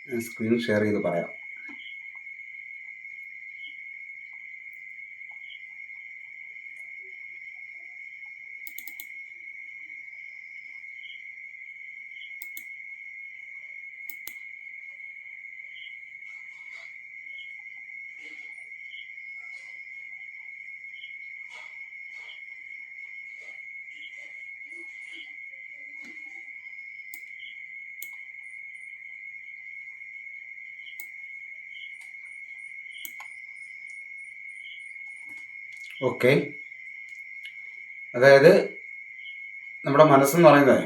Screen share ചെയ്ത് പറയാം. Okay, അതായത് നമ്മുടെ മനസ്സെന്ന് പറയുന്നത്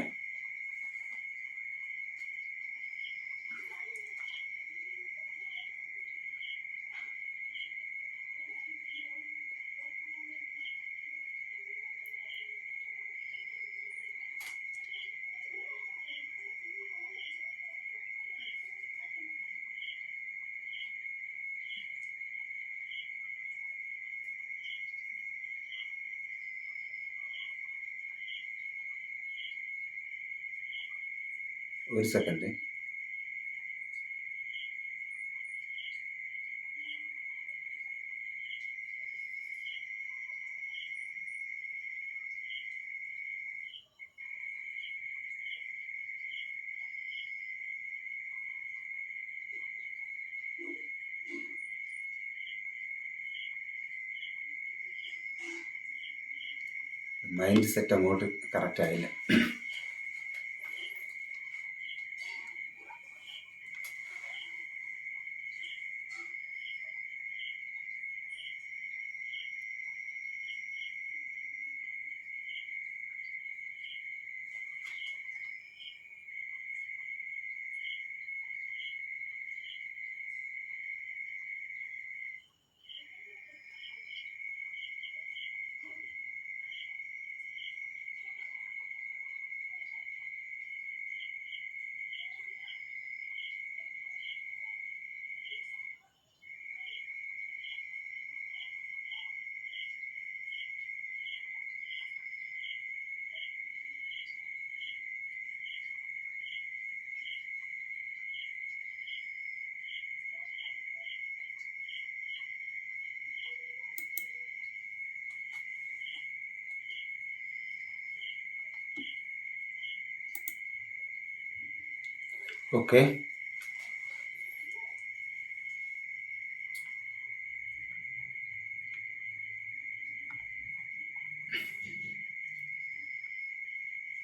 ഒരു സെക്കൻഡ്. മൈൻഡ് സെറ്റ് അങ്ങോട്ട് കറക്റ്റ് ആയില്ല. ഓക്കെ,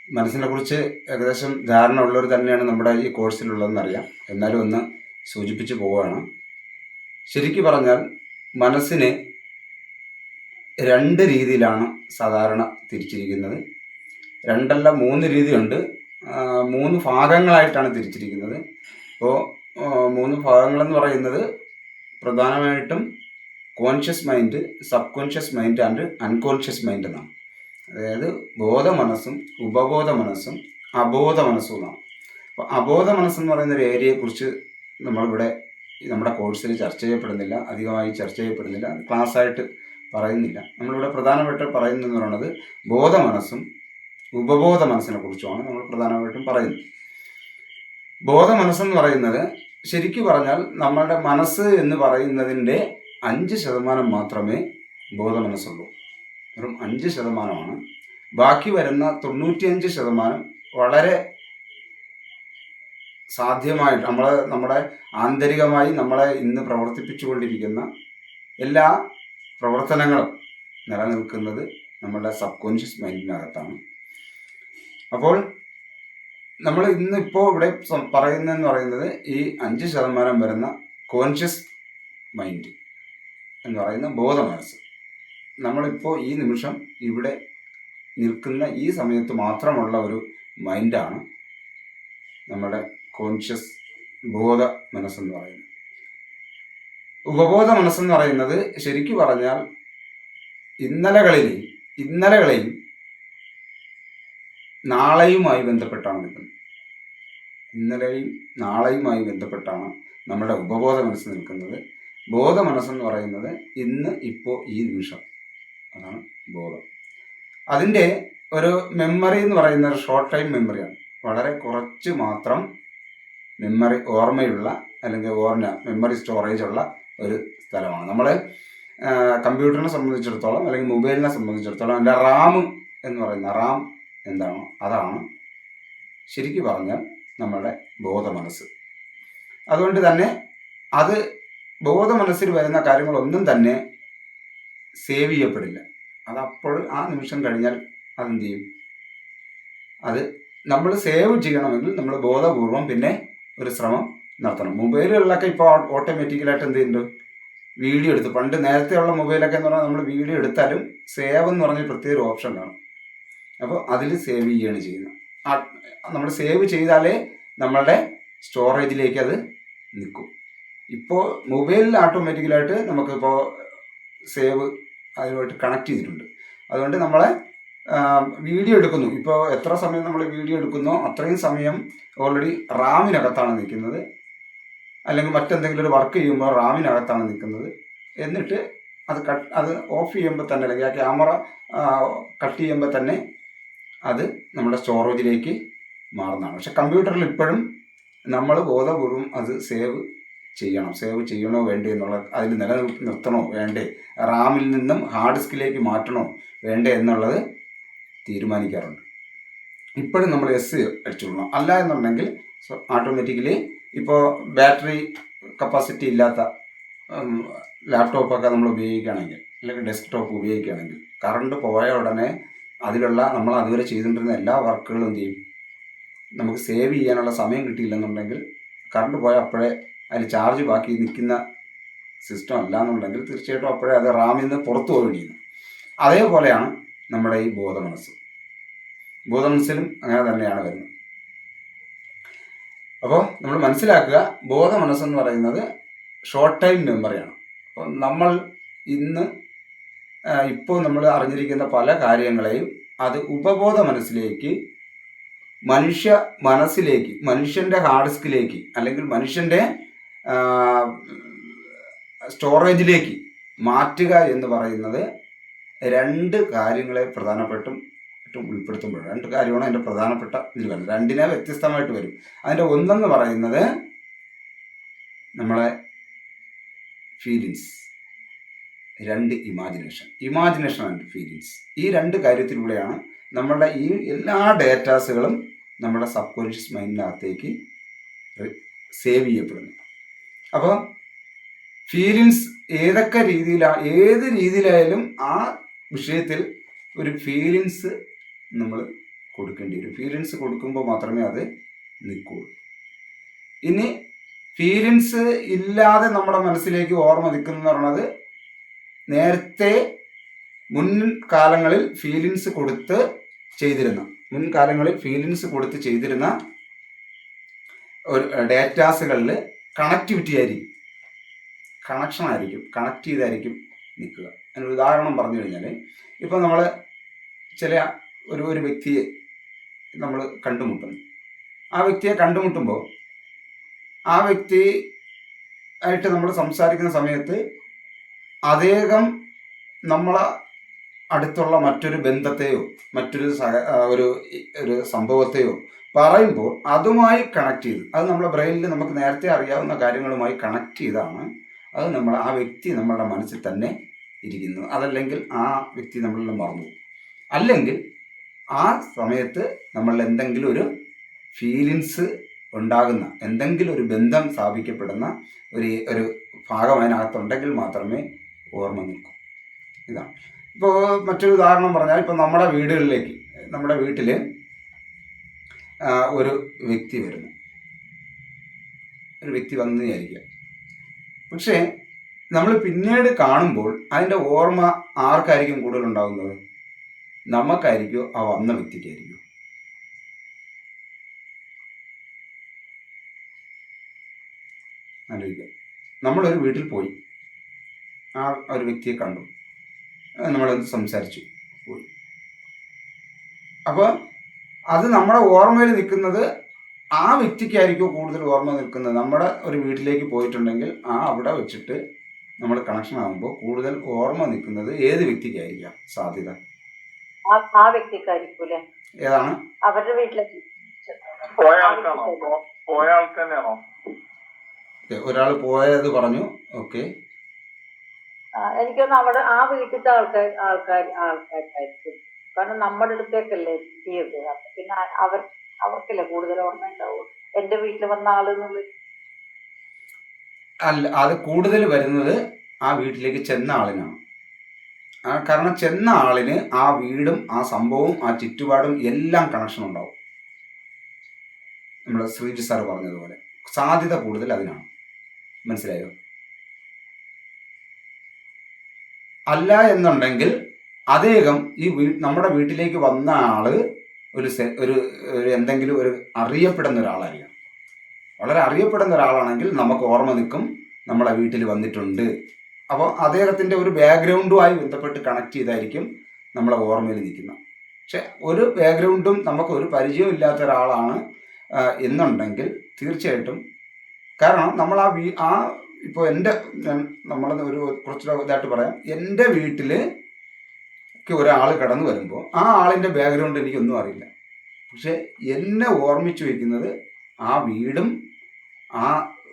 മനസ്സിനെ കുറിച്ച് ഏകദേശം ധാരണ ഉള്ളവർ തന്നെയാണ് നമ്മുടെ ഈ കോഴ്സിലുള്ളതെന്നറിയാം. എന്നാലും ഒന്ന് സൂചിപ്പിച്ച് പോവുകയാണ്. ശരിക്കും പറഞ്ഞാൽ മനസ്സിനെ രണ്ട് രീതിയിലാണ് സാധാരണ തിരിച്ചിരിക്കുന്നത്. രണ്ടല്ല, 3 രീതിയുണ്ട്. 3 ഭാഗങ്ങളായിട്ടാണ് തിരിച്ചിരിക്കുന്നത്. അപ്പോൾ 3 ഭാഗങ്ങളെന്ന് പറയുന്നത് പ്രധാനമായിട്ടും conscious mind, sub conscious mind and unconscious mind എന്നാണ്. അതായത് ബോധ മനസ്സും ഉപബോധ മനസ്സും അബോധ മനസ്സും എന്നാണ്. അപ്പോൾ അബോധ മനസ്സെന്ന് പറയുന്ന ഒരു ഏരിയയെക്കുറിച്ച് നമ്മളിവിടെ നമ്മുടെ കോഴ്സിൽ ചർച്ച ചെയ്യപ്പെടുന്നില്ല, അധികമായി ചർച്ച ചെയ്യപ്പെടുന്നില്ല, ക്ലാസ്സായിട്ട് പറയുന്നില്ല. നമ്മളിവിടെ പ്രധാനമായിട്ട് പറയുന്നതെന്ന് പറയുന്നത് ബോധ മനസ്സും ഉപബോധ മനസ്സിനെ കുറിച്ചുമാണ് നമ്മൾ പ്രധാനമായിട്ടും പറയുന്നത്. ബോധ മനസ്സെന്ന് പറയുന്നത് ശരിക്കും പറഞ്ഞാൽ നമ്മളുടെ മനസ്സ് എന്ന് പറയുന്നതിൻ്റെ 5% മാത്രമേ ബോധ മനസ്സുള്ളൂ. വെറും 5%. ബാക്കി വരുന്ന 95% വളരെ സാധ്യമായിട്ട് നമ്മുടെ ആന്തരികമായി നമ്മളെ ഇന്ന് പ്രവർത്തിപ്പിച്ചുകൊണ്ടിരിക്കുന്ന എല്ലാ പ്രവർത്തനങ്ങളും നിലനിൽക്കുന്നത് നമ്മുടെ സബ് കോൺഷ്യസ് മൈൻഡിനകത്താണ്. അപ്പോൾ നമ്മൾ ഇന്നിപ്പോൾ ഇവിടെ പറയുന്നതെന്ന് പറയുന്നത് ഈ 5% വരുന്ന കോൺഷ്യസ് മൈൻഡ് എന്ന് പറയുന്ന ബോധ മനസ്സ്, നമ്മളിപ്പോൾ ഈ നിമിഷം ഇവിടെ നിൽക്കുന്ന ഈ സമയത്ത് മാത്രമുള്ള ഒരു മൈൻഡാണ് നമ്മുടെ കോൺഷ്യസ് ബോധ മനസ്സെന്ന് പറയുന്നത്. ഉപബോധ മനസ്സെന്ന് പറയുന്നത് ശരിക്കും പറഞ്ഞാൽ ഇന്നലകളെയും നാളെയുമായി ബന്ധപ്പെട്ടാണ് നിൽക്കുന്നത്. ഇന്നലെയും നാളെയുമായി ബന്ധപ്പെട്ടാണ് നമ്മുടെ ഉപബോധ മനസ്സ് നിൽക്കുന്നത്. ബോധ മനസ്സെന്ന് പറയുന്നത് ഇന്ന്, ഇപ്പോൾ, ഈ നിമിഷം, അതാണ് ബോധം. അതിൻ്റെ ഒരു മെമ്മറി എന്ന് പറയുന്നത് ഷോർട്ട് ടൈം മെമ്മറിയാണ്. വളരെ കുറച്ച് മാത്രം ഓർമ്മയുള്ള അല്ലെങ്കിൽ മെമ്മറി സ്റ്റോറേജ് ഉള്ള ഒരു സ്ഥലമാണ്. നമ്മൾ കമ്പ്യൂട്ടറിനെ സംബന്ധിച്ചിടത്തോളം അല്ലെങ്കിൽ മൊബൈലിനെ സംബന്ധിച്ചിടത്തോളം അതിൻ്റെ റാം എന്ന് പറയുന്ന റാം എന്താണോ അതാണ് ശരിക്കും പറഞ്ഞാൽ നമ്മളുടെ ബോധമനസ്സ്. അതുകൊണ്ട് തന്നെ അത് ബോധമനസ്സിൽ വരുന്ന കാര്യങ്ങളൊന്നും തന്നെ സേവ് ചെയ്യപ്പെടില്ല. അതപ്പോൾ ആ നിമിഷം കഴിഞ്ഞാൽ അതെന്ത് ചെയ്യും? അത് നമ്മൾ സേവ് ചെയ്യണമെങ്കിൽ നമ്മൾ ബോധപൂർവം പിന്നെ ഒരു ശ്രമം നടത്തണം. മൊബൈലുകളിലൊക്കെ ഇപ്പോൾ ഓട്ടോമാറ്റിക്കലായിട്ട് എന്ത് ചെയ്യുന്നുണ്ട്? വീഡിയോ എടുത്ത്, പണ്ട് നേരത്തെയുള്ള മൊബൈലൊക്കെ എന്ന് പറഞ്ഞാൽ നമ്മൾ വീഡിയോ എടുത്താലും സേവ് എന്ന് പറഞ്ഞ പ്രത്യേക ഒരു ഓപ്ഷൻ കാണും. അപ്പോൾ അതിൽ സേവ് ചെയ്യുകയാണ് ചെയ്യുന്നത്. നമ്മൾ സേവ് ചെയ്താലേ നമ്മളുടെ സ്റ്റോറേജിലേക്ക് അത് നിൽക്കും. ഇപ്പോൾ മൊബൈലിൽ ഓട്ടോമാറ്റിക്കലായിട്ട് നമുക്കിപ്പോൾ സേവ് അതുമായിട്ട് കണക്ട് ചെയ്തിട്ടുണ്ട്. അതുകൊണ്ട് നമ്മളെ വീഡിയോ എടുക്കുന്നു, ഇപ്പോൾ എത്ര സമയം നമ്മൾ വീഡിയോ എടുക്കുന്നോ അത്രയും സമയം ഓൾറെഡി റാമിനകത്താണ് നിൽക്കുന്നത്, അല്ലെങ്കിൽ മറ്റെന്തെങ്കിലും ഒരു വർക്ക് ചെയ്യുമ്പോൾ റാമിനകത്താണ് നിൽക്കുന്നത്. എന്നിട്ട് അത് ഓഫ് ചെയ്യുമ്പോൾ തന്നെ അല്ലെങ്കിൽ ആ ക്യാമറ കട്ട് ചെയ്യുമ്പോൾ തന്നെ അത് നമ്മുടെ സ്റ്റോറേജിലേക്ക് മാറുന്നതാണ്. പക്ഷെ കമ്പ്യൂട്ടറിൽ ഇപ്പോഴും നമ്മൾ ബോധപൂർവം അത് സേവ് ചെയ്യണോ വേണ്ടേ എന്നുള്ള, അതിൽ നിലനിർത്തണോ വേണ്ടേ, റാമിൽ നിന്നും ഹാർഡ് ഡിസ്കിലേക്ക് മാറ്റണോ വേണ്ടേ എന്നുള്ളത് തീരുമാനിക്കാറുണ്ട്. ഇപ്പോഴും നമ്മൾ എസ് അടിച്ചുകൊള്ളണം. അല്ല എന്നുണ്ടെങ്കിൽ ഓട്ടോമാറ്റിക്കലി ഇപ്പോൾ ബാറ്ററി കപ്പാസിറ്റി ഇല്ലാത്ത ലാപ്ടോപ്പൊക്കെ നമ്മൾ ഉപയോഗിക്കുകയാണെങ്കിൽ അല്ലെങ്കിൽ ഡെസ്ക്ടോപ്പ് ഉപയോഗിക്കുകയാണെങ്കിൽ കറണ്ട് പോയ ഉടനെ അതിലുള്ള നമ്മൾ അതുവരെ ചെയ്തുകൊണ്ടിരുന്ന എല്ലാ വർക്കുകളും എന്ത് ചെയ്യും? നമുക്ക് സേവ് ചെയ്യാനുള്ള സമയം കിട്ടിയില്ലെന്നുണ്ടെങ്കിൽ കറണ്ട് പോയാൽ അപ്പോഴേ അതിൽ ചാർജ് ബാക്കി നിൽക്കുന്ന സിസ്റ്റം അല്ല എന്നുണ്ടെങ്കിൽ തീർച്ചയായിട്ടും അപ്പോഴേ അത് റാമിൽ നിന്ന് പുറത്തു പോവുകയും ചെയ്യുന്നു. അതേപോലെയാണ് നമ്മുടെ ഈ ബോധമനസ്സിലും അങ്ങനെ തന്നെയാണ് വരുന്നത്. അപ്പോൾ നമ്മൾ മനസ്സിലാക്കുക, ബോധമനസ്സെന്ന് പറയുന്നത് ഷോർട്ട് ടൈം മെമ്മറിയാണ്. അപ്പോൾ നമ്മൾ ഇപ്പോൾ നമ്മൾ അറിഞ്ഞിരിക്കുന്ന പല കാര്യങ്ങളെയും അത് ഉപബോധ മനസ്സിലേക്ക്, മനുഷ്യൻ്റെ ഹാർഡ് ഡിസ്കിലേക്ക് അല്ലെങ്കിൽ മനുഷ്യൻ്റെ സ്റ്റോറേജിലേക്ക് മാറ്റുക എന്ന് പറയുന്നത് രണ്ട് കാര്യങ്ങളെ ഉൾപ്പെടുത്തുമ്പോഴാണ്. രണ്ട് കാര്യമാണ് അതിൻ്റെ പ്രധാനപ്പെട്ട ഇതിൽ വരുന്നത്. രണ്ടിനെ വ്യത്യസ്തമായിട്ട് വരും. അതിൻ്റെ ഒന്നെന്ന് പറയുന്നത് നമ്മളെ ഫീലിങ്സ്, രണ്ട് ഇമാജിനേഷൻ ആൻഡ് ഫീലിങ്സ്. ഈ രണ്ട് കാര്യത്തിലൂടെയാണ് നമ്മളുടെ ഈ എല്ലാ ഡേറ്റാസുകളും നമ്മുടെ സബ് കോൺഷ്യസ് മൈൻഡിനകത്തേക്ക് സേവ് ചെയ്യപ്പെടുന്നു. അപ്പോൾ ഫീലിങ്സ് ഏത് രീതിയിലായാലും ആ വിഷയത്തിൽ ഒരു ഫീലിങ്സ് നമ്മൾ കൊടുക്കേണ്ടി വരും. ഫീലിങ്സ് കൊടുക്കുമ്പോൾ മാത്രമേ അത് നിൽക്കുകയുള്ളൂ. ഇനി ഫീലിങ്സ് ഇല്ലാതെ നമ്മുടെ മനസ്സിലേക്ക് ഓർമ്മ നിൽക്കുന്നത് പറയുന്നത് നേരത്തെ മുൻകാലങ്ങളിൽ ഫീലിങ്സ് കൊടുത്ത് ചെയ്തിരുന്ന ഒരു ഡേറ്റാസുകളിൽ കണക്ഷൻ ആയിരിക്കും, കണക്ട് ചെയ്തായിരിക്കും നിൽക്കുക. അതിനൊരു ഉദാഹരണം പറഞ്ഞു കഴിഞ്ഞാൽ, ഇപ്പോൾ നമ്മൾ ഒരു വ്യക്തിയെ നമ്മൾ കണ്ടുമുട്ടുന്നു. ആ വ്യക്തിയെ കണ്ടുമുട്ടുമ്പോൾ ആ വ്യക്തി ആയിട്ട് നമ്മൾ സംസാരിക്കുന്ന സമയത്ത് അദ്ദേഹം നമ്മളെ അടുത്തുള്ള മറ്റൊരു ബന്ധത്തെയോ മറ്റൊരു ഒരു സംഭവത്തെയോ പറയുമ്പോൾ അതുമായി കണക്ട് ചെയ്ത്, അത് നമ്മുടെ ബ്രെയിനിൽ നമുക്ക് നേരത്തെ അറിയാവുന്ന കാര്യങ്ങളുമായി കണക്ട് ചെയ്താണ് അത് ആ വ്യക്തി നമ്മളുടെ മനസ്സിൽ തന്നെ ഇരിക്കുന്നത്. അതല്ലെങ്കിൽ ആ വ്യക്തി നമ്മളിൽ മറന്നു. അല്ലെങ്കിൽ ആ സമയത്ത് നമ്മൾ എന്തെങ്കിലും ഒരു ഫീലിങ്സ് ഉണ്ടാകുന്ന, എന്തെങ്കിലും ഒരു ബന്ധം സ്ഥാപിക്കപ്പെടുന്ന ഒരു ഭാഗം അതിനകത്തുണ്ടെങ്കിൽ മാത്രമേ ഓർമ്മ നിൽക്കൂ. ഇതാണ്. ഇപ്പോൾ മറ്റൊരു ഉദാഹരണം പറഞ്ഞാൽ, ഇപ്പോൾ നമ്മുടെ വീട്ടിൽ ഒരു വ്യക്തി വരുന്നു. ഒരു വ്യക്തി വന്നു വിചാരിക്കുക. പക്ഷേ നമ്മൾ പിന്നീട് കാണുമ്പോൾ അതിൻ്റെ ഓർമ്മ ആർക്കായിരിക്കും കൂടുതൽ ഉണ്ടാകുന്നത്? നമുക്കായിരിക്കുമോ ആ വന്ന വ്യക്തിക്കായിരിക്കുമോ? ആലോചിക്കുക. നമ്മളൊരു വീട്ടിൽ പോയി, ആ ഒരു വ്യക്തിയെ കണ്ടു, നമ്മളൊന്ന് സംസാരിച്ചു പോയി. അപ്പോൾ അത് നമ്മുടെ ഓർമ്മയിൽ നിൽക്കുന്നത് ആ വ്യക്തിക്കായിരിക്കും കൂടുതൽ ഓർമ്മ നിൽക്കുന്നത്. നമ്മുടെ ഒരു വീട്ടിലേക്ക് പോയിട്ടുണ്ടെങ്കിൽ അവിടെ വെച്ചിട്ട് നമ്മൾ കണക്ഷൻ ആകുമ്പോൾ കൂടുതൽ ഓർമ്മ നിൽക്കുന്നത് ഏത് വ്യക്തിക്കായിരിക്കാം സാധ്യത? ആ വ്യക്തിക്കായിരിക്കും. ഏതാണ്? അവരുടെ വീട്ടിലേക്ക് പോയ ആൾക്ക് തന്നെയാണോ? ഒരാൾ പോയത് പറഞ്ഞു. ഓക്കെ, എനിക്കൊന്ന് അവിടെ ആ വീട്ടിലത്തെ ആൾക്കാർക്കായിരിക്കും. കാരണം നമ്മുടെ അടുത്തേക്കല്ലേ എത്തിയത്. അപ്പൊ പിന്നെ അവർക്കല്ലേ കൂടുതൽ ഓർമ്മ ഉണ്ടാവുള്ളൂ. എന്റെ വീട്ടിൽ വന്ന ആളെന്നുള്ളത്. അല്ല, അത് കൂടുതൽ വരുന്നത് ആ വീട്ടിലേക്ക് ചെന്ന ആളിനാണ്. കാരണം ചെന്ന ആളിന് ആ വീടും ആ സംഭവവും ആ ചുറ്റുപാടും എല്ലാം കണക്ഷൻ ഉണ്ടാവും. നമ്മുടെ ശ്രീജി സാർ പറഞ്ഞതുപോലെ സാധ്യത കൂടുതൽ അതിനാണ്. മനസ്സിലായോ? അല്ല എന്നുണ്ടെങ്കിൽ അദ്ദേഹം ഈ നമ്മുടെ വീട്ടിലേക്ക് വന്ന ആള് ഒരു എന്തെങ്കിലും ഒരു അറിയപ്പെടുന്ന ഒരാളായിരിക്കണം. വളരെ അറിയപ്പെടുന്ന ഒരാളാണെങ്കിൽ നമുക്ക് ഓർമ്മ നിൽക്കും, നമ്മളെ വീട്ടിൽ വന്നിട്ടുണ്ട്. അപ്പോൾ അദ്ദേഹത്തിൻ്റെ ഒരു ബാക്ക്ഗ്രൗണ്ടുമായി ബന്ധപ്പെട്ട് കണക്ട് ചെയ്തായിരിക്കും നമ്മളെ ഓർമ്മയിൽ നിൽക്കുന്നത്. പക്ഷെ ഒരു ബാക്ക്ഗ്രൗണ്ടും നമുക്ക് ഒരു പരിചയവും ഇല്ലാത്ത ഒരാളാണ് എന്നുണ്ടെങ്കിൽ തീർച്ചയായിട്ടും, കാരണം നമ്മൾ ആ ഇപ്പോൾ നമ്മൾ ഒരു കുറച്ച് ഇതായിട്ട് പറയാം, എൻ്റെ വീട്ടിൽ ഒരാൾ കടന്നു വരുമ്പോൾ ആ ആളിൻ്റെ ബാക്ക്ഗ്രൗണ്ട് എനിക്കൊന്നും അറിയില്ല. പക്ഷെ എന്നെ ഓർമ്മിച്ചു വയ്ക്കുന്നത് ആ വീടും ആ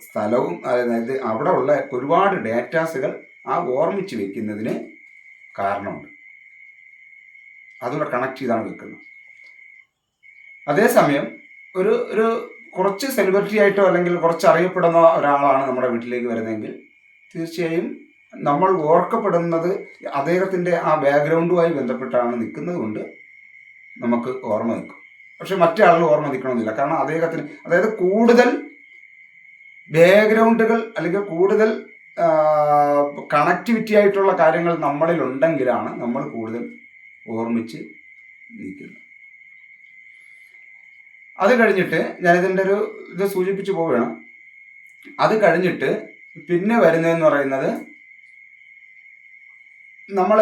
സ്ഥലവും, അതായത് അവിടെ ഉള്ള ഒരുപാട് ഡേറ്റാസുകൾ ആ ഓർമ്മിച്ച് വെക്കുന്നതിന് കാരണമുണ്ട്. അതുകൂടെ കണക്ട് ചെയ്താണ് വെക്കുന്നത്. അതേസമയം ഒരു കുറച്ച് സെലിബ്രിറ്റി ആയിട്ടോ അല്ലെങ്കിൽ കുറച്ച് അറിയപ്പെടുന്ന ഒരാളാണ് നമ്മുടെ വീട്ടിലേക്ക് വരുന്നതെങ്കിൽ തീർച്ചയായും നമ്മൾ ഓർക്കപ്പെടുന്നത് അദ്ദേഹത്തിൻ്റെ ആ ബാക്ക്ഗ്രൗണ്ടുമായി ബന്ധപ്പെട്ടാണ് നിൽക്കുന്നത് കൊണ്ട് നമുക്ക് ഓർമ്മ നിൽക്കും. പക്ഷെ മറ്റേ ആളുകൾ ഓർമ്മ നിൽക്കണമെന്നില്ല. കാരണം അദ്ദേഹത്തിന്, അതായത് കൂടുതൽ ബാക്ക്ഗ്രൗണ്ടുകൾ അല്ലെങ്കിൽ കൂടുതൽ കണക്ടിവിറ്റി ആയിട്ടുള്ള കാര്യങ്ങൾ നമ്മളിൽ ഉണ്ടെങ്കിലാണ് നമ്മൾ കൂടുതൽ ഓർമ്മിച്ച് നിൽക്കുന്നത്. അത് കഴിഞ്ഞിട്ട് ഞാനിതിൻ്റെ ഇത് സൂചിപ്പിച്ചു പോവുകയാണ്. അത് കഴിഞ്ഞിട്ട് പിന്നെ വരുന്നതെന്ന് പറയുന്നത്, നമ്മൾ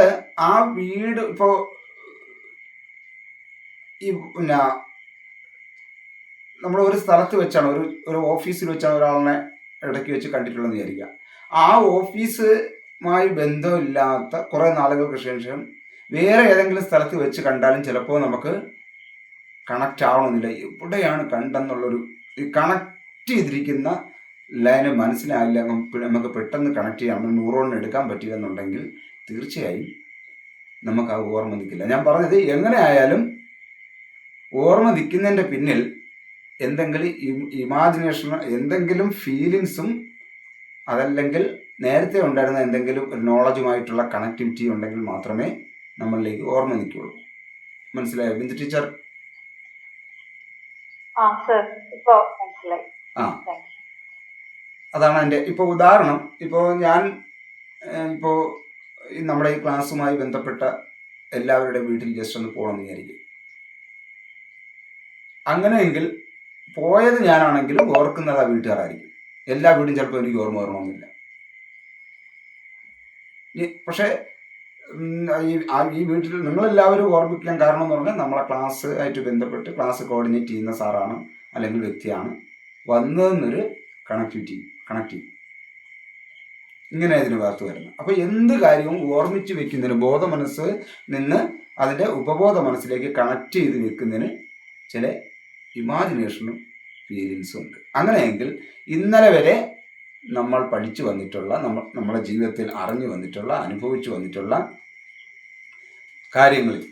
ആ വീട് ഇപ്പോൾ ഈ നമ്മൾ ഒരു സ്ഥലത്ത് വെച്ചാണ്, ഒരു ഓഫീസിൽ വെച്ചാണ് ഒരാളിനെ ഇടയ്ക്ക് വെച്ച് കണ്ടിട്ടുള്ളതെന്ന് വിചാരിക്കുക. ആ ഓഫീസുമായി ബന്ധമില്ലാത്ത കുറേ നാളുകൾക്ക് ശേഷം വേറെ ഏതെങ്കിലും സ്ഥലത്ത് വെച്ച് കണ്ടാലും ചിലപ്പോൾ നമുക്ക് കണക്റ്റ് ആവണമെന്നില്ല. എവിടെയാണ് കണ്ടെന്നുള്ളൊരു കണക്ട് ചെയ്തിരിക്കുന്ന ലൈന് മനസ്സിലായില്ല, നമുക്ക് പെട്ടെന്ന് കണക്ട് ചെയ്യാം, ന്യൂറോണിന് എടുക്കാൻ പറ്റില്ലെന്നുണ്ടെങ്കിൽ തീർച്ചയായും നമുക്ക് ആ ഓർമ്മ നിൽക്കില്ല. ഞാൻ പറഞ്ഞത് എങ്ങനെ ആയാലും ഓർമ്മ നിൽക്കുന്നതിൻ്റെ പിന്നിൽ എന്തെങ്കിലും ഇമാജിനേഷൻ, എന്തെങ്കിലും ഫീലിങ്സും അതല്ലെങ്കിൽ നേരത്തെ ഉണ്ടായിരുന്ന എന്തെങ്കിലും ഒരു നോളജുമായിട്ടുള്ള കണക്ടിവിറ്റി ഉണ്ടെങ്കിൽ മാത്രമേ നമ്മളിലേക്ക് ഓർമ്മ നിൽക്കുകയുള്ളൂ. മനസ്സിലായോ ബിന്ദു ടീച്ചർ? അതാണ് എൻ്റെ ഇപ്പോൾ ഉദാഹരണം. ഇപ്പോൾ ഞാൻ ഇപ്പോൾ നമ്മുടെ ഈ ക്ലാസ്സുമായി ബന്ധപ്പെട്ട എല്ലാവരുടെയും വീട്ടിൽ ജസ്റ്റ് ഒന്ന് പോകണമെന്ന് വിചാരിക്കും. അങ്ങനെയെങ്കിൽ പോയത് ഞാനാണെങ്കിലും ഓർക്കുന്നത് ആ വീട്ടുകാരായിരിക്കും. എല്ലാ വീടും ചിലപ്പോൾ എനിക്ക് ഓർമ്മ വരണമെന്നില്ല. പക്ഷേ ഈ വീട്ടിൽ നിങ്ങളെല്ലാവരും ഓർമ്മിക്കാൻ കാരണം എന്ന് പറഞ്ഞാൽ നമ്മളെ ക്ലാസ് ആയിട്ട് ബന്ധപ്പെട്ട് ക്ലാസ് കോർഡിനേറ്റ് ചെയ്യുന്ന സാറാണ് അല്ലെങ്കിൽ വ്യക്തിയാണ് വന്നതെന്നൊരു കണക്ട് ഇങ്ങനെ ഇതിന് വാർത്ത വരുന്നത്. അപ്പോൾ എന്ത് കാര്യവും ഓർമ്മിച്ച് വെക്കുന്നതിന്, ബോധ മനസ്സ് നിന്ന് അതിൻ്റെ ഉപബോധ മനസ്സിലേക്ക് കണക്ട് ചെയ്ത് വെക്കുന്നതിന് ചില ഇമാജിനേഷനും ഫീലിങ്സും ഉണ്ട്. അങ്ങനെയെങ്കിൽ ഇന്നലെ വരെ നമ്മൾ പഠിച്ചു വന്നിട്ടുള്ള, നമ്മുടെ ജീവിതത്തിൽ അറിഞ്ഞു വന്നിട്ടുള്ള, അനുഭവിച്ചു വന്നിട്ടുള്ള കാര്യങ്ങളിൽ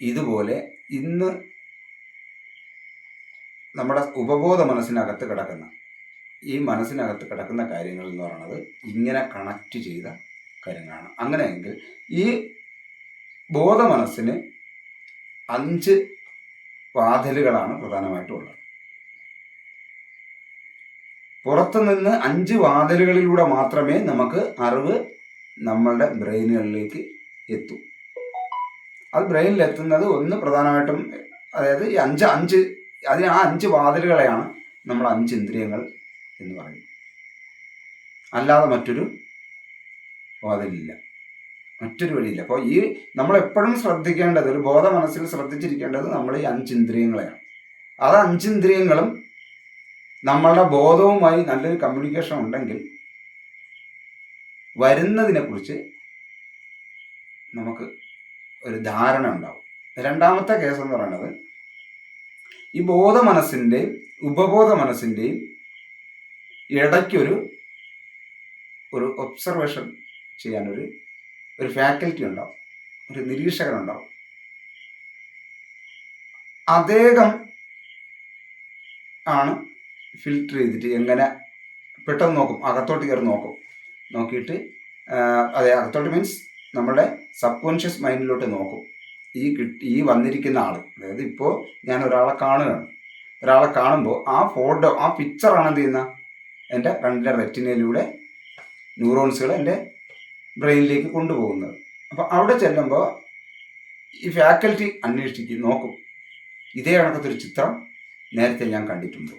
ഇതുപോലെ ഇന്ന് നമ്മുടെ ഉപബോധ മനസ്സിനകത്ത് കിടക്കുന്ന, ഈ മനസ്സിനകത്ത് കിടക്കുന്ന കാര്യങ്ങൾ എന്ന് പറയുന്നത് ഇങ്ങനെ കണക്ട് ചെയ്ത കാര്യങ്ങളാണ്. അങ്ങനെയെങ്കിൽ ഈ ബോധ മനസ്സിന് 5 വാതിലുകളാണ് പ്രധാനമായിട്ടും ഉള്ളത്. പുറത്തുനിന്ന് 5 വാതിലുകളിലൂടെ മാത്രമേ നമുക്ക് അറിവ് നമ്മളുടെ ബ്രെയിനുകളിലേക്ക് എത്തൂ. അത് ബ്രെയിനിൽ എത്തുന്നത് ഒന്ന് പ്രധാനമായിട്ടും, അതായത് ഈ 5 വാതിലുകളെയാണ് നമ്മൾ 5 ഇന്ദ്രിയങ്ങൾ എന്ന് പറയുന്നത്. അല്ലാതെ മറ്റൊരു വാതിലില്ല, മറ്റൊരു വഴിയില്ല. അപ്പോൾ ഈ നമ്മളെപ്പോഴും ശ്രദ്ധിക്കേണ്ടത്, ഒരു ബോധ മനസ്സിൽ ശ്രദ്ധിച്ചിരിക്കേണ്ടത് നമ്മൾ ഈ 5 ഇന്ദ്രിയങ്ങളെയാണ്. അത് 5 ഇന്ദ്രിയങ്ങളും നമ്മളുടെ ബോധവുമായി നല്ലൊരു കമ്മ്യൂണിക്കേഷൻ ഉണ്ടെങ്കിൽ വരുന്നതിനെക്കുറിച്ച് നമുക്ക് ഒരു ധാരണ ഉണ്ടാവും. രണ്ടാമത്തെ കേസ് എന്ന് പറയുന്നത്, ഈ ബോധ മനസ്സിൻ്റെയും ഉപബോധ മനസ്സിൻ്റെയും ഇടയ്ക്കൊരു ഒരു ഒബ്സർവേഷൻ ചെയ്യാനൊരു ഫാക്കൽറ്റി ഉണ്ടാവും, ഒരു നിരീക്ഷകനുണ്ടാവും. അദ്ദേഹം ആണ് ഫിൽറ്റർ ചെയ്തിട്ട് എങ്ങനെ പെട്ടെന്ന് നോക്കും, അകത്തോട്ട് കയറി നോക്കിയിട്ട് അതെ, അകത്തോട്ട് മീൻസ് നമ്മുടെ സബ് മൈൻഡിലോട്ട് നോക്കും. ഈ വന്നിരിക്കുന്ന ആൾ, അതായത് ഇപ്പോൾ ഞാൻ ഒരാളെ കാണുമ്പോൾ ആ ഫോട്ടോ, ആ പിക്ചറാണ് എന്ത് ചെയ്യുന്ന എൻ്റെ കണ്ണിൻ്റെ റെറ്റിനയിലൂടെ ന്യൂറോൺസുകൾ എൻ്റെ ബ്രെയിനിലേക്ക് കൊണ്ടുപോകുന്നത്. അപ്പോൾ അവിടെ ചെല്ലുമ്പോൾ ഈ ഫാക്കൽറ്റി നോക്കും, ഇതേ കണക്കത്തൊരു ചിത്രം നേരത്തെ ഞാൻ കണ്ടിട്ടുണ്ടോ.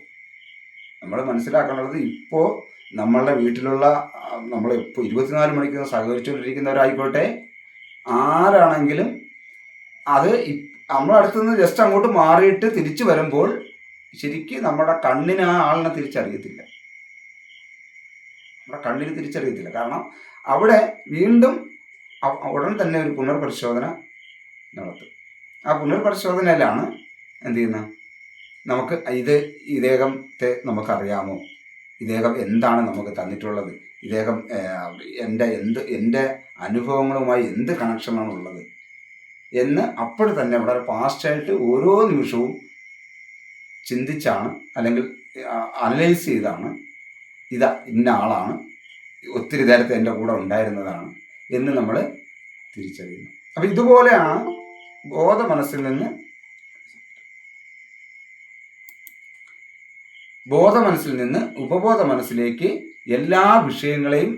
നമ്മൾ മനസ്സിലാക്കേണ്ടത്, ഇപ്പോൾ നമ്മളുടെ വീട്ടിലുള്ള നമ്മളിപ്പോൾ 24 മണിക്കൂർ സഹകരിച്ചുകൊണ്ടിരിക്കുന്നവരായിക്കോട്ടെ, ആരാണെങ്കിലും അത് നമ്മളടുത്തു നിന്ന് ജസ്റ്റ് അങ്ങോട്ട് മാറിയിട്ട് തിരിച്ചു വരുമ്പോൾ ശരിക്കും നമ്മുടെ കണ്ണിന് ആ ആളിനെ തിരിച്ചറിയത്തില്ല. നമ്മുടെ കണ്ണിന് തിരിച്ചറിയത്തില്ല. കാരണം അവിടെ വീണ്ടും ഉടൻ തന്നെ ഒരു പുനർപരിശോധന നടത്തും. ആ പുനർപരിശോധനയിലാണ് എന്ത് ചെയ്യുന്നത്, നമുക്ക് ഇദ്ദേഹത്തെ നമുക്കറിയാമോ, ഇദ്ദേഹം എന്താണ് നമുക്ക് തന്നിട്ടുള്ളത്, ഇദ്ദേഹം എൻ്റെ അനുഭവങ്ങളുമായി എന്ത് കണക്ഷനാണുള്ളത് എന്ന് അപ്പോൾ തന്നെ വളരെ ഫാസ്റ്റായിട്ട് ഓരോ നിമിഷവും ചിന്തിച്ചാണ്, അല്ലെങ്കിൽ അനലൈസ് ചെയ്താണ്, ഇന്ന ആളാണ്, ഒത്തിരി നേരത്തെ എൻ്റെ കൂടെ ഉണ്ടായിരുന്നതാണ് എന്ന് നമ്മൾ തിരിച്ചറിയുന്നു. അപ്പം ഇതുപോലെയാണ് ബോധ മനസ്സിൽ നിന്ന് ഉപബോധ മനസ്സിലേക്ക് എല്ലാ വിഷയങ്ങളെയും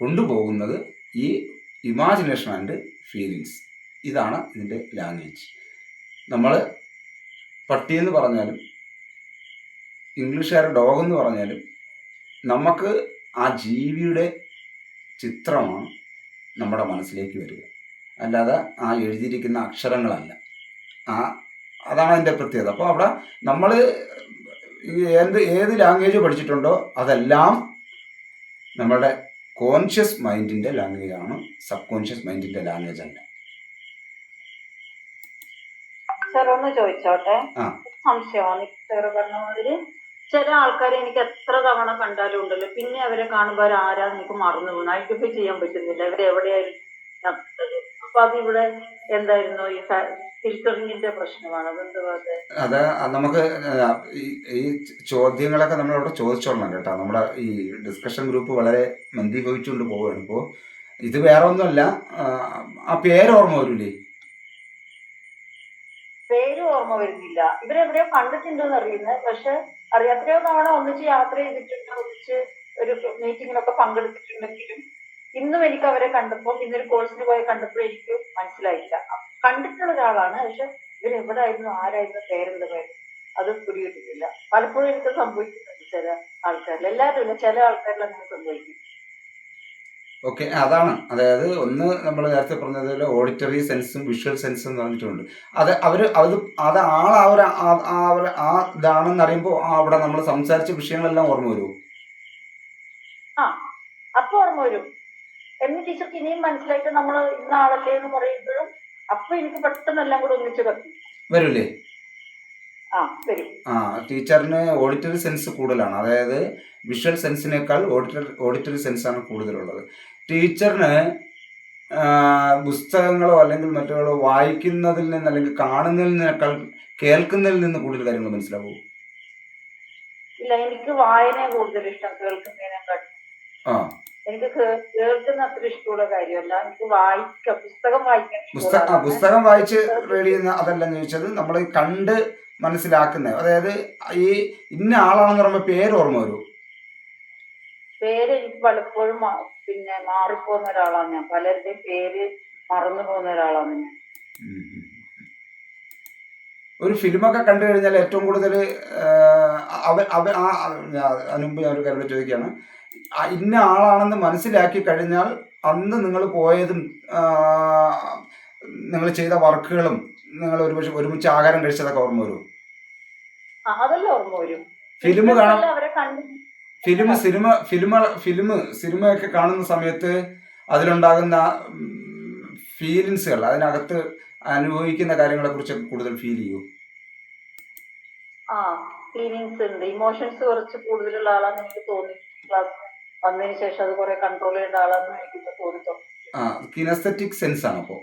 കൊണ്ടുപോകുന്നത് ഈ ഇമാജിനേഷൻ ആൻഡ് ഫീലിങ്സ്. ഇതാണ് ഇതിൻ്റെ ലാംഗ്വേജ്. നമ്മൾ പട്ടിയെന്ന് പറഞ്ഞാലും ഇംഗ്ലീഷുകാർ ഡോഗ് എന്ന് പറഞ്ഞാലും നമുക്ക് ആ ജീവിയുടെ ചിത്രമാണ് നമ്മുടെ മനസ്സിലേക്ക് വരിക, അല്ലാതെ ആ എഴുതിയിരിക്കുന്ന അക്ഷരങ്ങളല്ല. അതാണ് അതിൻ്റെ പ്രത്യേകത. അപ്പോൾ അവിടെ നമ്മൾ ഏത് ലാംഗ്വേജ് പഠിച്ചിട്ടുണ്ടോ അതെല്ലാം നമ്മളുടെ കോൺഷ്യസ് മൈൻഡിൻ്റെ ലാംഗ്വേജാണ്, സബ് കോൺഷ്യസ് മൈൻഡിൻ്റെ ലാംഗ്വേജ് അല്ല. സാർ ഒന്ന് ചോദിച്ചോട്ടെ, സംശയമാണ്. സാർ പറഞ്ഞ മാതിരി ചില ആൾക്കാരെ എനിക്ക് എത്ര തവണ കണ്ടാലും ഉണ്ടല്ലോ, പിന്നെ അവരെ കാണുമ്പോൾ ആരാ എനിക്ക് മറന്നു പോകുന്നു, ഐഡന്റിഫൈ ചെയ്യാൻ പറ്റുന്നില്ല, ഇവരെവിടെയായിരുന്നു. അപ്പൊ അതിവിടെ എന്തായിരുന്നു ഈ ഫിൽറ്ററിങ്ങിന്റെ പ്രശ്നമാണ്. അത് നമുക്ക് ഈ ചോദ്യങ്ങളൊക്കെ നമ്മളവിടെ ചോദിച്ചോളണം കേട്ടോ. നമ്മുടെ ഈ ഡിസ്കഷൻ ഗ്രൂപ്പ് വളരെ മന്ദീഭവിച്ചുകൊണ്ട് പോവുകയാണ്. ഇപ്പോൾ ഇത് വേറെ ഒന്നുമല്ല, ആ പേര് ഓർമ്മ വരൂലേ? പേര് ഓർമ്മ വരുന്നില്ല. ഇവരെവിടെയോ കണ്ടിട്ടുണ്ടെന്ന് അറിയുന്നത്, പക്ഷെ അറിയാത്രയോ തവണ ഒന്നിച്ച് യാത്ര ചെയ്തിട്ടുണ്ട്, ഒന്നിച്ച് ഒരു മീറ്റിങ്ങിലൊക്കെ പങ്കെടുത്തിട്ടുണ്ടെങ്കിലും ഇന്നും എനിക്ക് അവരെ കണ്ടപ്പോൾ, ഇന്നൊരു കോഴ്സിന് പോയി കണ്ടപ്പോൾ എനിക്ക് മനസ്സിലായില്ല. കണ്ടിട്ടുള്ള ഒരാളാണ്, പക്ഷെ ഇവരെവിടായിരുന്നു, ആരായിരുന്നു, പേരെന്ത് പേര്, അത് പിടികിട്ടിട്ടില്ല. പലപ്പോഴും എനിക്ക് സംഭവിക്കുന്നുണ്ട് ചില ആൾക്കാരിൽ, എല്ലാവരും ഇല്ല, ചില ആൾക്കാരിൽ അങ്ങനെ സംഭവിക്കും. ഓക്കെ, അതാണ്. അതായത് ഒന്ന് നമ്മൾ നേരത്തെ പറഞ്ഞതുപോലെ ഓഡിറ്ററി സെൻസും വിഷ്വൽ സെൻസും എന്ന് പറഞ്ഞിട്ടുണ്ട്. ഇതാണെന്ന് അറിയുമ്പോൾ അവിടെ നമ്മൾ സംസാരിച്ച വിഷയങ്ങളെല്ലാം ഓർമ്മ വരുമോ? അപ്പൊ ഓർമ്മ വരും. എന്ന് ടീച്ചർക്ക് ഇനിയും മനസ്സിലായിട്ട് നമ്മൾ ഇന്ന ആളല്ലേ എന്ന് പറയുമ്പോഴും അപ്പൊ എനിക്ക് പെട്ടെന്ന് എല്ലാം കൂടെ ഒന്നിച്ച് കത്തി വരൂലേ? വരും. ടീച്ചറിന് ഓഡിറ്ററി സെൻസ് കൂടുതലാണ്, അതായത് വിഷ്വൽ സെൻസിനേക്കാൾ ഓഡിറ്ററി സെൻസാണ് കൂടുതലുള്ളത്. ടീച്ചറിന് പുസ്തകങ്ങളോ അല്ലെങ്കിൽ മറ്റുള്ളോ വായിക്കുന്നതിൽ നിന്ന് അല്ലെങ്കിൽ കാണുന്നതിൽ നിന്നേക്കാൾ കേൾക്കുന്നതിൽ നിന്ന് കൂടുതൽ കാര്യങ്ങൾ മനസ്സിലാവും. ഇല്ല, എനിക്ക് വായന കൂടുതൽ ഇഷ്ടം കേൾക്കുന്നതിനേക്കാൾ. എനിക്ക് കേൾക്കുന്ന അത്ര ഇഷ്ടമുള്ള കാര്യമല്ല, എനിക്ക് വായിക്കാം, പുസ്തകം വായിക്കാൻ. പുസ്തകം വായിച്ച് റീഡ് ചെയ്യുന്ന അതല്ല ചോദിച്ചത്, നമ്മൾ കണ്ട് മനസ്സിലാക്കുന്നത്. അതായത് ഈ ഇന്ന ആളാണെന്ന് പറയുമ്പോൾ പേര് ഓർമ്മ വരും. പേര് എനിക്ക് പലപ്പോഴും പിന്നെ മാറിപ്പോകുന്ന ഒരാളാണ് ഞാൻ. പലരുടെയും പേര് മറന്നു പോകുന്ന ഒരാളാണ് ഞാൻ. ഒരു ഫിലിമൊക്കെ കണ്ടു കഴിഞ്ഞാൽ ഏറ്റവും കൂടുതൽ മുമ്പ് ഞാൻ ഒരു കാര്യം ചോദിക്കുകയാണ്, ഇന്ന ആളാണെന്ന് മനസ്സിലാക്കി കഴിഞ്ഞാൽ അന്ന് നിങ്ങൾ പോയതും നിങ്ങൾ ചെയ്ത വർക്കുകളും നിങ്ങൾ ഒരുമിച്ച് ആഹാരം കഴിച്ചതൊക്കെ ഓർമ്മ വരും. അതെല്ലാം ഓർമ്മ വരും. ഫിലിം കാണാൻ സിനിമയൊക്കെ കാണുന്ന സമയത്ത് അതിലുണ്ടാകുന്ന ഫീലിങ്സുകൾ, അതിനകത്ത് അനുഭവിക്കുന്ന കാര്യങ്ങളെ കുറിച്ചൊക്കെ കൂടുതൽ ഫീൽ ചെയ്യൂ. ആ ഫീലിങ്സ് ഉണ്ട്, ഇമോഷൻസ് കുറച്ച് കൂടുതലുള്ള ആളാന്ന് എനിക്ക് തോന്നി. ക്ലാസ് വന്നതിന് ശേഷം അത് കുറെ കൺട്രോൾ ചെയ്യേണ്ട ആളാന്ന് എനിക്ക് തോന്നി. കിനസ്തറ്റിക് സെൻസ് ആണ്. അപ്പോൾ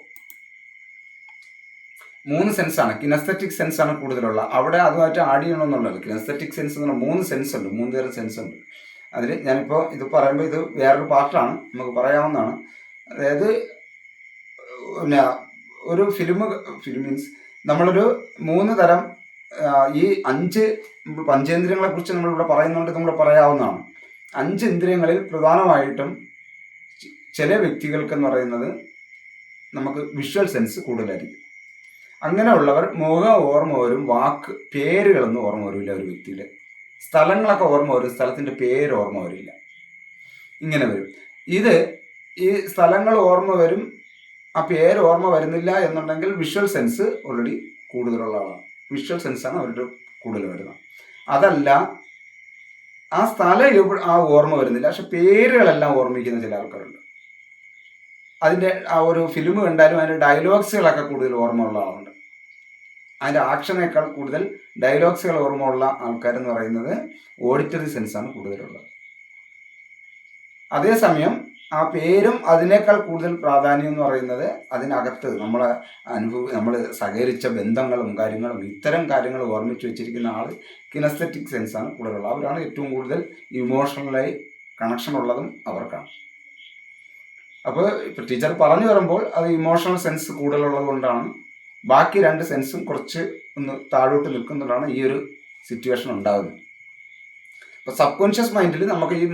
3 സെൻസാണ്, കിനസ്തറ്റിക് സെൻസ് ആണ് കൂടുതലുള്ള. അവിടെ അതുമായിട്ട് ആഡ് ചെയ്യണമെന്നുള്ളത്. കിനസ്തറ്റിക് സെൻസ് എന്ന് പറഞ്ഞാൽ 3 സെൻസ് ഉണ്ട്, 3 തരം സെൻസ് ഉണ്ട്. അതിൽ ഞാനിപ്പോൾ ഇത് പറയുമ്പോൾ ഇത് വേറൊരു പാർട്ടാണ്, നമുക്ക് പറയാവുന്നതാണ്. അതായത് പിന്നെ ഒരു ഫിലിം മീൻസ് നമ്മളൊരു 3 തരം ഈ 5 പഞ്ചേന്ദ്രിയങ്ങളെ കുറിച്ച് നമ്മളിവിടെ പറയുന്നുണ്ട്, നമ്മൾ പറയാവുന്നതാണ്. 5 ഇന്ദ്രിയങ്ങളിൽ പ്രധാനമായിട്ടും ചില വ്യക്തികൾക്കെന്ന് പറയുന്നത് നമുക്ക് വിഷ്വൽ സെൻസ് കൂടുതലായിരിക്കും. അങ്ങനെയുള്ളവർ മുഖം ഓർമ്മ വരും, വാക്ക് പേരുകളൊന്നും ഓർമ്മ വരില്ല. ഒരു വ്യക്തിയുടെ സ്ഥലങ്ങളൊക്കെ ഓർമ്മ വരും, സ്ഥലത്തിൻ്റെ പേര് ഓർമ്മ വരില്ല. ഇങ്ങനെ വരും. ഇത് ഈ സ്ഥലങ്ങൾ ഓർമ്മ വരും, ആ പേര് ഓർമ്മ വരുന്നില്ല എന്നുണ്ടെങ്കിൽ വിഷ്വൽ സെൻസ് ഓൾറെഡി കൂടുതലുള്ള ആളാണ്. വിഷ്വൽ സെൻസാണ് അവരുടെ കൂടുതൽ വരുന്നത്. അതല്ല, ആ സ്ഥലം ആ ഓർമ്മ വരുന്നില്ല, പക്ഷെ പേരുകളെല്ലാം ഓർമ്മിക്കുന്ന ചില ആൾക്കാരുണ്ട്. അതിൻ്റെ ആ ഒരു ഫിലിം കണ്ടാലും അതിൻ്റെ ഡയലോഗ്സുകളൊക്കെ കൂടുതൽ ഓർമ്മ ഉള്ള ആളുണ്ട്. അതിൻ്റെ ആക്ഷനേക്കാൾ കൂടുതൽ ഡയലോഗ്സുകൾ ഓർമ്മ ഉള്ള ആൾക്കാരെന്ന് പറയുന്നത് ഓഡിറ്ററി സെൻസാണ് കൂടുതലുള്ളത്. അതേസമയം ആ പേരും അതിനേക്കാൾ കൂടുതൽ പ്രാധാന്യം എന്ന് പറയുന്നത് അതിനകത്ത് നമ്മൾ സഹകരിച്ച ബന്ധങ്ങളും കാര്യങ്ങളും ഇത്തരം കാര്യങ്ങൾ ഓർമ്മിച്ച് വെച്ചിരിക്കുന്ന ആൾ കിനസ്തറ്റിക് സെൻസാണ് കൂടുതലുള്ളത്. അവരാണ് ഏറ്റവും കൂടുതൽ ഇമോഷണലായി കണക്ഷൻ ഉള്ളതും അവർക്കാണ്. അപ്പോൾ ഇപ്പോൾ ടീച്ചർ പറഞ്ഞു വരുമ്പോൾ അത് ഇമോഷണൽ സെൻസ് കൂടുതലുള്ളത് കൊണ്ടാണ്. ബാക്കി 2 സെൻസും കുറച്ച് ഒന്ന് താഴോട്ട് നിൽക്കുന്നതാണ് ഈ ഒരു സിറ്റുവേഷൻ ഉണ്ടാകുന്നത്. അപ്പോൾ സബ് കോൺഷ്യസ് മൈൻഡിൽ നമുക്ക് ഈ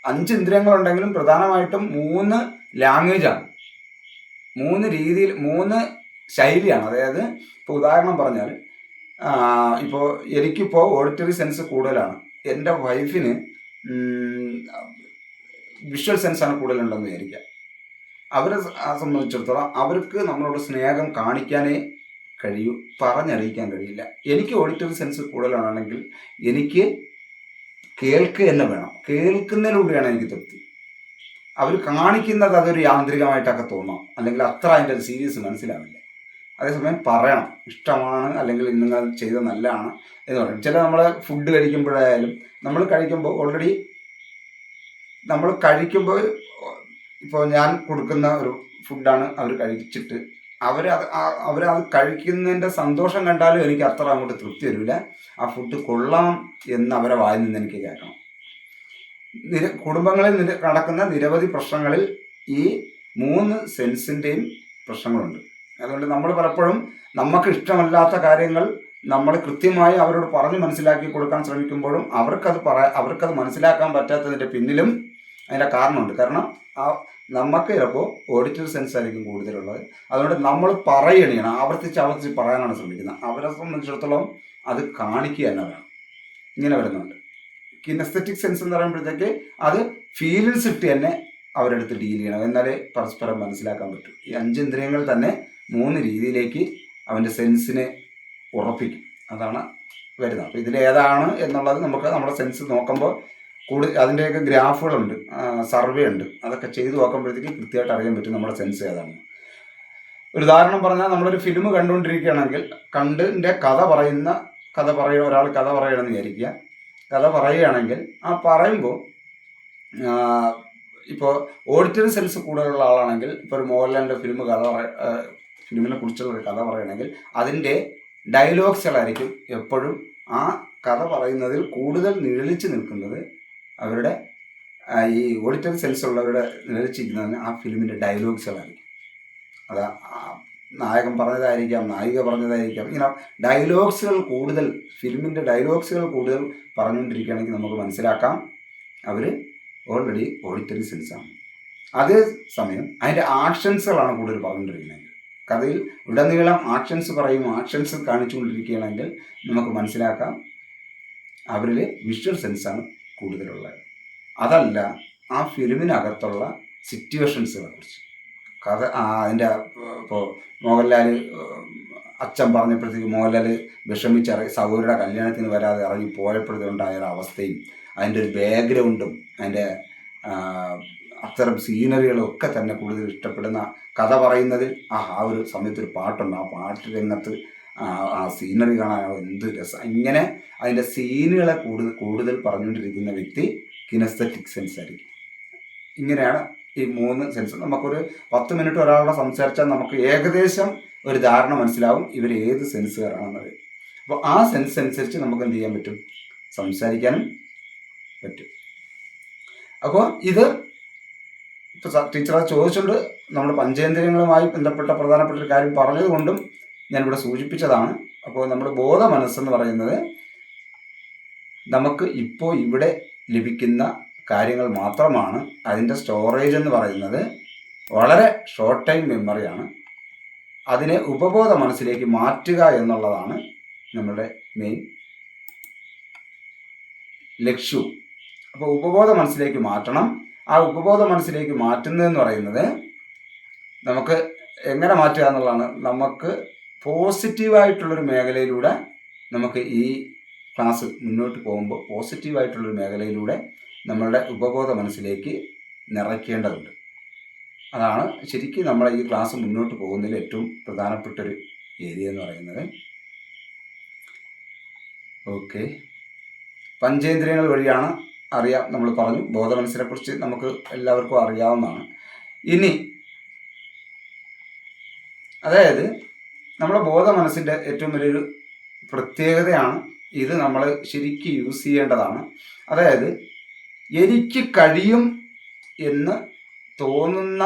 5 ഇന്ദ്രിയങ്ങളുണ്ടെങ്കിലും പ്രധാനമായിട്ടും 3 ലാംഗ്വേജാണ്, 3 രീതിയിൽ, 3 ശൈലിയാണ്. അതായത് ഇപ്പോൾ ഉദാഹരണം പറഞ്ഞാൽ, ഇപ്പോൾ എനിക്കിപ്പോൾ ഓഡിറ്ററി സെൻസ് കൂടുതലാണ്, എൻ്റെ വൈഫിന് വിഷ്വൽ സെൻസാണ് കൂടുതലുണ്ടെന്ന് വിചാരിക്കുക. അവരെ സംബന്ധിച്ചിടത്തോളം അവർക്ക് നമ്മളോട് സ്നേഹം കാണിക്കാനേ കഴിയൂ, പറഞ്ഞറിയിക്കാൻ കഴിയില്ല. എനിക്ക് ഓഡിറ്ററി സെൻസ് കൂടുതലാണെങ്കിൽ എനിക്ക് കേൾക്കുക തന്നെ വേണം, കേൾക്കുന്നതിലൂടെയാണ് എനിക്ക് തൃപ്തി. അവർ കാണിക്കുന്നത് അതൊരു യാന്ത്രികമായിട്ടൊക്കെ തോന്നാം, അല്ലെങ്കിൽ അത്ര അതിൻ്റെ ഒരു സീരിയസ് മനസ്സിലാവില്ല. അതേസമയം പറയണം, ഇഷ്ടമാണ് അല്ലെങ്കിൽ നിങ്ങൾ ചെയ്ത നല്ലതാണ് എന്ന് പറയും. ചില നമ്മൾ ഫുഡ് കഴിക്കുമ്പോഴായാലും നമ്മൾ കഴിക്കുമ്പോൾ ഓൾറെഡി നമ്മൾ കഴിക്കുമ്പോൾ ഇപ്പോൾ ഞാൻ കൊടുക്കുന്ന ഒരു ഫുഡാണ് അവർ കഴിച്ചിട്ട് അവരത് കഴിക്കുന്നതിൻ്റെ സന്തോഷം കണ്ടാലും എനിക്ക് അത്ര അങ്ങോട്ട് തൃപ്തി വരില്ല. ആ ഫുഡ് കൊള്ളാം എന്ന് അവരെ വായിൽ നിന്ന് എനിക്ക് കേൾക്കണം. കുടുംബങ്ങളിൽ നടക്കുന്ന നിരവധി പ്രശ്നങ്ങളിൽ ഈ 3 സെൻസിൻ്റെയും പ്രശ്നങ്ങളുണ്ട്. അതുകൊണ്ട് നമ്മൾ പലപ്പോഴും നമുക്ക് ഇഷ്ടമല്ലാത്ത കാര്യങ്ങൾ നമ്മൾ കൃത്യമായി അവരോട് പറഞ്ഞ് മനസ്സിലാക്കി കൊടുക്കാൻ ശ്രമിക്കുമ്പോഴും അവർക്കത് മനസ്സിലാക്കാൻ പറ്റാത്തതിൻ്റെ പിന്നിലും അതിൻ്റെ കാരണമുണ്ട്. കാരണം നമുക്ക് ചിലപ്പോൾ ഓഡിറ്ററി സെൻസ് ആയിരിക്കും കൂടുതലുള്ളത്. അതുകൊണ്ട് നമ്മൾ പറയണം, ആവർത്തിച്ച് പറയാനാണ് ശ്രമിക്കുന്നത്. അവരെ സംബന്ധിച്ചിടത്തോളം അത് കാണിക്കുക തന്നെ വേണം. ഇങ്ങനെ വരുന്നുണ്ട്. കിനസ്തറ്റിക് സെൻസ് എന്ന് പറയുമ്പോഴത്തേക്ക് അത് ഫീലിങ്സ് ഇട്ട് തന്നെ അവരെടുത്ത് ഡീൽ ചെയ്യണം, എന്നാലേ പരസ്പരം മനസ്സിലാക്കാൻ പറ്റും. ഈ 5 ഇന്ദ്രിയങ്ങൾ തന്നെ 3 രീതിയിലേക്ക് അവൻ്റെ സെൻസിനെ ഉറപ്പിക്കും. അതാണ് വരുന്നത്. അപ്പോൾ ഇതിലേതാണ് എന്നുള്ളത് നമുക്ക് നമ്മുടെ സെൻസ് നോക്കുമ്പോൾ അതിൻ്റെയൊക്കെ ഗ്രാഫുകളുണ്ട്, സർവേ ഉണ്ട്. അതൊക്കെ ചെയ്ത് നോക്കുമ്പോഴത്തേക്ക് കൃത്യമായിട്ട് അറിയാൻ പറ്റും നമ്മുടെ സെൻസ് ഏതാണ്. ഒരു ഉദാഹരണം പറഞ്ഞാൽ, നമ്മളൊരു ഫിലിം കണ്ടുകൊണ്ടിരിക്കുകയാണെങ്കിൽ ഒരാൾ കഥ പറയണമെന്ന് വിചാരിക്കുക. കഥ പറയുകയാണെങ്കിൽ ആ പറയുമ്പോൾ ഇപ്പോൾ ഓഡിറ്ററി സെൻസ് കൂടുതലുള്ള ആളാണെങ്കിൽ, ഇപ്പോൾ ഒരു മോഹൻലാലിൻ്റെ ഫിലിമിനെ കുറിച്ചുള്ള ഒരു കഥ പറയുകയാണെങ്കിൽ അതിൻ്റെ ഡയലോഗ്സുകളായിരിക്കും എപ്പോഴും ആ കഥ പറയുന്നതിൽ കൂടുതൽ നിഴലിച്ച് നിൽക്കുന്നത്. അവരുടെ ഈ ഓഡിറ്ററി സെൻസ് ഉള്ളവരുടെ നിഴലിച്ചിരിക്കുന്നതിന് ആ ഫിലിമിൻ്റെ ഡയലോഗ്സുകളായിരിക്കും. അത് നായകൻ പറഞ്ഞതായിരിക്കാം, നായിക പറഞ്ഞതായിരിക്കാം. ഇങ്ങനെ ഡയലോഗ്സുകൾ കൂടുതൽ, ഫിലിമിൻ്റെ ഡയലോഗ്സുകൾ കൂടുതൽ പറഞ്ഞുകൊണ്ടിരിക്കുകയാണെങ്കിൽ നമുക്ക് മനസ്സിലാക്കാം അവർ ഓൾറെഡി ഓഡിറ്ററി സെൻസാണ്. അതേസമയം അതിൻ്റെ ആക്ഷൻസുകളാണ് കൂടുതൽ പറഞ്ഞുകൊണ്ടിരിക്കുന്നത്. കഥയിൽ ഉടനീളം ആക്ഷൻസ് കാണിച്ചുകൊണ്ടിരിക്കുകയാണെങ്കിൽ നമുക്ക് മനസ്സിലാക്കാം അവരിൽ വിഷ്വൽ സെൻസാണ് കൂടുതലുള്ളത്. അതല്ല, ആ ഫിലിമിനകത്തുള്ള സിറ്റുവേഷൻസുകളെ കുറിച്ച് അതിൻ്റെ ഇപ്പോൾ മോഹൻലാൽ അച്ഛൻ പറഞ്ഞപ്പോഴത്തേക്ക് മോഹൻലാൽ സഹോദരിയുടെ കല്യാണത്തിന് വരാതെ ഇറങ്ങി പോയപ്പോഴത്തേക്കുണ്ടായ അവസ്ഥയും അതിൻ്റെ ഒരു ബാക്ക്ഗ്രൗണ്ടും അതിൻ്റെ അത്തരം സീനറികളും ഒക്കെ തന്നെ കൂടുതൽ ഇഷ്ടപ്പെടുന്ന കഥ പറയുന്നതിൽ ആ ഒരു സമയത്തൊരു പാട്ടുണ്ട്. ആ പാട്ട് രംഗത്ത് ആ സീനറി കാണാൻ എന്ത് രസം, ഇങ്ങനെ അതിൻ്റെ സീനുകളെ കൂടുതൽ കൂടുതൽ പറഞ്ഞുകൊണ്ടിരിക്കുന്ന വ്യക്തി കിനസ്തറ്റിക് സെൻസ് ആയിരിക്കും. ഇങ്ങനെയാണ് ഈ 3 സെൻസ്. നമുക്കൊരു 10 മിനിറ്റ് ഒരാളോട് സംസാരിച്ചാൽ നമുക്ക് ഏകദേശം ഒരു ധാരണ മനസ്സിലാവും ഇവർ ഏത് സെൻസുകാരാണെന്നത്. അപ്പോൾ ആ സെൻസ് അനുസരിച്ച് നമുക്ക് എന്ത് ചെയ്യാൻ പറ്റും, സംസാരിക്കാനും പറ്റും. അപ്പോൾ ഇത് ഇപ്പോൾ ടീച്ചർ അത് ചോദിച്ചുകൊണ്ട് നമ്മൾ പഞ്ചേന്ദ്രിയങ്ങളുമായി ബന്ധപ്പെട്ട പ്രധാനപ്പെട്ട ഒരു കാര്യം പറഞ്ഞതുകൊണ്ടും ഞാനിവിടെ സൂചിപ്പിച്ചതാണ്. അപ്പോൾ നമ്മുടെ ബോധ മനസ്സെന്ന് പറയുന്നത് നമുക്ക് ഇപ്പോൾ ഇവിടെ ലഭിക്കുന്ന കാര്യങ്ങൾ മാത്രമാണ്. അതിൻ്റെ സ്റ്റോറേജ് എന്ന് പറയുന്നത് വളരെ ഷോർട്ട് ടൈം മെമ്മറിയാണ്. അതിനെ ഉപബോധ മനസ്സിലേക്ക് മാറ്റുക എന്നുള്ളതാണ് നമ്മുടെ മെയിൻ ലക്ഷ്യവും. അപ്പോൾ ഉപബോധ മനസ്സിലേക്ക് മാറ്റണം. ആ ഉപബോധ മനസ്സിലേക്ക് മാറ്റുന്നതെന്ന് പറയുന്നത് നമുക്ക് എങ്ങനെ മാറ്റുക എന്നുള്ളതാണ്. നമുക്ക് പോസിറ്റീവായിട്ടുള്ളൊരു മേഖലയിലൂടെ നമുക്ക് ഈ ക്ലാസ് മുന്നോട്ട് പോകുമ്പോൾ പോസിറ്റീവായിട്ടുള്ളൊരു മേഖലയിലൂടെ നമ്മളുടെ ഉപബോധ മനസ്സിലേക്ക് നിറയ്ക്കേണ്ടതുണ്ട്. അതാണ് ശരിക്കും നമ്മളെ ഈ ക്ലാസ് മുന്നോട്ട് പോകുന്നതിൽ ഏറ്റവും പ്രധാനപ്പെട്ടൊരു ഏരിയ എന്ന് പറയുന്നത്. ഓക്കെ, പഞ്ചേന്ദ്രിയങ്ങൾ വഴിയാണ് അറിയാം, നമ്മൾ പറഞ്ഞു. ബോധ മനസ്സിനെക്കുറിച്ച് നമുക്ക് എല്ലാവർക്കും അറിയാവുന്നതാണ്. ഇനി അതായത് നമ്മുടെ ബോധ മനസ്സിൻ്റെ ഏറ്റവും വലിയൊരു പ്രത്യേകതയാണ് ഇത്, നമ്മൾ ശരിക്കും യൂസ് ചെയ്യേണ്ടതാണ്. അതായത് എനിക്ക് കഴിയും എന്ന് തോന്നുന്ന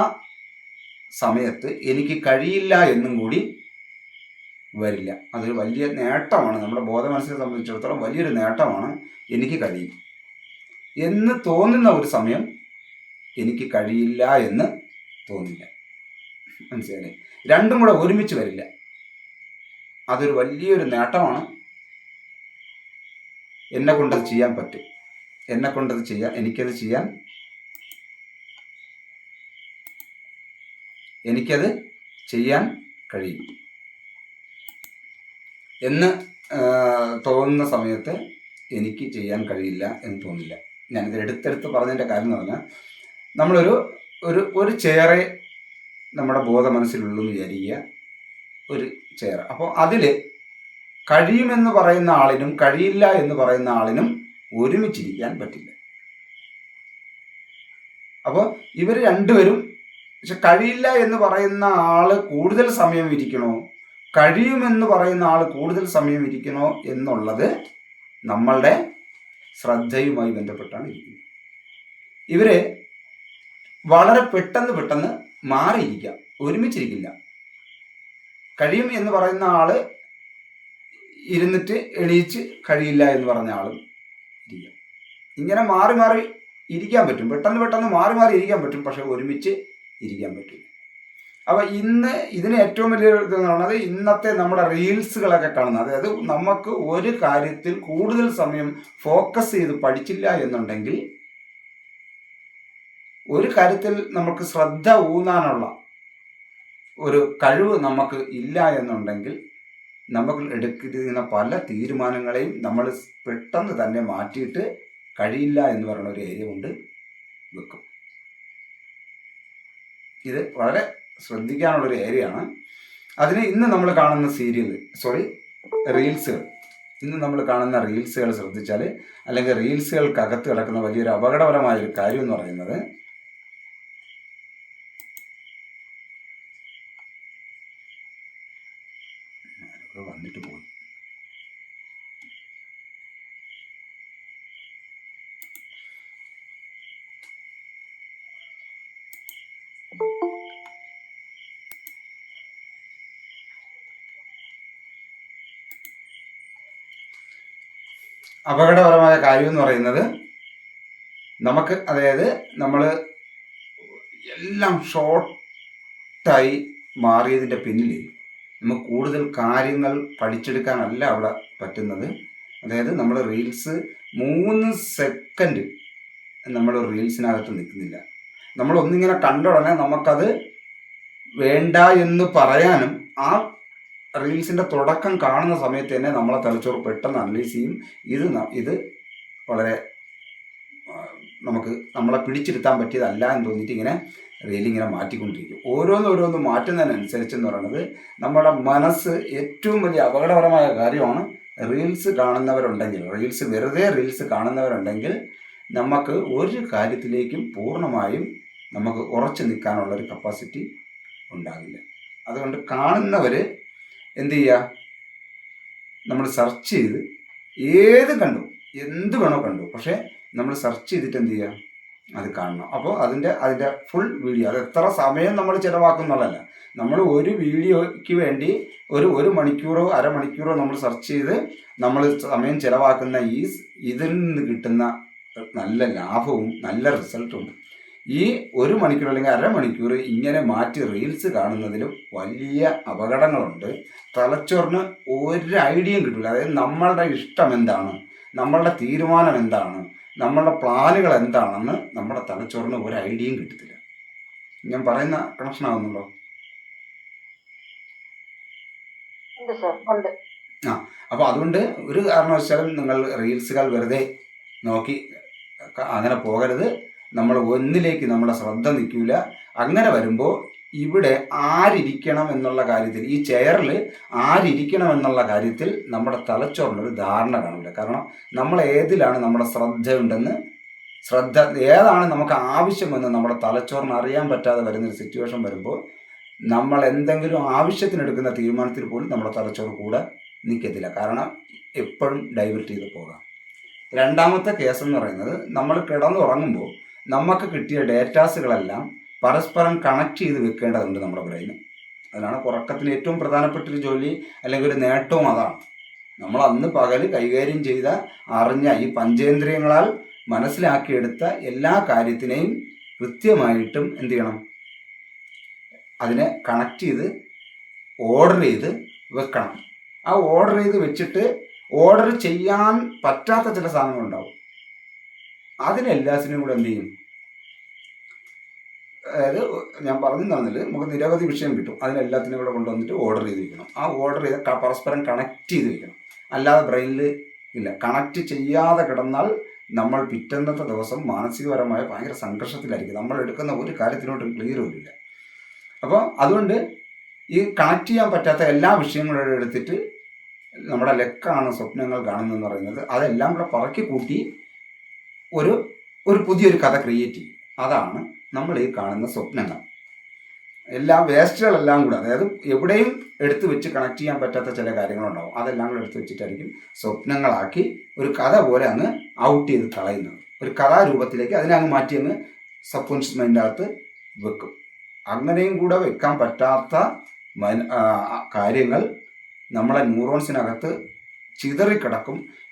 സമയത്ത് എനിക്ക് കഴിയില്ല എന്നും കൂടി വരില്ല. അതൊരു വലിയ നേട്ടമാണ്. നമ്മുടെ ബോധ മനസ്സിനെ സംബന്ധിച്ചിടത്തോളം വലിയൊരു നേട്ടമാണ്. എനിക്ക് കഴിയും എന്ന് തോന്നുന്ന ഒരു സമയം എനിക്ക് കഴിയില്ല എന്ന് തോന്നില്ല. മനസ്സിലായില്ലേ? രണ്ടും കൂടെ ഒരുമിച്ച് വരില്ല. അതൊരു വലിയൊരു നേട്ടമാണ്. എന്നെ കൊണ്ടത് ചെയ്യാൻ പറ്റും, എന്നെ കൊണ്ടത് ചെയ്യാൻ, എനിക്കത് ചെയ്യാൻ കഴിയും എന്ന് തോന്നുന്ന സമയത്ത് എനിക്ക് ചെയ്യാൻ കഴിയില്ല എന്ന് തോന്നില്ല. ഞാനിത് എടുത്തെടുത്ത് പറഞ്ഞതിൻ്റെ കാര്യം എന്ന് പറഞ്ഞാൽ, നമ്മളൊരു ഒരു ഒരു ചെയറേ നമ്മുടെ ബോധ മനസ്സിലുള്ളൂ എന്ന് വിചാരിക്കുക, ഒരു ചെയർ. അപ്പോൾ അതിൽ കഴിയുമെന്ന് പറയുന്ന ആളിനും കഴിയില്ല എന്ന് പറയുന്ന ആളിനും ഒരുമിച്ചിരിക്കാൻ പറ്റില്ല. അപ്പോൾ ഇവർ രണ്ടുപേരും, പക്ഷെ കഴിയില്ല എന്ന് പറയുന്ന ആൾ കൂടുതൽ സമയം ഇരിക്കണോ, കഴിയുമെന്ന് പറയുന്ന ആൾ കൂടുതൽ സമയം ഇരിക്കണോ എന്നുള്ളത് നമ്മളുടെ ശ്രദ്ധയുമായി ബന്ധപ്പെട്ടാണ് ഇരിക്കുന്നത്. ഇവര് വളരെ പെട്ടെന്ന് മാറിയിരിക്കാം, ഒരുമിച്ചിരിക്കില്ല. കഴിയും എന്ന് പറയുന്ന ആള് ഇരുന്നിട്ട് എണീച്ച് കഴിയില്ല എന്ന് പറഞ്ഞ ആളും ഇരിക്കാം. ഇങ്ങനെ മാറി മാറി ഇരിക്കാൻ പറ്റും, പെട്ടെന്ന് മാറി ഇരിക്കാൻ പറ്റും, പക്ഷെ ഒരുമിച്ച് ഇരിക്കാൻ പറ്റില്ല. അപ്പോൾ ഇന്ന് ഇതിന് ഏറ്റവും വലിയ ഇതെന്ന് പറയുന്നത് ഇന്നത്തെ നമ്മുടെ റീൽസുകളൊക്കെ കാണുന്നത്. അതായത് നമുക്ക് ഒരു കാര്യത്തിൽ കൂടുതൽ സമയം ഫോക്കസ് ചെയ്ത് പഠിച്ചില്ല എന്നുണ്ടെങ്കിൽ, ഒരു കാര്യത്തിൽ നമുക്ക് ശ്രദ്ധ ഊന്നാനുള്ള ഒരു കഴിവ് നമുക്ക് ഇല്ല എന്നുണ്ടെങ്കിൽ, നമുക്ക് എടുക്കുന്ന പല തീരുമാനങ്ങളെയും നമ്മൾ പെട്ടെന്ന് തന്നെ മാറ്റിയിട്ട് കഴിയില്ല എന്ന് പറയുന്ന ഒരു ഏരിയ കൊണ്ട് വെക്കും. ഇത് വളരെ ശ്രദ്ധിക്കാനുള്ളൊരു ഏരിയയാണ്. അതിന് ഇന്ന് നമ്മൾ കാണുന്ന റീൽസുകൾ, ഇന്ന് നമ്മൾ കാണുന്ന റീൽസുകൾ ശ്രദ്ധിച്ചാൽ, അല്ലെങ്കിൽ റീൽസുകൾക്കകത്ത് കിടക്കുന്ന വലിയൊരു അപകടപരമായൊരു കാര്യം എന്ന് പറയുന്നത്, വന്നിട്ട് പോയി അപകടപരമായ കാര്യം എന്ന് പറയുന്നത്, നമുക്ക് അതായത് നമ്മൾ എല്ലാം ഷോർട്ടായി മാറിയതിൻ്റെ പിന്നിൽ നമുക്ക് കൂടുതൽ കാര്യങ്ങൾ പഠിച്ചെടുക്കാനല്ല അവിടെ പറ്റുന്നത്. അതായത് നമ്മൾ റീൽസ് 3 സെക്കൻഡ് നമ്മൾ റീൽസിനകത്ത് നിൽക്കുന്നില്ല. നമ്മൾ ഒന്നിങ്ങനെ കണ്ട ഉടനെ നമുക്കത് വേണ്ട എന്ന് പറയാനും, ആ റീൽസിൻ്റെ തുടക്കം കാണുന്ന സമയത്ത് തന്നെ നമ്മളെ തലച്ചോറ് പെട്ടെന്ന് അനലൈസ് ചെയ്യും. ഇത് വളരെ നമ്മളെ പിടിച്ചിരുത്താൻ പറ്റിയതല്ല എന്ന് തോന്നിയിട്ട് ഇങ്ങനെ റീൽ ഇങ്ങനെ മാറ്റിക്കൊണ്ടിരിക്കും. ഓരോന്നോരോന്ന് മാറ്റുന്നതിനനുസരിച്ച് എന്ന് പറയുന്നത് നമ്മുടെ മനസ്സ് ഏറ്റവും വലിയ അപകടകരമായ കാര്യമാണ്. റീൽസ് കാണുന്നവരുണ്ടെങ്കിൽ, വെറുതെ റീൽസ് കാണുന്നവരുണ്ടെങ്കിൽ നമുക്ക് ഒരു കാര്യത്തിലേക്കും പൂർണ്ണമായും നമുക്ക് ഉറച്ചു നിൽക്കാനുള്ളൊരു കപ്പാസിറ്റി ഉണ്ടാകില്ല. അതുകൊണ്ട് കാണുന്നവർ എന്ത് ചെയ്യുക, നമ്മൾ സെർച്ച് ചെയ്ത് ഏത് കണ്ടു, എന്ത് വേണോ കണ്ടു, പക്ഷേ നമ്മൾ സെർച്ച് ചെയ്തിട്ട് എന്ത് ചെയ്യുക, അത് കാണണം. അപ്പോൾ അതിൻ്റെ ഫുൾ വീഡിയോ, അത് എത്ര സമയം നമ്മൾ ചിലവാക്കുന്നുള്ളതല്ല. നമ്മൾ ഒരു വീഡിയോയ്ക്ക് വേണ്ടി ഒരു മണിക്കൂറോ അരമണിക്കൂറോ നമ്മൾ സെർച്ച് ചെയ്ത് നമ്മൾ സമയം ചിലവാക്കുന്ന ഇതിൽ നിന്ന് കിട്ടുന്ന നല്ല ലാഭവും നല്ല റിസൾട്ടും ഈ ഒരു മണിക്കൂർ അല്ലെങ്കിൽ അരമണിക്കൂർ ഇങ്ങനെ മാറ്റി റീൽസ് കാണുന്നതിലും വലിയ അപകടങ്ങളുണ്ട്. തലച്ചോറിന് ഒരു ഐഡിയയും കിട്ടില്ല. അതായത് നമ്മളുടെ ഇഷ്ടം എന്താണ്, നമ്മളുടെ തീരുമാനം എന്താണ്, നമ്മളുടെ പ്ലാനുകൾ എന്താണെന്ന് നമ്മുടെ തലച്ചോറിന് ഒരു ഐഡിയയും കിട്ടത്തില്ല. ഞാൻ പറയുന്ന കണക്ഷൻ ആവുന്നുണ്ടോ? ആ, അപ്പോൾ അതുകൊണ്ട് ഒരു കാരണവശാലും നിങ്ങൾ റീൽസുകൾ വെറുതെ നോക്കി അങ്ങനെ പോകരുത്. നമ്മൾ ഒന്നിലേക്ക് നമ്മുടെ ശ്രദ്ധ നിൽക്കില്ല. അങ്ങനെ വരുമ്പോൾ ഇവിടെ ആരിരിക്കണം എന്നുള്ള കാര്യത്തിൽ, ഈ ചെയറിൽ ആരിരിക്കണം എന്നുള്ള കാര്യത്തിൽ നമ്മുടെ തലച്ചോറിനൊരു ധാരണ കാണില്ല. കാരണം നമ്മൾ ഏതിലാണ് നമ്മുടെ ശ്രദ്ധയുണ്ടെന്ന്, ഏതാണ് നമുക്ക് ആവശ്യമെന്ന് നമ്മുടെ തലച്ചോറിന് അറിയാൻ പറ്റാതെ വരുന്നൊരു സിറ്റുവേഷൻ വരുമ്പോൾ നമ്മൾ എന്തെങ്കിലും ആവശ്യത്തിനെടുക്കുന്ന തീരുമാനത്തിൽ പോലും നമ്മുടെ തലച്ചോറ് കൂടെ നിൽക്കത്തില്ല. കാരണം എപ്പോഴും ഡൈവേർട്ട് ചെയ്ത് പോകാം. രണ്ടാമത്തെ കേസ് എന്ന് പറയുന്നത്, നമ്മൾ കിടന്നുറങ്ങുമ്പോൾ നമുക്ക് കിട്ടിയ ഡേറ്റാസുകളെല്ലാം പരസ്പരം കണക്ട് ചെയ്ത് വെക്കേണ്ടതുണ്ട് നമ്മുടെ ബ്രെയിന്. അതിനാണ് ഉറക്കത്തിന് ഏറ്റവും പ്രധാനപ്പെട്ടൊരു ജോലി അല്ലെങ്കിൽ ഒരു നേട്ടവും അതാണ്. നമ്മൾ അന്ന് പകൽ കൈകാര്യം ചെയ്ത, അറിഞ്ഞ, ഈ പഞ്ചേന്ദ്രിയങ്ങളാൽ മനസ്സിലാക്കിയെടുത്ത എല്ലാ കാര്യത്തിനെയും കൃത്യമായിട്ടും എന്ത് ചെയ്യണം, അതിനെ കണക്ട് ചെയ്ത് ഓർഡർ ചെയ്ത് വെക്കണം. ആ ഓർഡർ ചെയ്ത് വെച്ചിട്ട് ഓർഡർ ചെയ്യാൻ പറ്റാത്ത ചില സാധനങ്ങളുണ്ടാവും. അതിനെല്ലാത്തിനും കൂടെ എന്ത് ചെയ്യും, അതായത് ഞാൻ പറഞ്ഞു തന്നിൽ നമുക്ക് നിരവധി വിഷയം കിട്ടും. അതിനെല്ലാത്തിനും കൂടെ കൊണ്ടുവന്നിട്ട് ഓർഡർ ചെയ്ത് വയ്ക്കണം. ആ ഓർഡർ ചെയ്ത് പരസ്പരം കണക്ട് ചെയ്ത് വയ്ക്കണം. അല്ലാതെ ബ്രെയിനിൽ ഇല്ല. കണക്ട് ചെയ്യാതെ കിടന്നാൽ നമ്മൾ പിറ്റന്നത്തെ ദിവസം മാനസികപരമായ ഭയങ്കര സംഘർഷത്തിലായിരിക്കും. നമ്മൾ എടുക്കുന്ന ഒരു കാര്യത്തിനോട്ടും ക്ലിയർ വരില്ല. അപ്പോൾ അതുകൊണ്ട് ഈ കണക്ട് ചെയ്യാൻ പറ്റാത്ത എല്ലാ വിഷയങ്ങളും എടുത്തിട്ട് നമ്മുടെ ലക്കാണ് സ്വപ്നങ്ങൾ കാണുന്നതെന്ന് പറയുന്നത്, അതെല്ലാം കൂടെ പറക്കി കൂട്ടി ഒരു പുതിയൊരു കഥ ക്രിയേറ്റ് ചെയ്യും. അതാണ് നമ്മൾ ഈ കാണുന്ന സ്വപ്നങ്ങൾ. എല്ലാം വേസ്റ്റുകളെല്ലാം കൂടെ, അതായത് എവിടെയും എടുത്തു വെച്ച് കണക്ട് ചെയ്യാൻ പറ്റാത്ത ചില കാര്യങ്ങളുണ്ടാവും. അതെല്ലാം കൂടെ എടുത്തു വെച്ചിട്ടായിരിക്കും സ്വപ്നങ്ങളാക്കി ഒരു കഥ പോലെ അങ്ങ് ഔട്ട് ചെയ്ത് കളയുന്നത്. ഒരു കഥാരൂപത്തിലേക്ക് അതിനെ അങ്ങ് മാറ്റി അങ്ങ് സബ് കോൺഷ്യസ് മൈൻഡിൻ്റെ അകത്ത് വെക്കും. അങ്ങനെയും കൂടെ വെക്കാൻ പറ്റാത്ത കാര്യങ്ങൾ നമ്മളെ ന്യൂറോൺസിനകത്ത്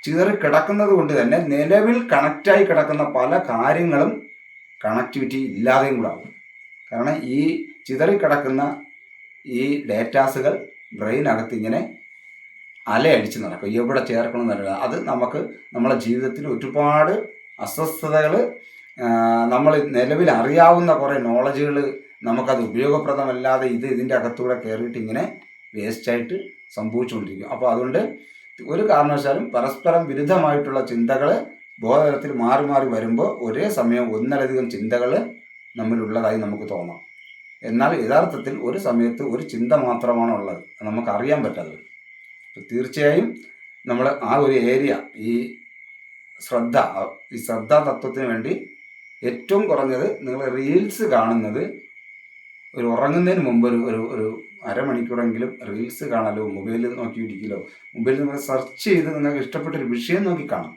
ചിതറിക്കിടക്കുന്നത് കൊണ്ട് തന്നെ നിലവിൽ കണക്റ്റായി കിടക്കുന്ന പല കാര്യങ്ങളും കണക്ടിവിറ്റി ഇല്ലാതെയും കൂടെ ആകും. കാരണം ഈ ചിതറിക്കിടക്കുന്ന ഈ ഡേറ്റാസുകൾ ബ്രെയിനകത്ത് ഇങ്ങനെ അലയടിച്ച് നടക്കും. എവിടെ ചേർക്കണമെന്നല്ല, അത് നമുക്ക് നമ്മുടെ ജീവിതത്തിൽ ഒരുപാട് അസ്വസ്ഥതകൾ, നമ്മൾ നിലവിൽ അറിയാവുന്ന കുറേ നോളജുകൾ നമുക്കത് ഉപയോഗപ്രദമല്ലാതെ ഇതിൻ്റെ അകത്തൂടെ കയറിയിട്ട് ഇങ്ങനെ വേസ്റ്റായിട്ട് സംഭവിച്ചുകൊണ്ടിരിക്കും. അപ്പോൾ അതുകൊണ്ട് ഒരു കാരണവശാലും പരസ്പരം വിരുദ്ധമായിട്ടുള്ള ചിന്തകൾ ബോധതലത്തിൽ മാറി മാറി വരുമ്പോൾ ഒരേ സമയം ഒന്നിലധികം ചിന്തകൾ നമ്മിലുള്ളതായി നമുക്ക് തോന്നാം. എന്നാൽ യഥാർത്ഥത്തിൽ ഒരു സമയത്ത് ഒരു ചിന്ത മാത്രമാണ് ഉള്ളത്, നമുക്കറിയാൻ പറ്റാത്തത്. തീർച്ചയായും നമ്മൾ ആ ഒരു ഏരിയ, ഈ ശ്രദ്ധാ തത്വത്തിന് വേണ്ടി ഏറ്റവും കുറഞ്ഞത് നിങ്ങൾ റീൽസ് കാണുന്നത് ഒരു ഉറങ്ങുന്നതിന് മുമ്പ് ഒരു അരമണിക്കൂറെങ്കിലും റീൽസ് കാണാലോ, മൊബൈലിൽ നോക്കിയിരിക്കലോ, മൊബൈലിൽ നിങ്ങൾ സെർച്ച് ചെയ്ത് നിങ്ങൾക്ക് ഇഷ്ടപ്പെട്ടൊരു വിഷയം നോക്കി കാണാം.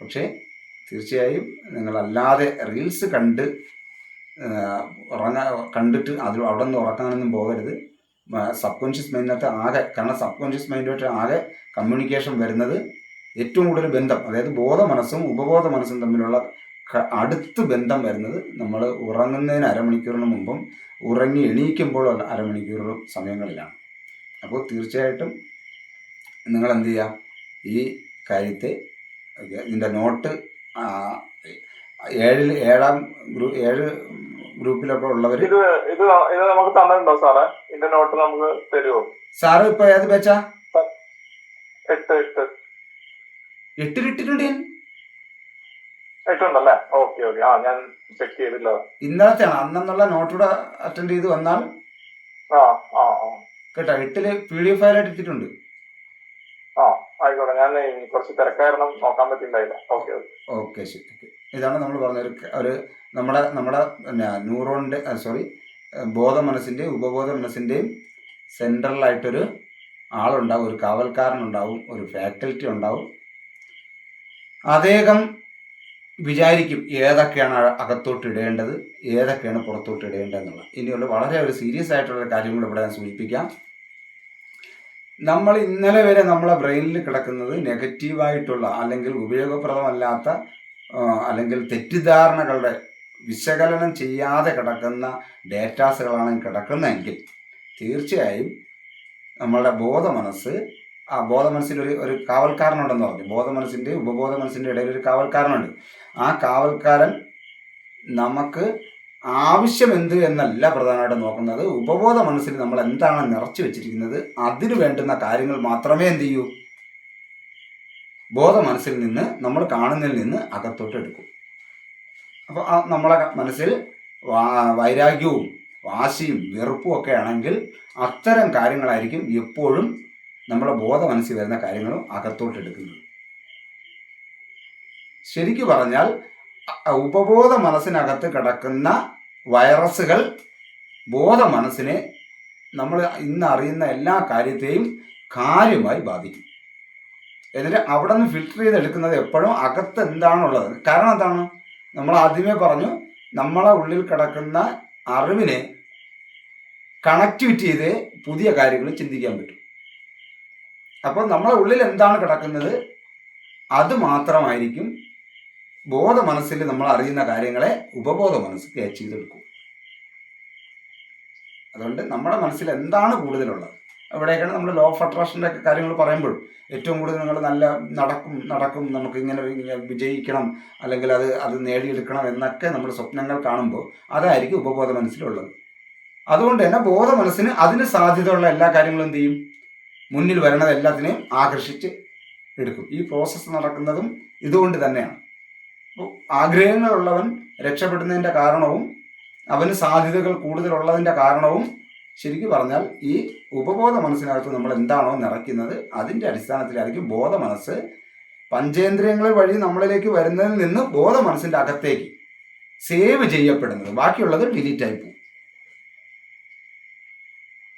പക്ഷേ തീർച്ചയായും നിങ്ങളല്ലാതെ റീൽസ് കണ്ടിട്ട് അവിടെ നിന്ന് ഉറക്കാനൊന്നും പോകരുത്. സബ് കോൺഷ്യസ് മൈൻഡിനകത്ത് കാരണം സബ് കോൺഷ്യസ് മൈൻഡുമായിട്ട് ആകെ കമ്മ്യൂണിക്കേഷൻ വരുന്നത്, ഏറ്റവും കൂടുതൽ ബന്ധം, അതായത് ബോധ മനസ്സും ഉപബോധ മനസ്സും തമ്മിലുള്ള അടുത്ത് ബന്ധം വരുന്നത് നമ്മൾ ഉറങ്ങുന്നതിന് അരമണിക്കൂറിന് മുമ്പും ഉറങ്ങി എണീക്കുമ്പോഴുള്ള അരമണിക്കൂറും സമയങ്ങളിലാണ്. അപ്പോൾ തീർച്ചയായിട്ടും നിങ്ങൾ എന്ത് ചെയ്യുക, ഈ കാര്യത്തെ ഇതിൻ്റെ നോട്ട് 7 ഗ്രൂപ്പിലൊക്കെ ഉള്ളവർ ഇത് നമുക്ക് തന്നിട്ടുണ്ടോ സാറേ? ഇതിന്റെ നോട്ട് നമുക്ക് തരുമോ സാറ്? ഇപ്പൊ ഏത് ബാച്ചാ? 8 ഇട്ടിട്ടുണ്ട് ഞാൻ. ഇട്ടുണ്ടല്ലേ? Okay okay. ആ ഞാൻ ചെക്ക് ചെയ്തില്ല. ഇന്നലത്തെയാണ്, അന്നെന്നുള്ള നോട്ടൂടെ അറ്റൻഡ് ചെയ്ത് വന്നാൽ ആ ആ ആ കേട്ടോ. 8 PDF ഫയലായിട്ട് ഇട്ടിട്ടുണ്ട്. ആ ആയിക്കോട്ടെ. ഞാൻ കുറച്ച് തിരക്കാരണം നോക്കാൻ പറ്റിണ്ടായില്ല. Okay okay. ഓക്കെ ശരി. ഓക്കെ, ഇതാണ് നമ്മൾ പറഞ്ഞ ഒരു നമ്മുടെ നമ്മുടെ പിന്നെ ന്യൂറോണിൻ്റെ ബോധ മനസ്സിൻ്റെയും ഉപബോധ മനസ്സിൻ്റെയും സെൻട്രലായിട്ടൊരു ആളുണ്ടാവും, ഒരു കാവൽക്കാരനുണ്ടാവും, ഒരു ഫാക്കൽറ്റി ഉണ്ടാവും. അദ്ദേഹം വിചാരിക്കും ഏതൊക്കെയാണ് അകത്തോട്ട് ഇടേണ്ടത്, ഏതൊക്കെയാണ് പുറത്തോട്ട് ഇടേണ്ടതെന്നുള്ള. ഇനിയുള്ള വളരെ ഒരു സീരിയസ് ആയിട്ടുള്ള കാര്യം കൂടെ ഇവിടെ ഞാൻ സൂചിപ്പിക്കാം. നമ്മൾ ഇന്നലെ വരെ നമ്മളെ ബ്രെയിനിൽ കിടക്കുന്നത് നെഗറ്റീവായിട്ടുള്ള അല്ലെങ്കിൽ ഉപയോഗപ്രദമല്ലാത്ത അല്ലെങ്കിൽ തെറ്റിദ്ധാരണകളുടെ വിശകലനം ചെയ്യാതെ കിടക്കുന്ന ഡേറ്റാസുകളാണ് കിടക്കുന്നതെങ്കിൽ തീർച്ചയായും നമ്മളുടെ ബോധമനസ്സ്, ആ ബോധമനസ്സിൽ ഒരു കാവൽക്കാരനുണ്ടെന്ന് പറഞ്ഞു. ബോധമനസ്സിൻ്റെ ഉപബോധ മനസ്സിൻ്റെ ഇടയിൽ ഒരു കാവൽക്കാരനുണ്ട്. ആ കാവൽക്കാരൻ നമുക്ക് ആവശ്യം എന്ത് എന്നല്ല പ്രധാനമായിട്ട് നോക്കുന്നത്. ഉപബോധ മനസ്സിൽ നമ്മൾ എന്താണ് നിറച്ചു വെച്ചിരിക്കുന്നത് അതിന് വേണ്ടുന്ന കാര്യങ്ങൾ മാത്രമേ എന്ത് ചെയ്യൂ, ബോധ മനസ്സിൽ നിന്ന് നമ്മൾ കാണുന്നതിൽ നിന്ന് അകത്തോട്ട് എടുക്കും. അപ്പോൾ നമ്മളെ മനസ്സിൽ വൈരാഗ്യവും വാശിയും വെറുപ്പും ഒക്കെ ആണെങ്കിൽ അത്തരം കാര്യങ്ങളായിരിക്കും എപ്പോഴും നമ്മളെ ബോധ മനസ്സിൽ വരുന്ന കാര്യങ്ങളും അകത്തോട്ട് എടുക്കുന്നത്. ശരിക്കു പറഞ്ഞാൽ ഉപബോധ മനസ്സിനകത്ത് കിടക്കുന്ന വൈറസുകൾ ബോധ മനസ്സിനെ, നമ്മൾ ഇന്ന് അറിയുന്ന എല്ലാ കാര്യത്തെയും കാര്യമായി ബാധിക്കും. എന്നിട്ട് അവിടെ നിന്ന് ഫിൽട്ടർ ചെയ്തെടുക്കുന്നത് എപ്പോഴും അകത്ത് എന്താണുള്ളത്. കാരണം എന്താണ്, നമ്മൾ ആദ്യമേ പറഞ്ഞു, നമ്മളെ ഉള്ളിൽ കിടക്കുന്ന അറിവിനെ കണക്ടിവിറ്റി ചെയ്ത് പുതിയ കാര്യങ്ങൾ ചിന്തിക്കാൻ പറ്റും. അപ്പോൾ നമ്മളെ ഉള്ളിൽ എന്താണ് കിടക്കുന്നത് അത് മാത്രമായിരിക്കും ബോധ മനസ്സിൽ നമ്മൾ അറിയുന്ന കാര്യങ്ങളെ ഉപബോധ മനസ്സ് ക്യാച്ച് ചെയ്തെടുക്കും. അതുകൊണ്ട് നമ്മുടെ മനസ്സിൽ എന്താണ് കൂടുതലുള്ളത്, അവിടെയൊക്കെയാണ് നമ്മൾ ലോ ഓഫ് അട്രാക്ഷൻ്റെ ഒക്കെ കാര്യങ്ങൾ പറയുമ്പോൾ ഏറ്റവും കൂടുതൽ നിങ്ങൾ നല്ല നടക്കും നമുക്ക് ഇങ്ങനെ വിജയിക്കണം അല്ലെങ്കിൽ അത് നേടിയെടുക്കണം എന്നൊക്കെ നമ്മൾ സ്വപ്നങ്ങൾ കാണുമ്പോൾ അതായിരിക്കും ഉപബോധ മനസ്സിലുള്ളത്. അതുകൊണ്ട് തന്നെ ബോധ മനസ്സിന് അതിന് സാധ്യതയുള്ള എല്ലാ കാര്യങ്ങളും എന്ത് ചെയ്യും, മുന്നിൽ വരുന്നത് എല്ലാത്തിനെയും ആകർഷിച്ച് എടുക്കും. ഈ പ്രോസസ്സ് നടക്കുന്നതും ഇതുകൊണ്ട് തന്നെയാണ്. അപ്പോൾ ആഗ്രഹങ്ങളുള്ളവൻ രക്ഷപ്പെടുന്നതിൻ്റെ കാരണവും അവന് സാധ്യതകൾ കൂടുതലുള്ളതിൻ്റെ കാരണവും ശരിക്കും പറഞ്ഞാൽ ഈ ഉപബോധ മനസ്സിനകത്ത് നമ്മൾ എന്താണോ നിറയ്ക്കുന്നത് അതിൻ്റെ അടിസ്ഥാനത്തിലായിരിക്കും ബോധ മനസ്സ് പഞ്ചേന്ദ്രിയങ്ങൾ വഴി നമ്മളിലേക്ക് വരുന്നതിൽ നിന്ന് ബോധ മനസ്സിൻ്റെ അകത്തേക്ക് സേവ് ചെയ്യപ്പെടുന്നത്. ബാക്കിയുള്ളത് ഡിലീറ്റ് ആയി പോകും.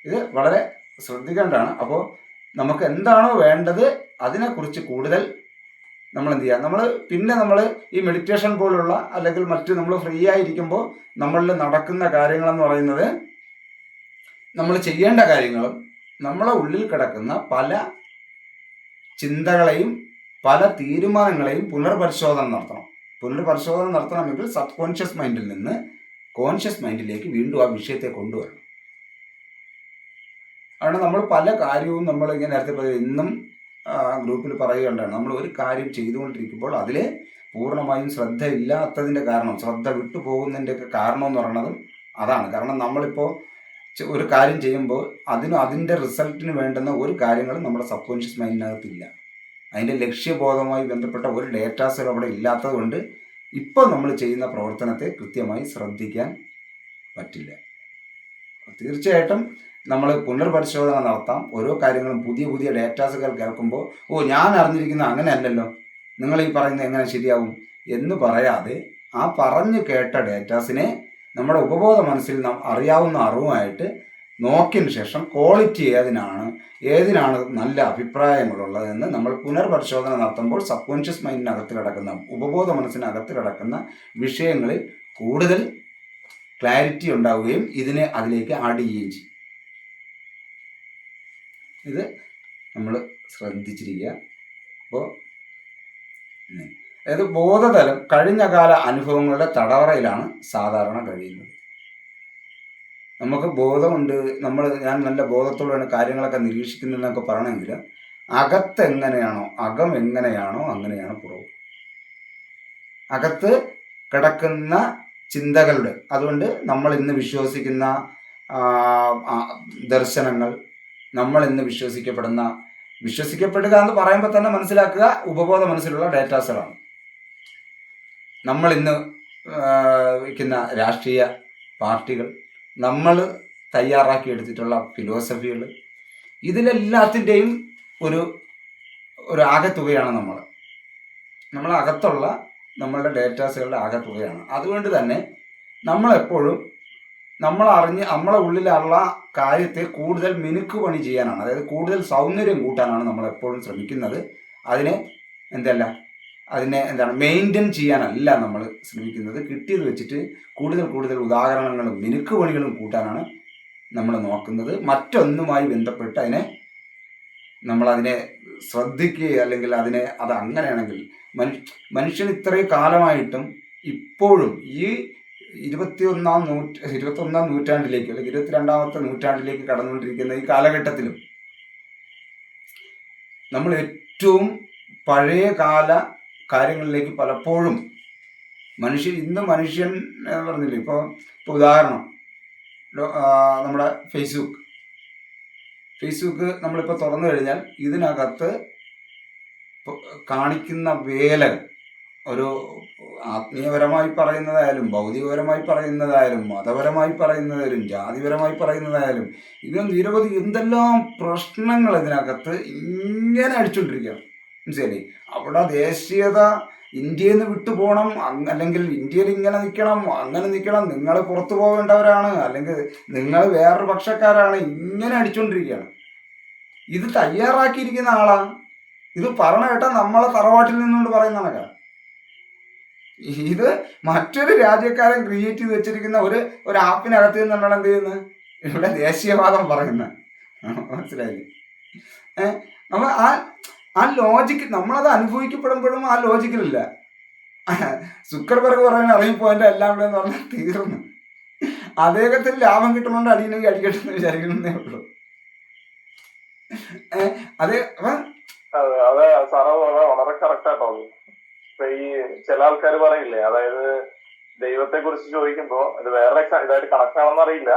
ഇത് വളരെ ശ്രദ്ധിക്കേണ്ടതാണ്. അപ്പോൾ നമുക്ക് എന്താണോ വേണ്ടത് അതിനെക്കുറിച്ച് കൂടുതൽ നമ്മൾ എന്ത് ചെയ്യുക, നമ്മൾ ഈ മെഡിറ്റേഷൻ പോലുള്ള അല്ലെങ്കിൽ മറ്റ് നമ്മൾ ഫ്രീ ആയിരിക്കുമ്പോൾ നമ്മളിൽ നടക്കുന്ന കാര്യങ്ങളെന്ന് പറയുന്നത്, നമ്മൾ ചെയ്യേണ്ട കാര്യങ്ങളും നമ്മളെ ഉള്ളിൽ കിടക്കുന്ന പല ചിന്തകളെയും പല തീരുമാനങ്ങളെയും പുനർപരിശോധന നടത്തണം. പുനർപരിശോധന നടത്തണമെങ്കിൽ സബ് കോൺഷ്യസ് മൈൻഡിൽ നിന്ന് കോൺഷ്യസ് മൈൻഡിലേക്ക് വീണ്ടും ആ വിഷയത്തെ കൊണ്ടുവരണം. അതുകൊണ്ട് നമ്മൾ പല കാര്യവും നമ്മൾ ഇങ്ങനെ നേരത്തെ ഇന്നും ഗ്രൂപ്പിൽ പറയുകയുണ്ടാണ്, നമ്മൾ ഒരു കാര്യം ചെയ്തുകൊണ്ടിരിക്കുമ്പോൾ അതിൽ പൂർണ്ണമായും ശ്രദ്ധ ഇല്ലാത്തതിൻ്റെ കാരണം, ശ്രദ്ധ വിട്ടു പോകുന്നതിൻ്റെയൊക്കെ കാരണം എന്ന് പറയുന്നതും അതാണ്. കാരണം നമ്മളിപ്പോൾ ഒരു കാര്യം ചെയ്യുമ്പോൾ അതിൻ്റെ റിസൾട്ടിന് വേണ്ടുന്ന ഒരു കാര്യങ്ങളും നമ്മുടെ സബ് കോൺഷ്യസ് മൈൻഡിനകത്തില്ല. അതിൻ്റെ ലക്ഷ്യബോധവുമായി ബന്ധപ്പെട്ട ഒരു ഡേറ്റാസുകൾ അവിടെ ഇല്ലാത്തത് കൊണ്ട് ഇപ്പോൾ നമ്മൾ ചെയ്യുന്ന പ്രവർത്തനത്തെ കൃത്യമായി ശ്രദ്ധിക്കാൻ പറ്റില്ല. തീർച്ചയായിട്ടും നമ്മൾ പുനർപരിശോധന നടത്താം. ഓരോ കാര്യങ്ങളും പുതിയ പുതിയ ഡേറ്റാസുകൾ കേൾക്കുമ്പോൾ ഞാൻ അറിഞ്ഞിരിക്കുന്ന അങ്ങനെ അല്ലല്ലോ, നിങ്ങൾ ഈ പറയുന്നത് എങ്ങനെ ശരിയാവും എന്ന് പറയാതെ ആ പറഞ്ഞു കേട്ട ഡേറ്റാസിനെ നമ്മുടെ ഉപബോധ മനസ്സിൽ നാം അറിയാവുന്ന അറിവുമായിട്ട് നോക്കിയതിന് ശേഷം ക്വാളിറ്റി ഏതിനാണ് നല്ല അഭിപ്രായങ്ങളുള്ളതെന്ന് നമ്മൾ പുനർപരിശോധന നടത്തുമ്പോൾ സബ് കോൺഷ്യസ് മൈൻഡിനകത്ത് കിടക്കുന്ന ഉപബോധ മനസ്സിനകത്ത് കിടക്കുന്ന വിഷയങ്ങളിൽ കൂടുതൽ ക്ലാരിറ്റി ഉണ്ടാവുകയും ഇതിനെ അതിലേക്ക് ആഡ് ചെയ്യുകയും ചെയ്യും. ഇത് നമ്മൾ ശ്രദ്ധിച്ചിരിക്കുക. അപ്പോൾ അതായത് ബോധതലം കഴിഞ്ഞകാല അനുഭവങ്ങളുടെ തടവറയിലാണ് സാധാരണ കഴിയുന്നത്. നമുക്ക് ബോധമുണ്ട്, ഞാൻ നല്ല ബോധത്തോടെയാണ് കാര്യങ്ങളൊക്കെ നിരീക്ഷിക്കുന്നതെന്നൊക്കെ പറയണമെങ്കിൽ അകം എങ്ങനെയാണോ അങ്ങനെയാണ് പുറവും. അകത്ത് കിടക്കുന്ന ചിന്തകളുടെ, അതുകൊണ്ട് നമ്മൾ ഇന്ന് വിശ്വസിക്കുന്ന ദർശനങ്ങൾ, നമ്മൾ ഇന്ന് വിശ്വസിക്കപ്പെടുക എന്ന് പറയുമ്പോൾ തന്നെ മനസ്സിലാക്കുക ഉപബോധ മനസ്സിലുള്ള ഡേറ്റാസുകളാണ്. നമ്മൾ ഇന്ന് വയ്ക്കുന്ന രാഷ്ട്രീയ പാർട്ടികൾ, നമ്മൾ തയ്യാറാക്കിയെടുത്തിട്ടുള്ള ഫിലോസഫികൾ, ഇതിലെല്ലാത്തിൻ്റെയും ഒരു ഒരു ആകെത്തുകയാണ് നമ്മളകത്തുള്ള നമ്മളുടെ ഡേറ്റാസുകളുടെ ആകെത്തുകയാണ്. അതുകൊണ്ട് തന്നെ നമ്മളെപ്പോഴും നമ്മളെ ഉള്ളിലുള്ള കാര്യത്തെ കൂടുതൽ മിനുക്ക് പണി ചെയ്യാനാണ്, അതായത് കൂടുതൽ സൗന്ദര്യം കൂട്ടാനാണ് നമ്മളെപ്പോഴും ശ്രമിക്കുന്നത്. അതിനെ മെയിൻറ്റെയിൻ ചെയ്യാനല്ല നമ്മൾ ശ്രമിക്കുന്നത്. കിട്ടിയത് വെച്ചിട്ട് കൂടുതൽ ഉദാഹരണങ്ങളും മിനുക്ക് പണികളും കൂട്ടാനാണ് നമ്മൾ നോക്കുന്നത്. മറ്റൊന്നുമായി ബന്ധപ്പെട്ട് നമ്മളതിനെ ശ്രദ്ധിക്കുക, അല്ലെങ്കിൽ അത് അങ്ങനെയാണെങ്കിൽ മനുഷ്യൻ ഇത്രയും കാലമായിട്ടും ഇപ്പോഴും ഈ 21-ാം നൂറ്റാണ്ടിലേക്ക്, അല്ലെങ്കിൽ 22ാമത്തെ നൂറ്റാണ്ടിലേക്ക് കടന്നുകൊണ്ടിരിക്കുന്ന ഈ കാലഘട്ടത്തിലും നമ്മൾ ഏറ്റവും പഴയ കാല കാര്യങ്ങളിലേക്ക് പലപ്പോഴും മനുഷ്യൻ പറഞ്ഞില്ലേ, ഇപ്പോൾ ഉദാഹരണം നമ്മുടെ ഫേസ്ബുക്ക് നമ്മളിപ്പോൾ തുറന്നു കഴിഞ്ഞാൽ ഇതിനകത്ത് കാണിക്കുന്ന വേലകൾ, ഒരു ആത്മീയപരമായി പറയുന്നതായാലും ഭൗതികപരമായി പറയുന്നതായാലും മതപരമായി പറയുന്നതായാലും ജാതിപരമായി പറയുന്നതായാലും, ഇത് നിരവധി എന്തെല്ലാം പ്രശ്നങ്ങൾ ഇതിനകത്ത് ഇങ്ങനെ അടിച്ചുകൊണ്ടിരിക്കുകയാണ്. മനസ്സിലായി? അവിടെ ദേശീയത ഇന്ത്യയിൽ നിന്ന് വിട്ടുപോകണം, അല്ലെങ്കിൽ ഇന്ത്യയിൽ ഇങ്ങനെ നിൽക്കണം, അങ്ങനെ നിൽക്കണം, നിങ്ങൾ പുറത്തു പോകേണ്ടവരാണ്, അല്ലെങ്കിൽ നിങ്ങൾ വേറൊരു പക്ഷക്കാരാണ്, ഇങ്ങനെ അടിച്ചുകൊണ്ടിരിക്കുകയാണ്. ഇത് തയ്യാറാക്കിയിരിക്കുന്ന ആളാണ്. ഇത് പറഞ്ഞ കേട്ടാൽ നമ്മളെ തറവാട്ടിൽ നിന്നുകൊണ്ട് പറയുന്ന കണക്കാണ്. ഇത് മറ്റൊരു രാജ്യക്കാരൻ ക്രിയേറ്റ് ചെയ്ത് വെച്ചിരിക്കുന്ന ഒരു ആപ്പിനകത്ത് നിന്നുള്ള എന്ത് ചെയ്യുന്നത്, ഇവിടെ ദേശീയവാദം പറയുന്ന. മനസ്സിലായില്ലേ? നമ്മൾ ആ ലോജിക്ക്, നമ്മളത് അനുഭവിക്കപ്പെടുമ്പോഴും ആ ലോജിക്കിലില്ല. സുക്കർബർഗ് പറയുന്ന ഇറങ്ങിപ്പോയിൻ്റെ എല്ലാം കൂടെ എന്ന് പറഞ്ഞാൽ തീർന്നു. അദ്ദേഹത്തിന് ലാഭം കിട്ടുന്നുണ്ട്, അടിയണമെങ്കിൽ അടിക്കട്ടെന്ന് വിചാരിക്കുന്നേ ഉള്ളൂ. അതെ സാറോ, വളരെ കറക്റ്റ് ആട്ടോ. ഇപ്പൊ ഈ ചില ആൾക്കാർ പറയില്ലേ, അതായത് ദൈവത്തെ കുറിച്ച് ചോദിക്കുമ്പോ അത് വേറെ ഇതായിട്ട് കണക്റ്റാണെന്ന് അറിയില്ല.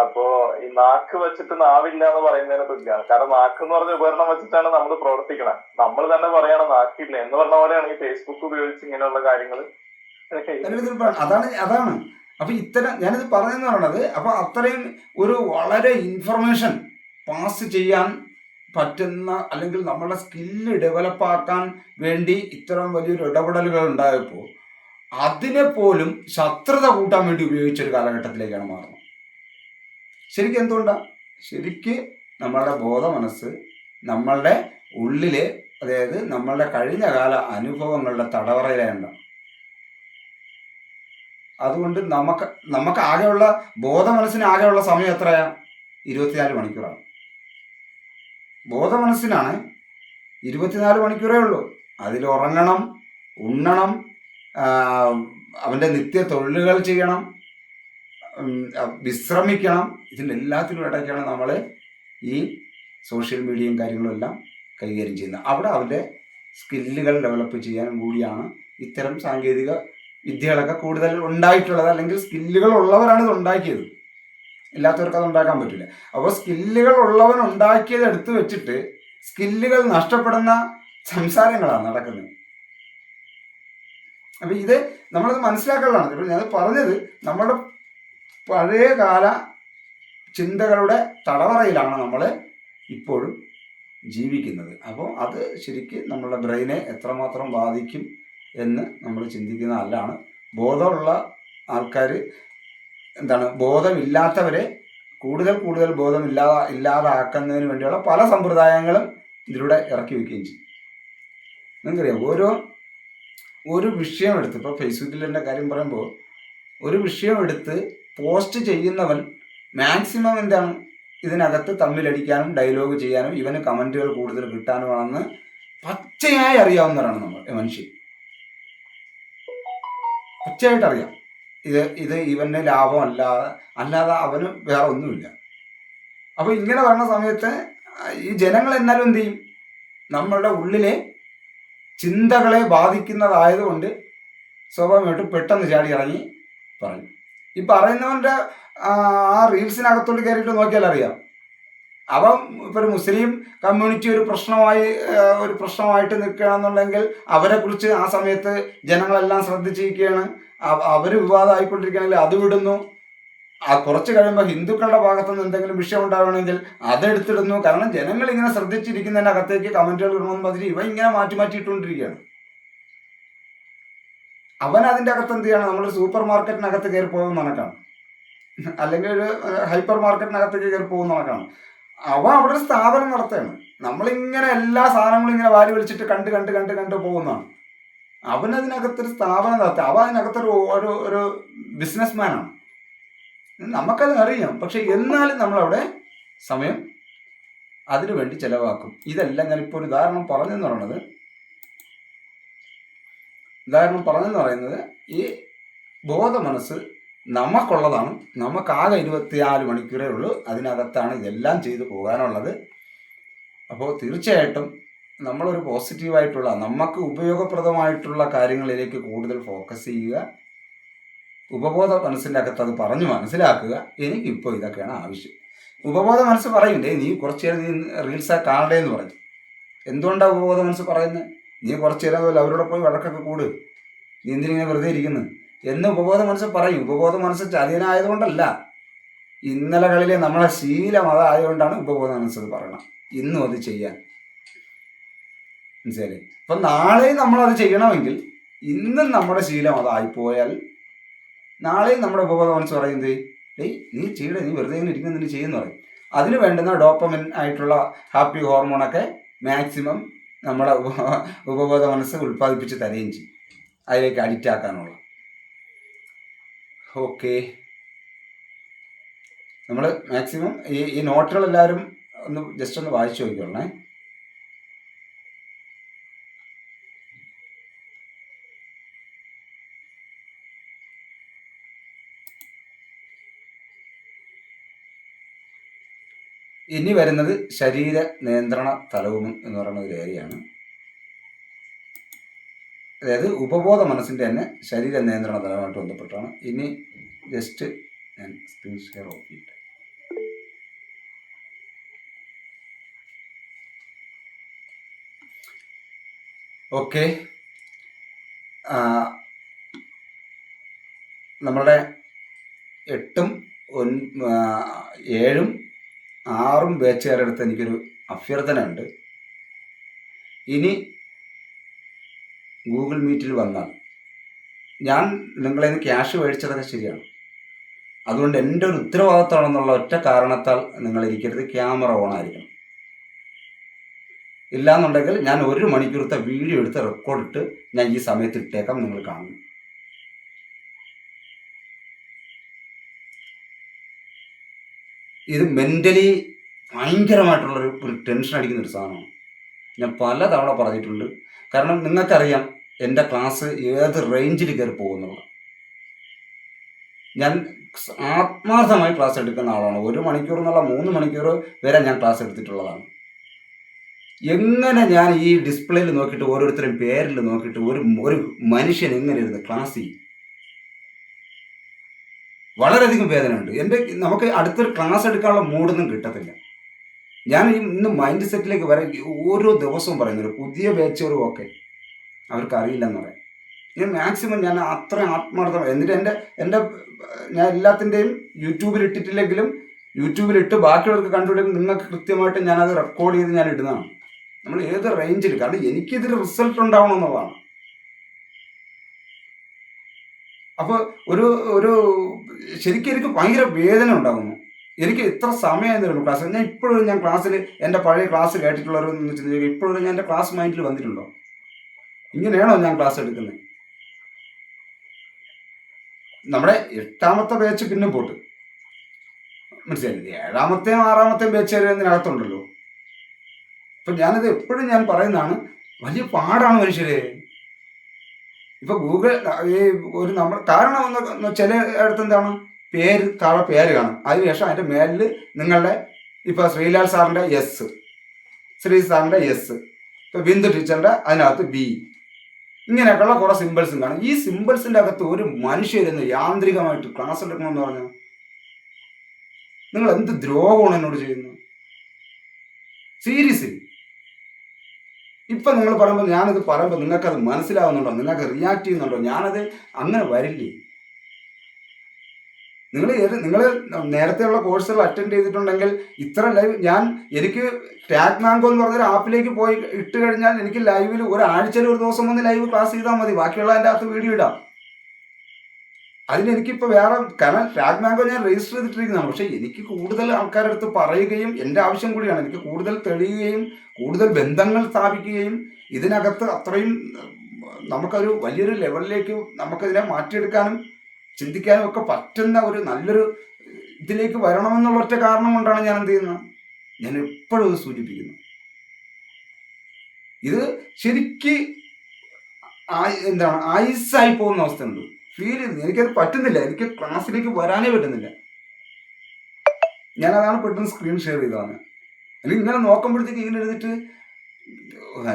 അപ്പോ ഈ നാക്ക് വെച്ചിട്ട് നാവില്ല എന്ന് പറയുന്നതിനെ തുല്യാണ്. കാരണം നാക്ക് എന്ന് പറഞ്ഞ ഉപകരണം വെച്ചിട്ടാണ് നമ്മൾ പ്രവർത്തിക്കണം. നമ്മൾ തന്നെ പറയണം നാക്കില്ല എന്ന് പറഞ്ഞ പോലെയാണ് ഈ ഫേസ്ബുക്ക് ഉപയോഗിച്ച് ഇങ്ങനെയുള്ള കാര്യങ്ങൾ. അതാണ് അപ്പൊ ഞാനിത് പറഞ്ഞെന്ന് പറയണത്, അപ്പൊ അത്രയും ഒരു വളരെ ഇൻഫർമേഷൻ പാസ് ചെയ്യാൻ പറ്റുന്ന, അല്ലെങ്കിൽ നമ്മളുടെ സ്കില്ല് ഡെവലപ്പാക്കാൻ വേണ്ടി ഇത്തരം വലിയൊരു ഇടപെടലുകൾ ഉണ്ടായപ്പോൾ അതിനെ പോലും ശത്രുത കൂട്ടാൻ വേണ്ടി ഉപയോഗിച്ചൊരു കാലഘട്ടത്തിലേക്കാണ് മാറുന്നത്. ശരിക്കും എന്തുകൊണ്ടാണ്? ശരിക്ക് നമ്മളുടെ ബോധമനസ്സ് നമ്മളുടെ ഉള്ളിലെ, അതായത് നമ്മളുടെ കഴിഞ്ഞ കാല അനുഭവങ്ങളുടെ തടവറയിലാണ്. അതുകൊണ്ട് നമുക്ക് ആകെയുള്ള ബോധമനസ്സിന് ആകെയുള്ള സമയം എത്രയാ? 24 മണിക്കൂറാണ്. ബോധമനസ്സിനാണ് 24 മണിക്കൂറേ ഉള്ളൂ. അതിൽ ഉറങ്ങണം, ഉണ്ണണം, അവൻ്റെ നിത്യ തൊഴിലുകൾ ചെയ്യണം, വിശ്രമിക്കണം. ഇതിൻ്റെ എല്ലാത്തിനും ഇടയ്ക്കാണ് നമ്മൾ ഈ സോഷ്യൽ മീഡിയയും കാര്യങ്ങളും എല്ലാം കൈകാര്യം ചെയ്യുന്നത്. അവിടെ അവൻ്റെ സ്കില്ലുകൾ ഡെവലപ്പ് ചെയ്യാനും കൂടിയാണ് ഇത്തരം സാങ്കേതിക വിദ്യകളൊക്കെ കൂടുതൽ ഉണ്ടായിട്ടുള്ളത്. അല്ലെങ്കിൽ സ്കില്ലുകൾ ഉള്ളവരാണ് ഇത് ഉണ്ടാക്കിയത്, ഇല്ലാത്തവർക്ക് അത് ഉണ്ടാക്കാൻ പറ്റില്ല. അപ്പോൾ സ്കില്ലുകൾ ഉള്ളവൻ ഉണ്ടാക്കിയത് എടുത്തു വെച്ചിട്ട് സ്കില്ലുകൾ നഷ്ടപ്പെടുന്ന സംസാരങ്ങളാണ് നടക്കുന്നത്. അപ്പം ഇത് നമ്മളത് മനസ്സിലാക്കാനുള്ളതാണ്. ഇപ്പം ഞാൻ പറഞ്ഞത് നമ്മുടെ പഴയ കാല ചിന്തകളുടെ തടവറയിലാണ് നമ്മൾ ഇപ്പോഴും ജീവിക്കുന്നത്. അപ്പോൾ അത് ശരിക്കും നമ്മളുടെ ബ്രെയിനെ എത്രമാത്രം ബാധിക്കും എന്ന് നമ്മൾ ചിന്തിക്കുന്ന നല്ലതാണ്. ബോധമുള്ള ആൾക്കാർ ബോധമില്ലാത്തവരെ കൂടുതൽ ഇല്ലാതാക്കുന്നതിന് വേണ്ടിയുള്ള പല സമ്പ്രദായങ്ങളും ഇതിലൂടെ ഇറക്കി വയ്ക്കുകയും ചെയ്യും. നിങ്ങൾക്കറിയാം, ഒരു വിഷയം എടുത്ത്, ഇപ്പോൾ ഫേസ്ബുക്കിൽ എൻ്റെ കാര്യം പറയുമ്പോൾ, ഒരു വിഷയം എടുത്ത് പോസ്റ്റ് ചെയ്യുന്നവൻ മാക്സിമം ഇതിനകത്ത് തമ്മിലടിക്കാനും ഡയലോഗ് ചെയ്യാനും ഇവന് കമൻറ്റുകൾ കൂടുതൽ കിട്ടാനുമാണെന്ന് പച്ചയായി അറിയാവുന്നവരാണ് മനുഷ്യൻ. പച്ചയായിട്ട് അറിയാം ഇത് ഇവന് ലാഭം അല്ലാതെ അവന് വേറെ ഒന്നുമില്ല. അപ്പോൾ ഇങ്ങനെ വരുന്ന സമയത്ത് ഈ ജനങ്ങൾ എന്നാലും എന്ത് ചെയ്യും? നമ്മളുടെ ഉള്ളിലെ ചിന്തകളെ ബാധിക്കുന്നതായതുകൊണ്ട് സ്വാഭാവികമായിട്ടും പെട്ടെന്ന് ചാടി ഇറങ്ങി പറയും. ഈ പറയുന്നവൻ്റെ ആ റീൽസിനകത്തോട്ട് കയറിയിട്ട് നോക്കിയാൽ അറിയാം, അവൻ ഇപ്പൊ ഒരു മുസ്ലിം കമ്മ്യൂണിറ്റി ഒരു പ്രശ്നമായിട്ട് നിൽക്കുകയാണെന്നുണ്ടെങ്കിൽ അവരെ കുറിച്ച് ആ സമയത്ത് ജനങ്ങളെല്ലാം ശ്രദ്ധിച്ചിരിക്കുകയാണ്, അവര് വിവാദമായിക്കൊണ്ടിരിക്കുകയാണെങ്കിൽ അത് വിടുന്നു. കുറച്ച് കഴിയുമ്പോൾ ഹിന്ദുക്കളുടെ ഭാഗത്തുനിന്ന് എന്തെങ്കിലും വിഷയം ഉണ്ടാവണമെങ്കിൽ അതെടുത്തിടുന്നു. കാരണം ജനങ്ങൾ ഇങ്ങനെ ശ്രദ്ധിച്ചിരിക്കുന്നതിൻ്റെ അകത്തേക്ക് കമന്റുകൾ ഇടണമെന്ന് പറഞ്ഞിട്ട് ഇവ ഇങ്ങനെ മാറ്റി മാറ്റിയിട്ടുകൊണ്ടിരിക്കുകയാണ്. അവൻ അതിൻ്റെ അകത്ത് എന്ത് ചെയ്യണം, നമ്മളൊരു സൂപ്പർ മാർക്കറ്റിനകത്ത് കയറി പോകുന്ന കണക്കാണ്, അല്ലെങ്കിൽ ഒരു ഹൈപ്പർ മാർക്കറ്റിനകത്തേക്ക് കയറി പോകുന്ന കണക്കാണ്. അവൻ അവിടെ ഒരു സ്ഥാപനം നടത്തുകയാണ്. നമ്മളിങ്ങനെ എല്ലാ സാധനങ്ങളും ഇങ്ങനെ വാരി വലിച്ചിട്ട് കണ്ട് കണ്ട് കണ്ട് കണ്ട് പോകുന്നതാണ്. അവനതിനകത്തൊരു സ്ഥാപനം നടത്തുക, അവൻ അതിനകത്തൊരു ഒരു ബിസിനസ്മാനാണ്. നമുക്കത് അറിയാം. പക്ഷെ എന്നാലും നമ്മളവിടെ സമയം അതിനു വേണ്ടി ചെലവാക്കും. ഇതെല്ലാം ഞാനിപ്പോൾ ഒരു ഉദാഹരണം പറഞ്ഞെന്ന് പറയുന്നത് ഈ ബോധ മനസ്സ് നമുക്കുള്ളതാണ്. നമുക്കാകെ 24 മണിക്കൂറേ ഉള്ളൂ. അതിനകത്താണ് ഇതെല്ലാം ചെയ്തു പോകാനുള്ളത്. അപ്പോൾ തീർച്ചയായിട്ടും നമ്മളൊരു പോസിറ്റീവായിട്ടുള്ള നമുക്ക് ഉപയോഗപ്രദമായിട്ടുള്ള കാര്യങ്ങളിലേക്ക് കൂടുതൽ ഫോക്കസ് ചെയ്യുക. ഉപബോധ മനസ്സിൻ്റെ അകത്ത് അത് പറഞ്ഞു മനസ്സിലാക്കുക, എനിക്കിപ്പോൾ ഇതൊക്കെയാണ് ആവശ്യം. ഉപബോധ മനസ്സ് പറയില്ലേ, നീ കുറച്ച് നേരം നീ റീൽസാ കാണണ്ടേ എന്ന് പറയും. എന്തുകൊണ്ടാണ് ഉപബോധ മനസ്സ് പറയുന്നത്? നീ കുറച്ച് നേരം അവരോട് പോയി വഴക്കൊക്കെ കൂട്, നീ എന്തിനിങ്ങനെ വെറുതെ ഇരിക്കുന്നു എന്ന് ഉപബോധ മനസ്സ് പറയും. ഉപബോധ മനസ്സ് ചതിയനായതുകൊണ്ടല്ല, ഇന്നലകളിലെ നമ്മളെ ശീലം അതായതുകൊണ്ടാണ് ഉപബോധ മനസ്സ് പറയണം ഇന്നും അത് ചെയ്യാൻ. മനസ്സിലായി? അപ്പം നാളെയും നമ്മളത് ചെയ്യണമെങ്കിൽ ഇന്നും നമ്മുടെ ശീലം അതായിപ്പോയാൽ നാളെയും നമ്മുടെ ഉപബോധ മനസ്സ് പറയുന്നത് നീ ചെയ്യടേ, നീ വെറുതെ ഇങ്ങനെ ഇരിക്കുന്ന നീ ചെയ്യുന്നു പറയും. അതിന് വേണ്ടുന്ന ഡോപ്പമിൻ ആയിട്ടുള്ള ഹാപ്പി ഹോർമോണൊക്കെ മാക്സിമം നമ്മുടെ ഉപബോധ മനസ്സ് ഉൽപ്പാദിപ്പിച്ച് തരുകയും ചെയ്യും, അതിലേക്ക് അഡിക്റ്റ് ആക്കാനുള്ള. ഓക്കെ, നമ്മൾ മാക്സിമം ഈ നോട്ടുകളെല്ലാവരും ജസ്റ്റ് ഒന്ന് വായിച്ചു നോക്കിക്കോളണേ. ഇനി വരുന്നത് ശരീര നിയന്ത്രണ തലവും എന്ന് പറയുന്ന ഒരു ഏരിയയാണ്. അതായത് ഉപബോധ മനസ്സിൻ്റെ തന്നെ ശരീര നിയന്ത്രണ തലവുമായിട്ട് ബന്ധപ്പെട്ടാണ്. ഇനി ജസ്റ്റ് ഞാൻ സ്ക്രീൻ ഷെയർ ഓഫ് ചെയ്തിട്ട് ഓക്കെ. നമ്മളുടെ 8ഉം 7ഉം 6ഉം ബാച്ചുകാരുടെ അടുത്ത് എനിക്കൊരു അഭ്യർത്ഥന ഉണ്ട്. ഇനി ഗൂഗിൾ മീറ്റിൽ വന്നാൽ ഞാൻ നിങ്ങളെ നിന്ന് ക്യാഷ് മേടിച്ചതൊക്കെ ശരിയാണ്, അതുകൊണ്ട് എൻ്റെ ഒരു ഉത്തരവാദിത്തമാണെന്നുള്ള ഒറ്റ കാരണത്താൽ നിങ്ങൾ ഇരിക്കരുത്, ക്യാമറ ഓൺ ആയിരിക്കണം. ഇല്ലാന്നുണ്ടെങ്കിൽ ഞാൻ 1 മണിക്കൂറത്തെ വീഡിയോ എടുത്ത് റെക്കോർഡിട്ട് ഞാൻ ഈ സമയത്ത് ഇട്ടേക്കാം, നിങ്ങൾ കാണും. ഇത് മെൻ്റലി ഭയങ്കരമായിട്ടുള്ളൊരു ടെൻഷൻ അടിക്കുന്ന ഒരു സാധനമാണ്. ഞാൻ പല തവണ പറഞ്ഞിട്ടുണ്ട്. കാരണം നിങ്ങൾക്കറിയാം എൻ്റെ ക്ലാസ് ഏത് റേഞ്ചിൽ കയറി പോകുന്നുള്ളത്. ഞാൻ ആത്മാർത്ഥമായി ക്ലാസ് എടുക്കുന്ന ആളാണ്. 1 മണിക്കൂർ എന്നുള്ള 3 മണിക്കൂർ വരെ ഞാൻ ക്ലാസ് എടുത്തിട്ടുള്ളതാണ്. എങ്ങനെ ഞാൻ ഈ ഡിസ്പ്ലേയിൽ നോക്കിയിട്ട് ഓരോരുത്തരും പേരിൽ നോക്കിയിട്ട് ഒരു മനുഷ്യൻ എങ്ങനെ ഇരുന്ന് ക്ലാസ് ചെയ്യും? വളരെയധികം വേദനയുണ്ട്. നമുക്ക് അടുത്തൊരു ക്ലാസ് എടുക്കാനുള്ള മൂഡൊന്നും കിട്ടത്തില്ല. ഞാൻ ഇന്ന് മൈൻഡ് സെറ്റിലേക്ക് ഓരോ ദിവസവും പറയുന്നത് പുതിയ ബാച്ചുകളും ഒക്കെ അവർക്ക് അറിയില്ലെന്ന് പറയാം. ഞാൻ അത്ര ആത്മാർത്ഥം. എന്നിട്ട് ഞാൻ എല്ലാത്തിൻ്റെയും യൂട്യൂബിൽ ഇട്ടിട്ടില്ലെങ്കിലും യൂട്യൂബിലിട്ട് ബാക്കിയുള്ളവർക്ക് കണ്ടുപിടിക്കും. നിങ്ങൾക്ക് കൃത്യമായിട്ട് ഞാനത് റെക്കോർഡ് ചെയ്ത് ഞാൻ ഇടുന്നതാണ്. നമ്മൾ ഏത് റേഞ്ചിൽ, കാരണം എനിക്കിതിൽ റിസൾട്ട് ഉണ്ടാവണം എന്നുള്ളതാണ്. അപ്പോൾ ശരിക്കും എനിക്ക് ഭയങ്കര വേദന ഉണ്ടാകുന്നു. എനിക്ക് ഇത്ര സമയം തരുന്നു ക്ലാസ്. ഞാൻ ക്ലാസ്സിൽ എൻ്റെ പഴയ ക്ലാസ് കേട്ടിട്ടുള്ളവരെന്ന് ചിന്തിക്കുക, ഇപ്പോഴും ഞാൻ എൻ്റെ ക്ലാസ് മൈൻഡിൽ വന്നിട്ടുണ്ടോ? ഇങ്ങനെയാണോ ഞാൻ ക്ലാസ് എടുക്കുന്നത്? നമ്മുടെ 8ാമത്തെ ബാച്ച് പിന്നെ പോട്ട് മനസ്സിലായില്ലേ, 7ാമത്തെയും 6ാമത്തെയും ബാച്ച് വരെ അതിനകത്തുണ്ടല്ലോ. ഇപ്പം ഞാനത് എപ്പോഴും ഞാൻ പറയുന്നതാണ്, വലിയ പാടാണ് മനുഷ്യരെ. ഇപ്പൊ ഗൂഗിൾ നമ്മൾ കാരണം ചില അടുത്ത് എന്താണ് താഴെ പേര് കാണും, അതിനുശേഷം അതിന്റെ മേലിൽ നിങ്ങളുടെ ഇപ്പൊ ശ്രീലാൽ സാറിന്റെ എസ്, ശ്രീ സാറിന്റെ എസ്, ഇപ്പൊ ബിന്ദു ടീച്ചറിന്റെ അതിനകത്ത് ബി, ഇങ്ങനെയൊക്കെയുള്ള കുറെ സിമ്പിൾസും കാണും. ഈ സിമ്പിൾസിന്റെ അകത്ത് ഒരു മനുഷ്യരുന്ന് യാന്ത്രികമായിട്ട് ക്ലാസ് എടുക്കണമെന്ന് പറഞ്ഞാൽ നിങ്ങൾ എന്ത് ദ്രോഹമാണ് എന്നോട് ചെയ്യുന്നത്? സീരിയസ്ലി. ഇപ്പം നിങ്ങൾ പറയുമ്പോൾ ഞാനത് പറയുമ്പോൾ നിങ്ങൾക്കത് മനസ്സിലാവുന്നുണ്ടോ, നിങ്ങൾക്ക് റിയാക്ട് ചെയ്യുന്നുണ്ടോ? ഞാനത് അങ്ങനെ വരില്ലേ. നിങ്ങൾ നേരത്തെയുള്ള കോഴ്സുകൾ അറ്റൻഡ് ചെയ്തിട്ടുണ്ടെങ്കിൽ ഇത്ര ലൈവ് എനിക്ക് ടാഗ് മാംഗോ എന്ന് പറഞ്ഞൊരു ആപ്പിലേക്ക് പോയി ഇട്ട് കഴിഞ്ഞാൽ എനിക്ക് ലൈവിൽ ഒരാഴ്ചയിൽ ഒരു ദിവസം വന്ന് ലൈവ് ക്ലാസ് ചെയ്താൽ മതി, ബാക്കിയുള്ള അതിൻ്റെ അകത്ത് വീഡിയോ ഇടാം. അതിനെനിക്കിപ്പോൾ വേറെ, കാരണം ടാഗ് മാംഗോ ഞാൻ രജിസ്റ്റർ ചെയ്തിട്ടിരിക്കുന്നതാണ്. പക്ഷേ എനിക്ക് കൂടുതൽ ആൾക്കാരുടെ അടുത്ത് പറയുകയും എൻ്റെ ആവശ്യം കൂടിയാണ്, എനിക്ക് കൂടുതൽ തെളിയുകയും കൂടുതൽ ബന്ധങ്ങൾ സ്ഥാപിക്കുകയും ഇതിനകത്ത് അത്രയും നമുക്കൊരു വലിയൊരു ലെവലിലേക്ക് നമുക്കതിനെ മാറ്റിയെടുക്കാനും ചിന്തിക്കാനും ഒക്കെ പറ്റുന്ന ഒരു നല്ലൊരു ഇതിലേക്ക് വരണമെന്നുള്ള ഒറ്റ കാരണം കൊണ്ടാണ് ഞാൻ എന്ത് ചെയ്യുന്നത്, ഞാൻ എപ്പോഴും ഇത് സൂചിപ്പിക്കുന്നു. ഇത് ശരിക്ക് എന്താണ് ഐസായി പോകുന്ന അവസ്ഥയുണ്ട്, ഫീൽ ചെയ്യുന്നത്. എനിക്കത് പറ്റുന്നില്ല, എനിക്ക് ക്ലാസ്സിലേക്ക് വരാനേ പറ്റുന്നില്ല. ഞാനതാണ് പെട്ടെന്ന് സ്ക്രീൻ ഷെയർ ചെയ്തതാണ്. അല്ലെങ്കിൽ ഇങ്ങനെ നോക്കുമ്പോഴത്തേക്ക് ഇങ്ങനെ എഴുതിയിട്ട്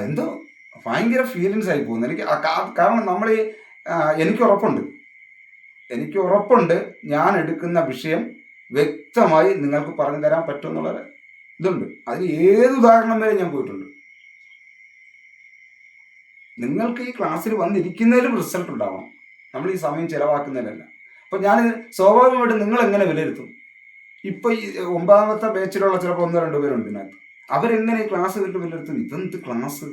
എന്തോ ഭയങ്കര ഫീലിങ്സ് ആയി പോകുന്നു എനിക്ക്. കാരണം നമ്മൾ എനിക്ക് ഉറപ്പുണ്ട് ഞാൻ എടുക്കുന്ന വിഷയം വ്യക്തമായി നിങ്ങൾക്ക് പറഞ്ഞു തരാൻ പറ്റുമെന്നുള്ള ഇതുണ്ട്. അതിന് ഏത് ഉദാഹരണം വരെ ഞാൻ പോയിട്ടുണ്ട്. നിങ്ങൾക്ക് ഈ ക്ലാസ്സിൽ വന്നിരിക്കുന്നതിലും റിസൾട്ട് ഉണ്ടാവണം, നമ്മൾ ഈ സമയം ചിലവാക്കുന്നതിലല്ല. അപ്പം ഞാൻ സ്വാഭാവികമായിട്ടും നിങ്ങൾ എങ്ങനെ വിലയിരുത്തും? ഇപ്പം ഈ 9ാമത്തെ ബാച്ചിലുള്ള ചിലപ്പോൾ 1-2 പേരുണ്ട് ഇതിനകത്ത്. അവരെങ്ങനെ ഈ ക്ലാസ് വിട്ട് വിലയിരുത്തും? ഇതെന്ത് ക്ലാസ്?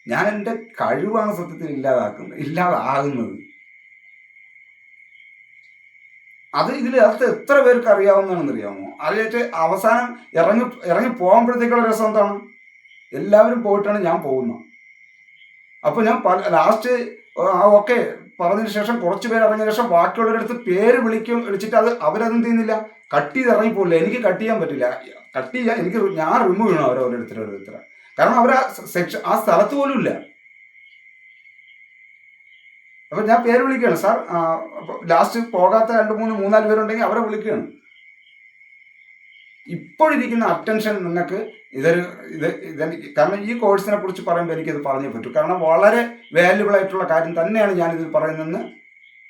ഞാൻ എൻ്റെ കഴിവാണ് സത്യത്തിൽ ഇല്ലാതാകുന്നത്. അത് ഇതിനകത്ത് എത്ര പേർക്ക് അറിയാവുന്നതാണെന്ന് അറിയാമോ? അറിയാറ്റ് അവസാനം ഇറങ്ങി പോകുമ്പോഴത്തേക്കുള്ള രസം എന്താണ്? എല്ലാവരും പോയിട്ടാണ് ഞാൻ പോകുന്നത്. അപ്പോൾ ഞാൻ ലാസ്റ്റ് ഓക്കെ പറഞ്ഞതിന് ശേഷം കുറച്ച് പേര് ഇറങ്ങിയ ശേഷം ബാക്കിയുള്ളവരുടെ അടുത്ത് പേര് വിളിച്ചിട്ട് അവരതെന്ത് ചെയ്യുന്നില്ല, കട്ട് ചെയ്ത് ഇറങ്ങിപ്പോയില്ല. എനിക്ക് കട്ട് ചെയ്യാൻ പറ്റില്ല. ഞാൻ റിമൂവ് ചെയ്യണം ഓരോരുത്തർ. കാരണം അവർ ആ സ്ഥലത്ത് പോലും ഇല്ല. അപ്പം ഞാൻ പേര് വിളിക്കുകയാണ്, സാർ ലാസ്റ്റ് പോകാത്ത 2-3-4 പേരുണ്ടെങ്കിൽ അവരെ വിളിക്കുകയാണ്. ഇപ്പോഴിരിക്കുന്ന അറ്റൻഷൻ നിങ്ങൾക്ക് കാരണം ഈ കോഴ്സിനെ കുറിച്ച് പറയുമ്പോൾ എനിക്കിത് പറഞ്ഞേ പറ്റൂ. കാരണം വളരെ വാല്യുബിൾ ആയിട്ടുള്ള കാര്യം തന്നെയാണ് ഞാനിതിൽ പറയുന്നതെന്ന്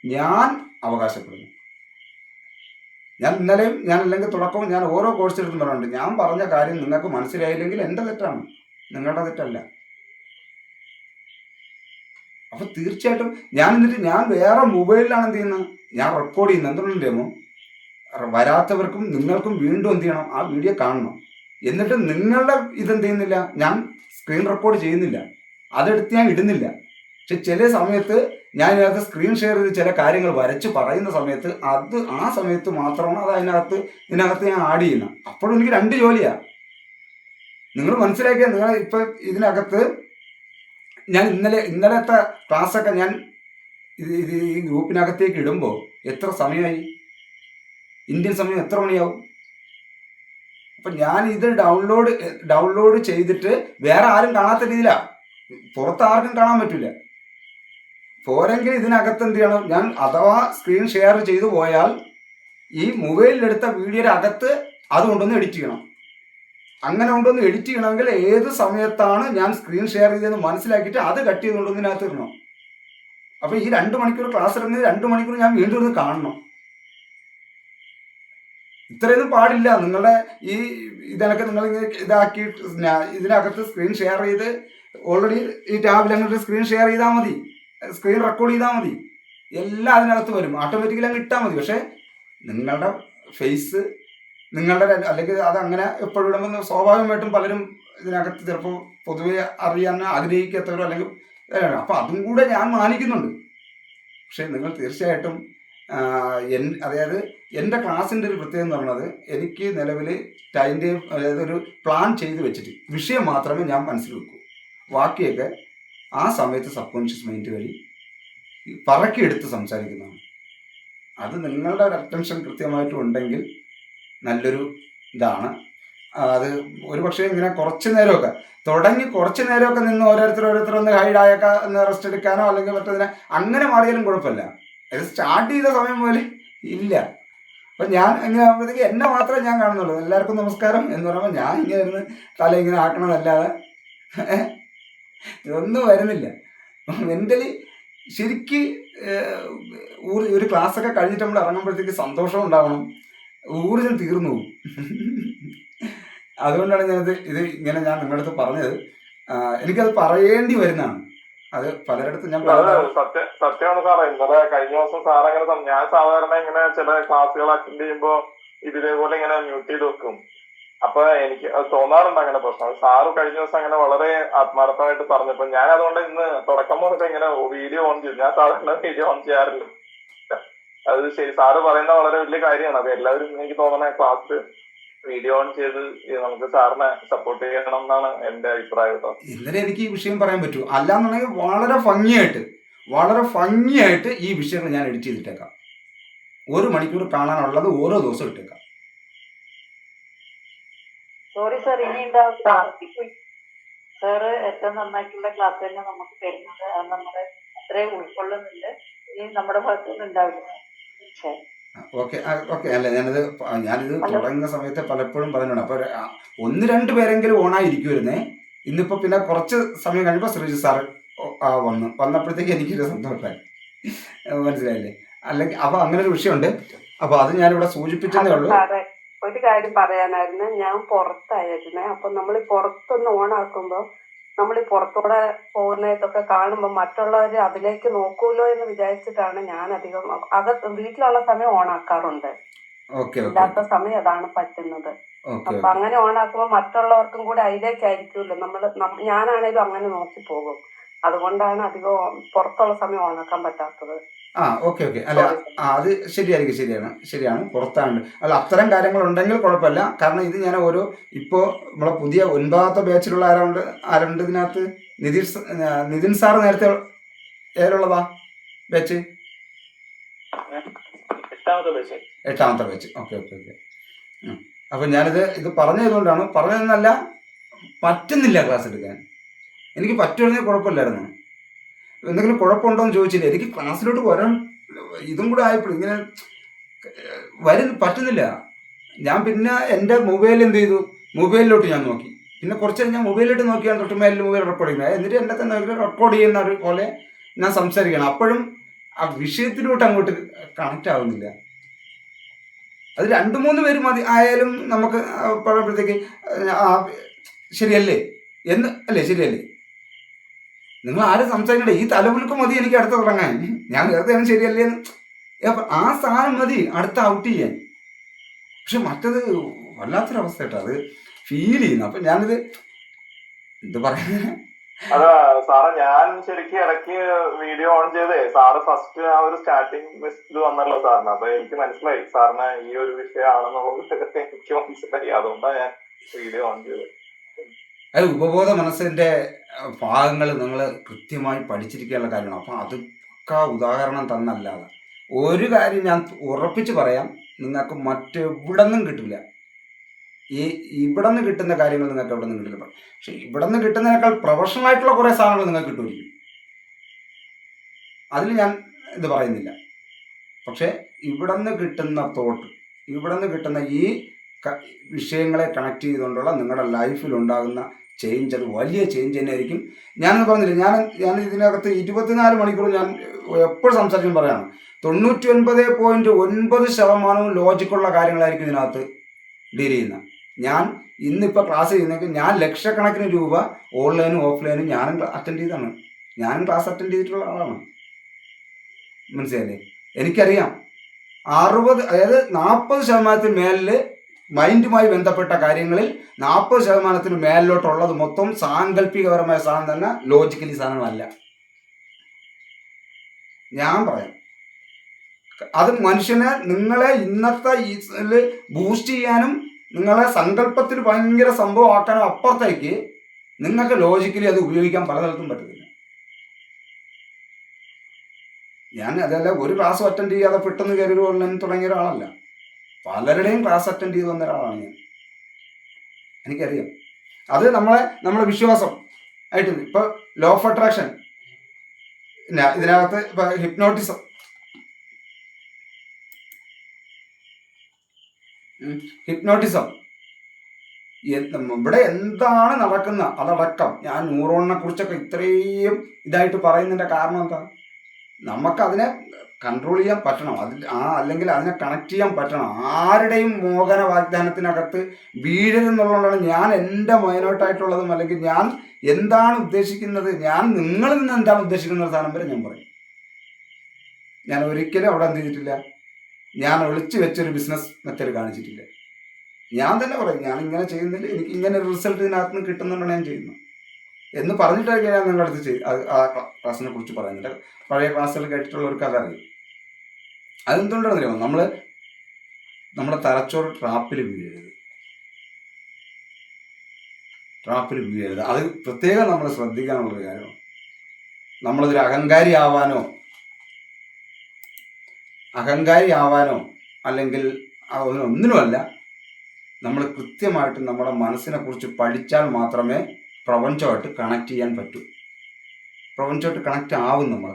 ഞാൻ അവകാശപ്പെടുന്നു. അല്ലെങ്കിൽ തുടക്കവും ഞാൻ ഓരോ കോഴ്സിലെടുത്തും പറയുന്നുണ്ട്, ഞാൻ പറഞ്ഞ കാര്യം നിങ്ങൾക്ക് മനസ്സിലായില്ലെങ്കിൽ എൻ്റെ തെറ്റാണ്, നിങ്ങളുടെ തെറ്റല്ല. അപ്പൊ തീർച്ചയായിട്ടും ഞാൻ വേറെ മൊബൈലിലാണ് എന്ത് ചെയ്യുന്നത്, ഞാൻ റെക്കോർഡ് ചെയ്യുന്നത്. എന്തുകൊണ്ടോ വരാത്തവർക്കും നിങ്ങൾക്കും വീണ്ടും എന്ത് ചെയ്യണം, ആ വീഡിയോ കാണണം. എന്നിട്ട് നിങ്ങളുടെ ഇതെന്ത് ചെയ്യുന്നില്ല, ഞാൻ സ്ക്രീൻ റെക്കോർഡ് ചെയ്യുന്നില്ല, അതെടുത്ത് ഞാൻ ഇടുന്നില്ല. പക്ഷെ ചില സമയത്ത് ഞാൻ ഇതിനകത്ത് സ്ക്രീൻ ഷെയർ ചെയ്ത് ചില കാര്യങ്ങൾ വരച്ച് പറയുന്ന സമയത്ത് ആ സമയത്ത് മാത്രമാണ് ഇതിനകത്ത് ഞാൻ ആഡ് ചെയ്യുന്നത്. അപ്പോഴും എനിക്ക് 2 ജോലിയാണ്. നിങ്ങൾ മനസ്സിലാക്കിയാൽ നിങ്ങൾ ഇപ്പം ഇതിനകത്ത് ഞാൻ ഇന്നലത്തെ ക്ലാസ്സൊക്കെ ഞാൻ ഈ ഗ്രൂപ്പിനകത്തേക്ക് ഇടുമ്പോൾ എത്ര സമയമായി? ഇന്ത്യൻ സമയം എത്ര മണിയാവും? അപ്പം ഞാൻ ഇത് ഡൗൺലോഡ് ചെയ്തിട്ട് വേറെ ആരും കാണാത്ത രീതിയിലാണ്, പുറത്ത് ആർക്കും കാണാൻ പറ്റില്ല. പോരെങ്കിൽ ഇതിനകത്ത് എന്ത് ചെയ്യണം, ഞാൻ അഥവാ സ്ക്രീൻ ഷെയർ ചെയ്തു പോയാൽ ഈ മൊബൈലിലെടുത്ത വീഡിയോയുടെ അകത്ത് അത് കൊണ്ടൊന്ന് എഡിറ്റ് ചെയ്യണം. അങ്ങനെ കൊണ്ടൊന്ന് എഡിറ്റ് ചെയ്യണമെങ്കിൽ ഏത് സമയത്താണ് ഞാൻ സ്ക്രീൻ ഷെയർ ചെയ്തതെന്ന് മനസ്സിലാക്കിയിട്ട് അത് കട്ട് ചെയ്ത് കൊണ്ടൊന്ന് ഇതിനകത്ത് ഇടണം. അപ്പോൾ ഈ 2 മണിക്കൂർ ക്ലാസ് ഇടുന്നത് 2 മണിക്കൂർ ഞാൻ വീണ്ടും ഒന്ന് കാണണം. ഇത്രയൊന്നും പാടില്ല. നിങ്ങളുടെ ഇതിനൊക്കെ നിങ്ങളിങ്ങനെ ഇതാക്കിയിട്ട് ഇതിനകത്ത് സ്ക്രീൻ ഷെയർ ചെയ്ത് ഓൾറെഡി ഈ ടാബിൽ അങ്ങോട്ട് സ്ക്രീൻ ഷെയർ ചെയ്താൽ മതി, സ്ക്രീൻ റെക്കോർഡ് ചെയ്താൽ മതി, എല്ലാം അതിനകത്ത് വരും, ഓട്ടോമാറ്റിക്കലി അങ്ങ് ഇട്ടാൽ മതി. പക്ഷേ നിങ്ങളുടെ ഫേസ് അല്ലെങ്കിൽ അതങ്ങനെ എപ്പോഴും ഇടുമ്പോൾ സ്വാഭാവികമായിട്ടും പലരും ഇതിനകത്ത് ചിലപ്പോൾ പൊതുവെ അറിയാൻ ആഗ്രഹിക്കാത്തവരോ അല്ലെങ്കിൽ അപ്പോൾ അതും കൂടെ ഞാൻ മാനിക്കുന്നുണ്ട്. പക്ഷേ നിങ്ങൾ തീർച്ചയായിട്ടും അതായത് എൻ്റെ ക്ലാസ്സിൻ്റെ ഒരു പ്രത്യേകത എന്ന് പറയുന്നത്, എനിക്ക് നിലവിൽ അതായത് ഒരു പ്ലാൻ ചെയ്ത് വെച്ചിട്ട് വിഷയം മാത്രമേ ഞാൻ മനസ്സിൽ വെക്കൂ. ബാക്കിയൊക്കെ ആ സമയത്ത് സബ് കോൺഷ്യസ് മൈൻഡ് വഴി പറക്കിയെടുത്ത് സംസാരിക്കുന്നതാണ്. അത് നിങ്ങളുടെ ഒരു അറ്റൻഷൻ കൃത്യമായിട്ടും ഉണ്ടെങ്കിൽ നല്ലൊരു ഇതാണ്. അത് ഒരു പക്ഷേ ഇങ്ങനെ കുറച്ച് നേരമൊക്കെ നിന്ന് ഓരോരുത്തർ ഒന്ന് ഹൈഡായൊക്കെ ഒന്ന് റെസ്റ്റ് എടുക്കാനോ അല്ലെങ്കിൽ മറ്റതിനെ അങ്ങനെ മാറിയാലും കുഴപ്പമില്ല. ഇത് സ്റ്റാർട്ട് ചെയ്ത സമയം പോലെ ഇല്ല. അപ്പം ഞാൻ ഇങ്ങനെ ആകുമ്പോഴത്തേക്ക് എന്നെ മാത്രമേ ഞാൻ കാണുന്നുള്ളൂ. എല്ലാവർക്കും നമസ്കാരം എന്ന് പറയുമ്പോൾ ഞാൻ ഇങ്ങനെ ഇരുന്ന് തല ഇങ്ങനെ ആക്കണമെന്നല്ലാതെ ഇതൊന്നും വരുന്നില്ല. മെൻ്റലി ശരിക്ക് ഒരു ക്ലാസ്സൊക്കെ കഴിഞ്ഞിട്ട് നമ്മൾ ഇറങ്ങുമ്പോഴത്തേക്ക് സന്തോഷം ഉണ്ടാവണം, ഊർജ്ജം തീർന്നു പോകും. അതുകൊണ്ടാണ് ഇത് ഇങ്ങനെ ഞാൻ നിങ്ങളുടെ അടുത്ത് പറഞ്ഞത്. എനിക്കത് പറയേണ്ടി വരുന്നതാണ്. അത് പലരിടത്തും ഞാൻ അത് സത്യമാണ് സാറേ. ഇന്നലെ കഴിഞ്ഞ ദിവസം സാർ അങ്ങനെ ഞാൻ സാധാരണ ഇങ്ങനെ ചില ക്ലാസ്സുകൾ അറ്റൻഡ് ചെയ്യുമ്പോ ഇതേപോലെ ഇങ്ങനെ മ്യൂട്ട് ചെയ്ത് വെക്കും. അപ്പൊ എനിക്ക് അത് തോന്നാറുണ്ട് അങ്ങനെ പ്രശ്നം. സാറ് കഴിഞ്ഞ ദിവസം അങ്ങനെ വളരെ ആത്മാർത്ഥമായിട്ട് പറഞ്ഞപ്പോ ഞാൻ അതുകൊണ്ട് ഇന്ന് തുടക്കം മുതൽ ഇങ്ങനെ വീഡിയോ ഓൺ ചെയ്തു. ഞാൻ സാധാരണ വീഡിയോ ഓൺ ചെയ്യാറില്ല. അത് ശരി, സാറ് പറയുന്ന വളരെ വലിയ കാര്യമാണ്. അത് എല്ലാവരും എനിക്ക് തോന്നുന്ന ക്ലാസ് വീഡിയോ ഓൺ ചെയ്ത് നമുക്ക് സാറിനെ സപ്പോർട്ട് ചെയ്യണം എന്നാണ് എന്റെ അഭിപ്രായം കേട്ടോ. ഇന്നലെ എനിക്ക് ഈ വിഷയം പറയാൻ പറ്റൂ. അല്ലാന്നുണ്ടെങ്കിൽ വളരെ ഭംഗിയായിട്ട് ഈ വിഷയങ്ങൾ ഞാൻ എഡിറ്റ് ചെയ്തിട്ടേക്കാം. 1 മണിക്കൂർ കാണാനുള്ളത് ഓരോ ദിവസം ഇട്ടേക്കാം. സോറി സാർ, ഇനി ഉണ്ടാവും. സാറ് ഏറ്റവും നന്നായിട്ടുള്ള ക്ലാസ് തന്നെ നമുക്ക് തരുന്നത്. അത് നമ്മള് അത്രയും ഉൾക്കൊള്ളുന്നുണ്ട്. ഇനി നമ്മുടെ ഭാഗത്തുനിന്ന് ഉണ്ടാവില്ല. ശരി, ഓക്കെ. അല്ല, ഞാനിത് തുടങ്ങുന്ന സമയത്ത് പലപ്പോഴും പറഞ്ഞിട്ടുണ്ട്. അപ്പോൾ 1-2 പേരെങ്കിലും ഓണായിരിക്കുമായിരുന്നേ. ഇന്നിപ്പോൾ പിന്നെ കുറച്ച് സമയം കഴിഞ്ഞപ്പോൾ ശ്രീജിത്ത് സാറ് വന്നപ്പോഴത്തേക്ക് എനിക്കൊരു സന്തോഷമായി. മനസ്സിലായില്ലേ? അല്ലെങ്കിൽ അപ്പോൾ അങ്ങനെ ഒരു വിഷയമുണ്ട്. അപ്പോൾ അത് ഞാനിവിടെ സൂചിപ്പിച്ചതേ ഉള്ളൂ. ഒരു കാര്യം പറയാനായിരുന്നു. ഞാൻ പുറത്തായിരുന്നേ. അപ്പൊ നമ്മൾ പുറത്തൊന്ന് ഓണാക്കുമ്പോ നമ്മൾ ഈ പുറത്തൂടെ പോകുന്നതൊക്കെ കാണുമ്പോൾ മറ്റുള്ളവർ അതിലേക്ക് നോക്കൂലോ എന്ന് വിചാരിച്ചിട്ടാണ് ഞാൻ അധികം വീട്ടിലുള്ള സമയം ഓണാക്കാറുണ്ട്. ഇല്ലാത്ത സമയം അതാണ് പറ്റുന്നത്. അപ്പൊ അങ്ങനെ ഓണാക്കുമ്പോൾ മറ്റുള്ളവർക്കും കൂടെ അതിലേക്കായിരിക്കുമല്ലോ ഞാനാണേലും അങ്ങനെ നോക്കി പോകും. അതുകൊണ്ടാണ് അധികം പുറത്തുള്ള സമയം ഓണാക്കാൻ പറ്റാത്തത്. ഓക്കെ. അല്ല, അത് ശരിയാണ്. പുറത്താണ്. അല്ല, അത്തരം കാര്യങ്ങൾ ഉണ്ടെങ്കിൽ കുഴപ്പമില്ല. കാരണം ഇത് ഞാൻ ഇപ്പോൾ നമ്മളെ പുതിയ 9ാമത്തെ ബാച്ചിലുള്ള ആരുണ്ട് ഇതിനകത്ത്? നിതിൻ സാറ് നേരത്തെ ഏതുള്ളതാ ബാച്ച്? 8ാമത്തെ ബാച്ച്. ഓക്കെ. അപ്പം ഇത് പറഞ്ഞതുകൊണ്ടാണ്. പറഞ്ഞതെന്നല്ല, പറ്റുന്നില്ല ക്ലാസ് എടുക്കാൻ. എനിക്ക് പറ്റുമെങ്കിൽ കുഴപ്പമില്ലായിരുന്നു. എന്തെങ്കിലും കുഴപ്പമുണ്ടോ എന്ന് ചോദിച്ചില്ല. എനിക്ക് ക്ലാസ്സിലോട്ട് വരാൻ ഇതും കൂടെ ആയപ്പോൾ ഇങ്ങനെ പറ്റുന്നില്ല. ഞാൻ പിന്നെ എൻ്റെ മൊബൈൽ എന്ത് ചെയ്തു, മൊബൈലിലോട്ട് ഞാൻ നോക്കി. പിന്നെ കുറച്ച് കഴിഞ്ഞാൽ മൊബൈലിലോട്ട് നോക്കിയാണ് തൊട്ടുമേലിൽ മൊബൈൽ റെക്കോർഡ് ചെയ്യുന്നത്. എന്നിട്ട് എൻ്റെ തന്നെ റെക്കോർഡ് ചെയ്യുന്ന പോലെ ഞാൻ സംസാരിക്കണം. അപ്പോഴും ആ വിഷയത്തിലോട്ട് അങ്ങോട്ട് കണക്റ്റ് ആവുന്നില്ല. അത് 2-3 പേര് മതി ആയാലും നമുക്ക് പറയുമ്പോഴത്തേക്ക് ശരിയല്ലേ ശരിയല്ലേ? നിങ്ങൾ ആരും സംസാരിക്കണ്ടേ? ഈ തലമുൽക്ക് മതി എനിക്ക് അടുത്ത തുടങ്ങാൻ. ഞാൻ വെറുതെ ശരിയല്ലേ ആ സാധനം മതി അടുത്ത ഔട്ട് ചെയ്യാൻ. പക്ഷെ മറ്റത് വല്ലാത്തൊരവസ്ഥ കേട്ടോ, അത് ഫീൽ ചെയ്യുന്നു. അപ്പൊ ഞാനിത് എന്ത് പറയാ. അതാ സാറേ, ഞാൻ ശരിക്കും ഇടയ്ക്ക് വീഡിയോ ഓൺ ചെയ്തേ സാറ് ഫസ്റ്റ് ആ ഒരു സ്റ്റാർട്ടിങ് ഇത് വന്നല്ലോ സാറിന്. അപ്പൊ എനിക്ക് മനസ്സിലായി സാറിന് ഈ ഒരു വിഷയമാണെന്നുള്ളത് എനിക്ക് മനസ്സിലായി. അതുകൊണ്ടാണ് ഞാൻ വീഡിയോ ഓൺ ചെയ്തത്. അത് ഉപബോധ മനസ്സിൻ്റെ ഭാഗങ്ങൾ നിങ്ങൾ കൃത്യമായി പഠിച്ചിരിക്കാനുള്ള കാര്യമാണ്. അപ്പം അതൊക്കെ ഉദാഹരണം തന്നല്ലാതെ ഒരു കാര്യം ഞാൻ ഉറപ്പിച്ച് പറയാം, നിങ്ങൾക്ക് മറ്റെവിടെ നിന്നും കിട്ടില്ല. ഇവിടെ നിന്ന് കിട്ടുന്ന കാര്യങ്ങൾ നിങ്ങൾക്ക് എവിടെ നിന്ന് കിട്ടില്ല. പക്ഷെ ഇവിടെ നിന്ന് കിട്ടുന്നതിനേക്കാൾ പ്രൊഫഷണൽ ആയിട്ടുള്ള കുറേ സാധനങ്ങൾ നിങ്ങൾക്ക് കിട്ടുമായിരിക്കും. അതിൽ ഞാൻ ഇത് പറയുന്നില്ല. പക്ഷെ ഇവിടെ നിന്ന് കിട്ടുന്ന ഇവിടെ നിന്ന് കിട്ടുന്ന ഈ വിഷയങ്ങളെ കണക്ട് ചെയ്തുകൊണ്ടുള്ള നിങ്ങളുടെ ലൈഫിൽ ഉണ്ടാകുന്ന ചേഞ്ച്, അത് വലിയ ചേഞ്ച് തന്നെ ആയിരിക്കും. ഞാനെന്ന് പറഞ്ഞില്ല, ഞാൻ ഇതിനകത്ത് 24 മണിക്കൂർ ഞാൻ എപ്പോഴും സംസാരിക്കും പറയാണ്. 99.9% ലോജിക്കുള്ള കാര്യങ്ങളായിരിക്കും ഇതിനകത്ത് ഡീൽ ചെയ്യുന്നത്. ഞാൻ ഇന്നിപ്പോൾ ക്ലാസ് ചെയ്യുന്നെങ്കിൽ ഞാൻ ലക്ഷക്കണക്കിന് രൂപ ഓൺലൈനും ഓഫ്ലൈനും ഞാനും അറ്റൻഡ് ചെയ്താണ്. ഞാനും ക്ലാസ് അറ്റൻഡ് ചെയ്തിട്ടുള്ള ആളാണ്. മനസ്സിലായില്ലേ? എനിക്കറിയാം 40% മേലിൽ മൈൻഡുമായി ബന്ധപ്പെട്ട കാര്യങ്ങളിൽ 40% മേലിലോട്ടുള്ളത് മൊത്തം സാങ്കല്പികപരമായ സാധനം തന്നെ, ലോജിക്കലി സാധനങ്ങളല്ല. ഞാൻ പറയാം, അത് മനുഷ്യനെ നിങ്ങളെ ഇന്നത്തെ ഇതിൽ ബൂസ്റ്റ് ചെയ്യാനും നിങ്ങളെ സങ്കല്പത്തിൽ ഭയങ്കര സംഭവം ആക്കാനും അപ്പുറത്തേക്ക് നിങ്ങൾക്ക് ലോജിക്കലി അത് ഉപയോഗിക്കാൻ പല സ്ഥലത്തും പറ്റത്തില്ല. ഞാൻ അതല്ല ഒരു ക്ലാസ് അറ്റൻഡ് ചെയ്യാതെ പെട്ടെന്ന് കയറി ഓൺലൈൻ തുടങ്ങിയ ഒരാളല്ല. പലരുടെയും ക്ലാസ് അറ്റൻഡ് ചെയ്ത് വന്ന ഒരാളാണ് ഞാൻ. എനിക്കറിയാം. അത് നമ്മളെ വിശ്വാസം ആയിട്ട് ഇപ്പൊ ലോ ഓഫ് അട്രാക്ഷൻ, ഇതിനകത്ത് ഇപ്പൊ ഹിപ്നോട്ടിസം ഇവിടെ എന്താണ് നടക്കുന്ന അതടക്കം ഞാൻ ന്യൂറോണിനെ കുറിച്ചൊക്കെ ഇത്രയും ഇതായിട്ട് പറയുന്നതിന്റെ കാരണം എന്താ? നമുക്കതിനെ കൺട്രോൾ ചെയ്യാൻ പറ്റണം. അല്ലെങ്കിൽ അതിനെ കണക്ട് ചെയ്യാൻ പറ്റണം. ആരുടെയും മോഹന വാഗ്ദാനത്തിനകത്ത് വീഴരുതെന്നുള്ളതാണ് ഞാൻ എൻ്റെ മൈനോട്ടായിട്ടുള്ളതും, അല്ലെങ്കിൽ ഞാൻ എന്താണ് ഉദ്ദേശിക്കുന്നത്, ഞാൻ നിങ്ങളിൽ നിന്ന് എന്താണ് ഉദ്ദേശിക്കുന്ന സാധനം വരെ ഞാൻ പറയും. ഞാൻ ഒരിക്കലും അവിടെ എന്ത് ചെയ്തിട്ടില്ല, ഞാൻ ഒളിച്ചു വെച്ചൊരു ബിസിനസ് മെത്തേഡ് കാണിച്ചിട്ടില്ല. ഞാൻ തന്നെ പറയും, ഞാൻ ഇങ്ങനെ ചെയ്യുന്നില്ല, എനിക്ക് ഇങ്ങനെ ഒരു റിസൾട്ട് ഇതിനകത്ത് നിന്ന് കിട്ടുന്നുണ്ടാണ് ഞാൻ ചെയ്യുന്നത് എന്ന് പറഞ്ഞിട്ടൊക്കെ ഞാൻ നിങ്ങളുടെ അടുത്ത് ആ ക്ലാസ്സിനെ കുറിച്ച് പറയുന്നുണ്ട്. പഴയ ക്ലാസ്സുകൾ കേട്ടിട്ടുള്ളവർക്ക് അതറിയും. അതെന്തുകൊണ്ടാണെന്നറിയോ, നമ്മുടെ തലച്ചോറ് ട്രാപ്പിൽ വീഴരുത്. അത് പ്രത്യേകം നമ്മൾ ശ്രദ്ധിക്കാനുള്ളൊരു കാര്യമാണ്. നമ്മളതൊരു അഹങ്കാരി ആവാനോ അല്ലെങ്കിൽ ഒന്നിനുമല്ല. നമ്മൾ കൃത്യമായിട്ട് നമ്മുടെ മനസ്സിനെ കുറിച്ച് പഠിച്ചാൽ മാത്രമേ പ്രപഞ്ചമായിട്ട് കണക്ട് ചെയ്യാൻ പറ്റൂ. പ്രപഞ്ചമായിട്ട് കണക്റ്റ് ആവും നമ്മൾ.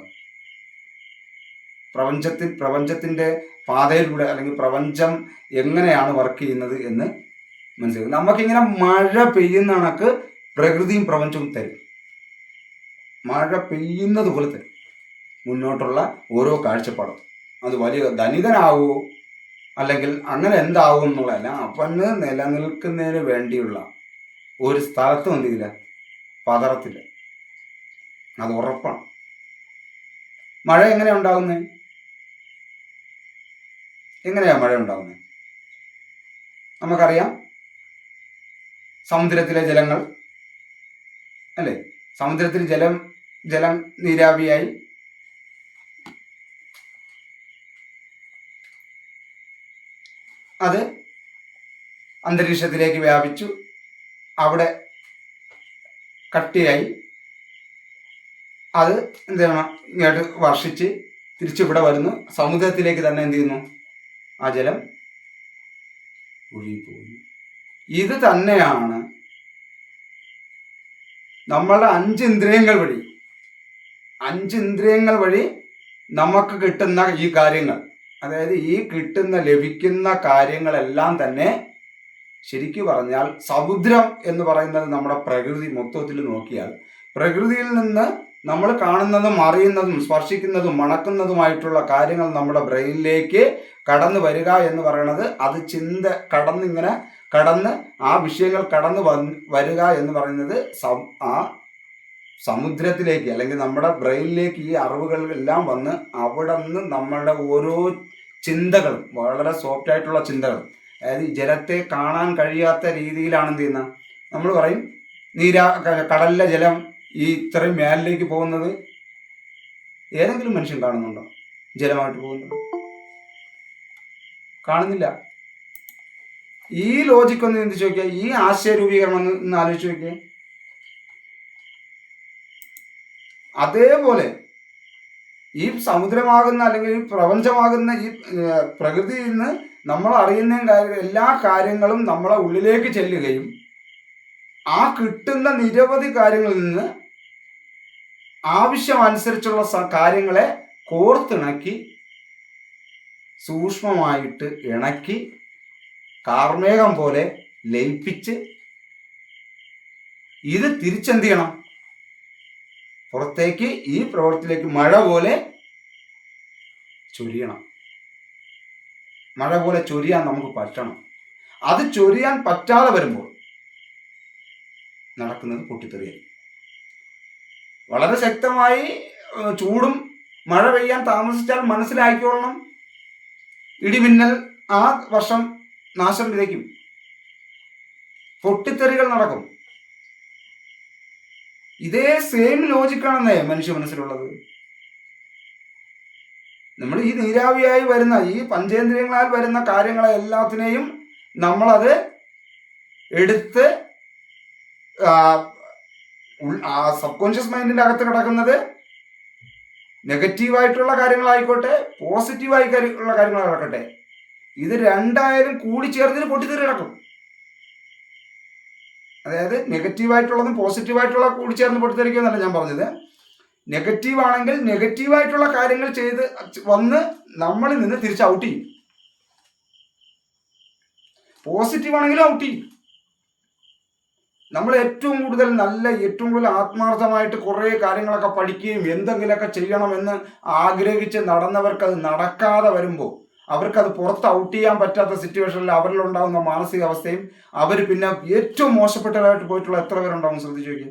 പ്രപഞ്ചത്തിൻ്റെ പാതയിലൂടെ, അല്ലെങ്കിൽ പ്രപഞ്ചം എങ്ങനെയാണ് വർക്ക് ചെയ്യുന്നത് എന്ന് മനസ്സിലാക്കും. നമുക്കിങ്ങനെ മഴ പെയ്യുന്ന കണക്ക് പ്രകൃതിയും പ്രപഞ്ചവും തരും. മഴ പെയ്യുന്നത് പോലെ തരും മുന്നോട്ടുള്ള ഓരോ കാഴ്ചപ്പാടും. അത് വലിയ ധനികനാവോ അല്ലെങ്കിൽ അങ്ങനെ എന്താവും എന്നുള്ളതല്ല, അവന് നിലനിൽക്കുന്നതിന് വേണ്ടിയുള്ള ഒരു സ്ഥലത്തും എന്തില്ല, പതറത്തില്ല. അത് ഉറപ്പാണ്. മഴ എങ്ങനെയാ ഉണ്ടാകുന്നത്? മഴ ഉണ്ടാകുന്നത് നമുക്കറിയാം. സമുദ്രത്തിലെ ജലങ്ങൾ അല്ലേ, സമുദ്രത്തിൽ ജലം നീരാവിയായി അത് അന്തരീക്ഷത്തിലേക്ക് വ്യാപിച്ചു, അവിടെ കട്ടിയായി, അത് എന്ത് ചെയ്യണം, ഇങ്ങോട്ട് വർഷിച്ച് തിരിച്ചിവിടെ വരുന്നു. സമുദ്രത്തിലേക്ക് തന്നെ എന്ത് ചെയ്യുന്നു, ആ ജലം ഒഴുകിപ്പോകുന്നു. ഇത് തന്നെയാണ് നമ്മളുടെ അഞ്ചിന്ദ്രിയങ്ങൾ വഴി നമുക്ക് കിട്ടുന്ന ഈ കാര്യങ്ങൾ. അതായത് ഈ ലഭിക്കുന്ന കാര്യങ്ങളെല്ലാം തന്നെ ശരിക്കു പറഞ്ഞാൽ സമുദ്രം എന്ന് പറയുന്നത് നമ്മുടെ പ്രകൃതി മൊത്തത്തിൽ നോക്കിയാൽ, പ്രകൃതിയിൽ നിന്ന് നമ്മൾ കാണുന്നതും അറിയുന്നതും സ്പർശിക്കുന്നതും മണക്കുന്നതുമായിട്ടുള്ള കാര്യങ്ങൾ നമ്മുടെ ബ്രെയിനിലേക്ക് കടന്നു വരിക എന്ന് പറയുന്നത്, അത് കടന്ന് ആ വിഷയങ്ങൾ കടന്നു വരിക എന്ന് പറയുന്നത് ആ സമുദ്രത്തിലേക്ക്, അല്ലെങ്കിൽ നമ്മുടെ ബ്രെയിനിലേക്ക് ഈ അറിവുകളെല്ലാം വന്ന് അവിടെ നിന്ന് നമ്മളുടെ ഓരോ ചിന്തകളും, വളരെ സോഫ്റ്റ് ആയിട്ടുള്ള ചിന്തകളും, അതായത് ജലത്തെ കാണാൻ കഴിയാത്ത രീതിയിലാണ് എന്ത് ചെയ്യുന്നത്. നമ്മൾ പറയും കടലിലെ ജലം ഈ ഇത്രയും മേലിലേക്ക് പോകുന്നത് ഏതെങ്കിലും മനുഷ്യൻ കാണുന്നുണ്ടോ? ജലമായിട്ട് പോകുന്നത് കാണുന്നില്ല. ഈ ലോജിക് ഒന്ന് ചിന്തിച്ച് നോക്കിയാൽ, ഈ ആശയ രൂപീകരണം ഒന്ന് ആലോചിച്ച് നോക്കിയേ. അതേപോലെ ഈ സമുദ്രമാകുന്ന അല്ലെങ്കിൽ ഈ പ്രപഞ്ചമാകുന്ന ഈ പ്രകൃതിയിൽ നിന്ന് നമ്മൾ അറിയുന്ന എല്ലാ കാര്യങ്ങളും നമ്മളെ ഉള്ളിലേക്ക് ചെല്ലുകയും ആ കിട്ടുന്ന നിരവധി കാര്യങ്ങളിൽ നിന്ന് ആവശ്യമനുസരിച്ചുള്ള കാര്യങ്ങളെ കോർത്തിണക്കി സൂക്ഷ്മമായിട്ട് ഇണക്കി കാർമേഘം പോലെ ലയിപ്പിച്ച് ഇത് തിരിച്ചെന്ത് ചെയ്യണം, പുറത്തേക്ക് ഈ പ്രവൃത്തിയിലേക്ക് മഴ പോലെ ചൊരിയണം. മഴ പോലെ ചൊരിയാൻ നമുക്ക് പറ്റണം. അത് ചൊരിയാൻ പറ്റാതെ വരുമ്പോൾ നടക്കുന്നത് പൊട്ടിത്തെറിയായി. വളരെ ശക്തമായി ചൂടും മഴ പെയ്യാൻ താമസിച്ചാൽ മനസ്സിലാക്കിക്കൊള്ളണം, ഇടിമിന്നൽ ആ വർഷം നാശം വിതയ്ക്കും, പൊട്ടിത്തെറികൾ നടക്കും. ഇതേ സെയിം ലോജിക്കാണെന്നേ മനുഷ്യ മനസ്സിലുള്ളത്. നമ്മൾ ഈ നീരാവിയായി വരുന്ന ഈ പഞ്ചേന്ദ്രിയങ്ങളാൽ വരുന്ന കാര്യങ്ങളെ എല്ലാത്തിനെയും നമ്മളത് എടുത്ത് സബ് കോൺഷ്യസ് മൈൻഡിന്റെ അകത്ത് കിടക്കുന്നത് നെഗറ്റീവായിട്ടുള്ള കാര്യങ്ങളായിക്കോട്ടെ പോസിറ്റീവായിട്ടുള്ള കാര്യങ്ങൾ നടക്കട്ടെ, ഇത് രണ്ടായാലും കൂടി ചേർന്നിട്ട് പൊട്ടിത്തെറി നടക്കും. അതായത് നെഗറ്റീവായിട്ടുള്ളതും പോസിറ്റീവായിട്ടുള്ള കൂടി ചേർന്ന് പൊട്ടിത്തെറിക്കുമെന്നല്ല ഞാൻ പറഞ്ഞത്. നെഗറ്റീവ് ആണെങ്കിൽ നെഗറ്റീവായിട്ടുള്ള കാര്യങ്ങൾ ചെയ്ത് വന്ന് നമ്മളിൽ നിന്ന് തിരിച്ച് ഔട്ട് ചെയ്യും. പോസിറ്റീവ് ആണെങ്കിലും ഔട്ട് ചെയ്യും. നമ്മൾ ഏറ്റവും കൂടുതൽ ആത്മാർത്ഥമായിട്ട് കുറേ കാര്യങ്ങളൊക്കെ പഠിക്കുകയും എന്തെങ്കിലുമൊക്കെ ചെയ്യണമെന്ന് ആഗ്രഹിച്ച് നടന്നവർക്ക് അത് നടക്കാതെ വരുമ്പോൾ, അവർക്കത് പുറത്ത് ഔട്ട് ചെയ്യാൻ പറ്റാത്ത സിറ്റുവേഷനിൽ അവരിലുണ്ടാകുന്ന മാനസികാവസ്ഥയും, അവർ പിന്നെ ഏറ്റവും മോശപ്പെട്ടതായിട്ട് പോയിട്ടുള്ള എത്ര പേരുണ്ടാവും ശ്രദ്ധിച്ചു നോക്കി.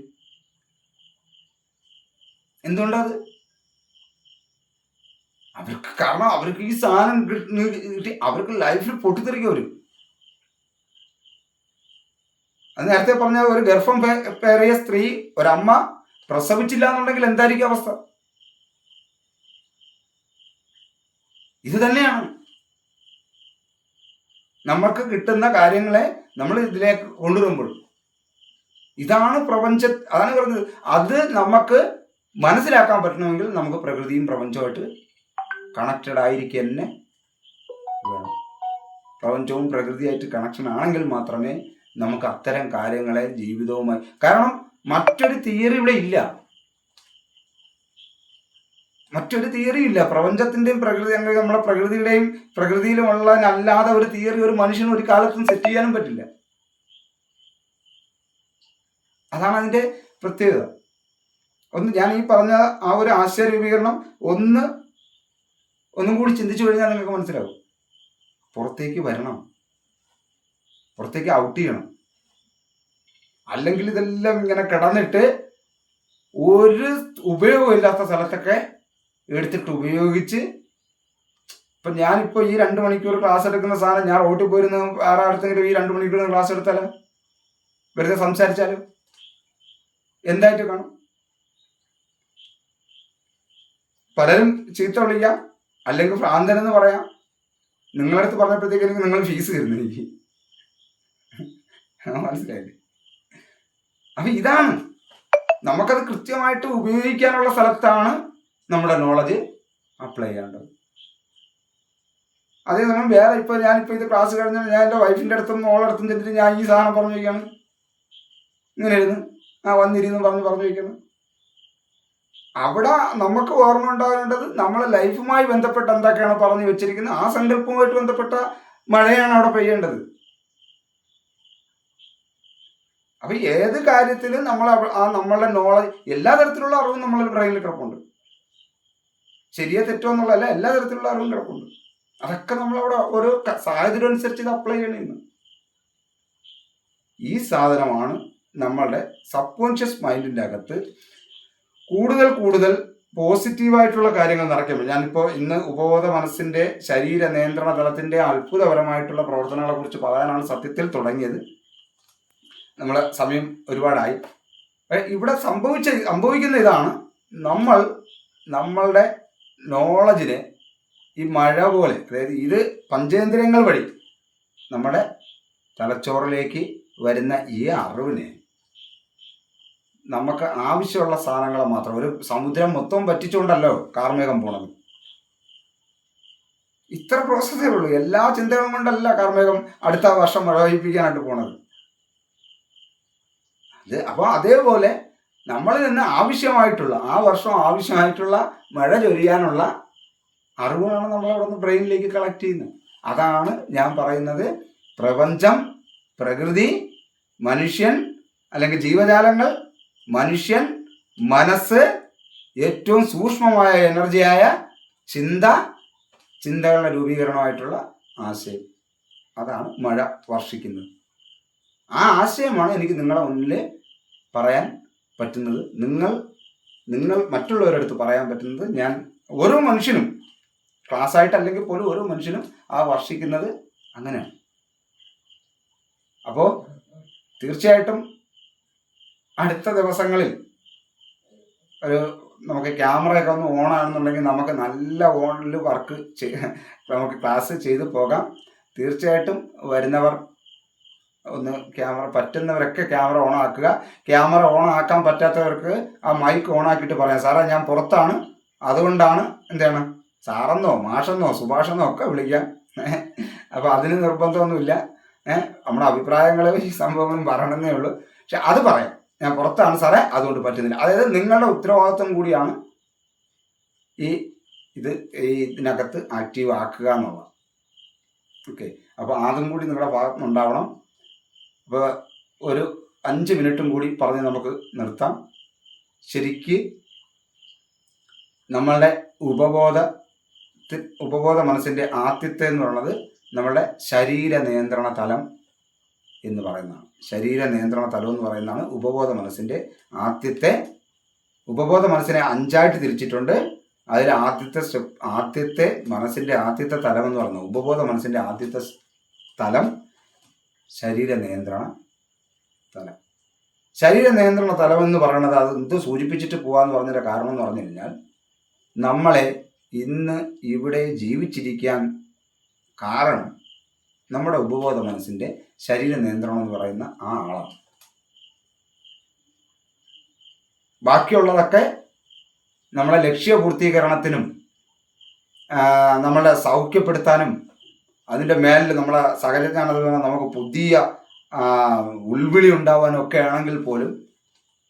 എന്തുകൊണ്ടത്? കാരണം അവർക്ക് ഈ സാധനം കിട്ടി അവർക്ക് ലൈഫിൽ പൊട്ടിത്തെറിക്കും അവർ. അത് നേരത്തെ പറഞ്ഞ ഒരു ഗർഭം പേറിയ സ്ത്രീ, ഒരമ്മ പ്രസവിച്ചില്ല എന്നുണ്ടെങ്കിൽ എന്തായിരിക്കും അവസ്ഥ? ഇത് തന്നെയാണ് നമുക്ക് കിട്ടുന്ന കാര്യങ്ങളെ നമ്മൾ ഇതിലേക്ക് കൊണ്ടുവരുമ്പോൾ. ഇതാണ് അതാണ് പറഞ്ഞത്. അത് നമുക്ക് മനസ്സിലാക്കാൻ പറ്റണമെങ്കിൽ നമുക്ക് പ്രകൃതിയും പ്രപഞ്ചവുമായിട്ട് കണക്റ്റഡ് ആയിരിക്കുക തന്നെ വേണം. പ്രപഞ്ചവും പ്രകൃതിയായിട്ട് കണക്ഷൻ ആണെങ്കിൽ മാത്രമേ നമുക്ക് അത്തരം കാര്യങ്ങളെ ജീവിതവുമായി, കാരണം മറ്റൊരു തിയറി ഇവിടെ ഇല്ല, പ്രപഞ്ചത്തിന്റെയും പ്രകൃതി, നമ്മളെ പ്രകൃതിയുടെയും പ്രകൃതിയിലുമുള്ള അല്ലാതെ ഒരു തിയറി ഒരു മനുഷ്യന് ഒരു കാലത്തും സെറ്റ് ചെയ്യാനും പറ്റില്ല. അതാണ് അതിന്റെ പ്രത്യേകത. ഞാൻ ഈ പറഞ്ഞ ആ ഒരു ആശയ രൂപീകരണം ഒന്നും കൂടി ചിന്തിച്ചു കഴിഞ്ഞാൽ നിങ്ങൾക്ക് മനസ്സിലാവും. പുറത്തേക്ക് വരണം, പുറത്തേക്ക് ഔട്ട് ചെയ്യണം. അല്ലെങ്കിൽ ഇതെല്ലാം ഇങ്ങനെ കിടന്നിട്ട് ഒരു ഉപയോഗമില്ലാത്ത സ്ഥലത്തൊക്കെ എടുത്തിട്ട് ഉപയോഗിച്ച്, ഇപ്പം ഞാനിപ്പോൾ ഈ 2 മണിക്കൂർ ക്ലാസ് എടുക്കുന്ന സാധനം ഞാൻ റോട്ടിൽ പോയിരുന്ന വേറെ അടുത്തെങ്കിലും ഈ 2 മണിക്കൂർ ക്ലാസ് എടുത്താലോ, വെറുതെ സംസാരിച്ചാലോ എന്തായിട്ട് കാണും? പലരും ചീത്ത വിളിക്കാം, അല്ലെങ്കിൽ ഭ്രാന്തനെന്ന് പറയാം. നിങ്ങളടുത്ത് പറഞ്ഞപ്പോഴത്തേക്ക് എനിക്ക് നിങ്ങൾ ഫീസ് തരുന്നു എനിക്ക് മനസ്സിലായില്ലേ? അപ്പൊ ഇതാണ് നമുക്കത് കൃത്യമായിട്ട് ഉപയോഗിക്കാനുള്ള സ്ഥലത്താണ് നമ്മുടെ നോളജ് അപ്ലൈ ചെയ്യേണ്ടത്. അതേസമയം വേറെ ഞാനിപ്പോൾ ഇത് ക്ലാസ് കഴിഞ്ഞാൽ ഞാൻ എൻ്റെ വൈഫിൻ്റെ അടുത്തും മോളടുത്തും ചെന്നിട്ട് ഞാൻ ഈ സാധനം പറഞ്ഞു വയ്ക്കാണ്, ഇങ്ങനെ ഇരുന്ന് വന്നിരുന്ന് പറഞ്ഞു വയ്ക്കണം. അവിടെ നമുക്ക് ഓർമ്മ ഉണ്ടാകേണ്ടത് നമ്മളെ ലൈഫുമായി ബന്ധപ്പെട്ട എന്തൊക്കെയാണ് പറഞ്ഞു വെച്ചിരിക്കുന്നത്, ആ സങ്കല്പവുമായിട്ട് ബന്ധപ്പെട്ട മഴയാണ് അവിടെ പെയ്യേണ്ടത്. അപ്പൊ ഏത് കാര്യത്തിലും നമ്മളുടെ നോളജ്, എല്ലാ തരത്തിലുള്ള അറിവും നമ്മളുടെ ബ്രെയിനിൽ കിടപ്പുണ്ട്. ശരിയോ തെറ്റോ എന്നുള്ളതല്ല, എല്ലാ തരത്തിലുള്ള അറിവും കിടപ്പുണ്ട്. അതൊക്കെ നമ്മളവിടെ ഓരോ സാഹചര്യം അനുസരിച്ച് ഇത് അപ്ലൈ ചെയ്യണമെന്ന്. ഈ സാധനമാണ് നമ്മളുടെ സബ് കോൺഷ്യസ് മൈൻഡിൻ്റെ അകത്ത് കൂടുതൽ പോസിറ്റീവായിട്ടുള്ള കാര്യങ്ങൾ നടക്കുമ്പോൾ. ഞാനിപ്പോൾ ഇന്ന് ഉപബോധ മനസ്സിൻ്റെ ശരീര നിയന്ത്രണ തലത്തിൻ്റെ അത്ഭുതപരമായിട്ടുള്ള പ്രവർത്തനങ്ങളെ കുറിച്ച് പറയാനാണ് സത്യത്തിൽ തുടങ്ങിയത്. നമ്മളെ സമയം ഒരുപാടായി. ഇവിടെ സംഭവിക്കുന്ന ഇതാണ്, നമ്മളുടെ നോളജിനെ ഈ മഴ പോലെ, അതായത് ഇത് പഞ്ചേന്ദ്രിയങ്ങൾ വഴി നമ്മുടെ തലച്ചോറിലേക്ക് വരുന്ന ഈ അറിവിനെ നമുക്ക് ആവശ്യമുള്ള സാധനങ്ങൾ മാത്രം, ഒരു സമുദ്രം മൊത്തം പറ്റിച്ചുകൊണ്ടല്ലോ കാർമേഘം പോണത്. ഇത്ര പ്രോസസ്സേ ഉള്ളൂ. എല്ലാ ചിന്തകളും കൊണ്ടല്ല കാർമേഘം അടുത്ത വർഷം മഴ പെയ്യിപ്പിക്കാനായിട്ട് പോണത്. അപ്പോൾ അതേപോലെ നമ്മളിൽ നിന്ന് ആവശ്യമായിട്ടുള്ള, ആ വർഷം ആവശ്യമായിട്ടുള്ള മഴ ചൊരിയാനുള്ള അറിവാണ് നമ്മളവിടെ നിന്ന് ബ്രെയിനിലേക്ക് കളക്ട് ചെയ്യുന്നത്. അതാണ് ഞാൻ പറയുന്നത്, പ്രപഞ്ചം, പ്രകൃതി, മനുഷ്യൻ അല്ലെങ്കിൽ ജീവജാലങ്ങൾ, മനുഷ്യൻ, മനസ്സ്, ഏറ്റവും സൂക്ഷ്മമായ എനർജിയായ ചിന്തകളുടെ രൂപീകരണമായിട്ടുള്ള ആശയം, അതാണ് മഴ വർഷിക്കുന്നത്. ആ ആശയമാണ് എനിക്ക് നിങ്ങളുടെ മുന്നിൽ പറയാൻ പറ്റുന്നത്. നിങ്ങൾ മറ്റുള്ളവരടുത്ത് പറയാൻ പറ്റുന്നത്. ഞാൻ ഓരോ മനുഷ്യനും ക്ലാസ്സായിട്ടല്ലെങ്കിൽ പോലും ഓരോ മനുഷ്യനും ആ വർഷിക്കുന്നത് അങ്ങനെയാണ്. അപ്പോൾ തീർച്ചയായിട്ടും അടുത്ത ദിവസങ്ങളിൽ നമുക്ക് ക്യാമറയൊക്കെ ഒന്ന് ഓൺ ആണെന്നുണ്ടെങ്കിൽ നമുക്ക് നല്ല ഓണിൽ നമുക്ക് ക്ലാസ് ചെയ്ത് പോകാം. തീർച്ചയായിട്ടും വരുന്നവർ ഒന്ന് പറ്റുന്നവരൊക്കെ ക്യാമറ ഓൺ ആക്കുക. ക്യാമറ ഓൺ ആക്കാൻ പറ്റാത്തവർക്ക് ആ മൈക്ക് ഓൺ ആക്കിയിട്ട് പറയാം, സാറേ ഞാൻ പുറത്താണ്, അതുകൊണ്ടാണ് എന്താണ് സാറെന്നോ മാഷെന്നോ സുഭാഷെന്നോ ഒക്കെ വിളിക്കാം. അപ്പോൾ അതിന് നിർബന്ധമൊന്നുമില്ല. നമ്മുടെ അഭിപ്രായങ്ങളും ഈ സംഭവങ്ങളും പറയണമെന്നേ ഉള്ളൂ. പക്ഷെ അത് പറയാം, ഞാൻ പുറത്താണ് സാറേ അതുകൊണ്ട് പറ്റുന്നില്ല. അതായത് നിങ്ങളുടെ ഉത്തരവാദിത്വം കൂടിയാണ് ഇതിനകത്ത് ആക്റ്റീവ് ആക്കുക എന്നുള്ളത്. ഓക്കെ, അപ്പോൾ അതും കൂടി നിങ്ങളുടെ ഭാഗത്തുനിന്നുണ്ടാവണം. അപ്പോൾ 5 മിനിറ്റും കൂടി പറഞ്ഞ് നമുക്ക് നിർത്താം. ശരിക്ക് നമ്മളുടെ ഉപബോധ മനസ്സിൻ്റെ ആദ്യത്തെ എന്ന് പറയുന്നത് നമ്മളുടെ ശരീര നിയന്ത്രണ തലം എന്ന് പറയുന്നതാണ്. ശരീര നിയന്ത്രണ തലം എന്ന് പറയുന്നതാണ് ഉപബോധ മനസ്സിൻ്റെ ആദ്യത്തെ. ഉപബോധ മനസ്സിനെ 5ആയിട്ട് തിരിച്ചിട്ടുണ്ട്. അതിൽ ആദ്യത്തെ മനസ്സിൻ്റെ ആദ്യത്തെ തലം എന്ന് പറയുന്നത്, ഉപബോധ മനസ്സിൻ്റെ ആദ്യത്തെ തലം ശരീര നിയന്ത്രണ തലം. ശരീര നിയന്ത്രണ തലം എന്ന് പറയുന്നത് അത് എന്ത് സൂചിപ്പിച്ചിട്ട് പോകാന്ന് പറഞ്ഞതിൻ്റെ കാരണം എന്ന് പറഞ്ഞു കഴിഞ്ഞാൽ, നമ്മളെ ഇന്ന് ഇവിടെ ജീവിച്ചിരിക്കാൻ കാരണം നമ്മുടെ ഉപബോധ മനസ്സിൻ്റെ ശരീര നിയന്ത്രണം എന്ന് പറയുന്ന ആ ആളാണ്. ബാക്കിയുള്ളതൊക്കെ നമ്മളെ ലക്ഷ്യപൂർത്തീകരണത്തിനും നമ്മളെ സൗഖ്യപ്പെടുത്താനും അതിൻ്റെ മേലിൽ നമ്മളെ സകലജ്ഞാനത്തിൽ നമുക്ക് പുതിയ ഉൾവിളി ഉണ്ടാവാനും ഒക്കെ ആണെങ്കിൽ പോലും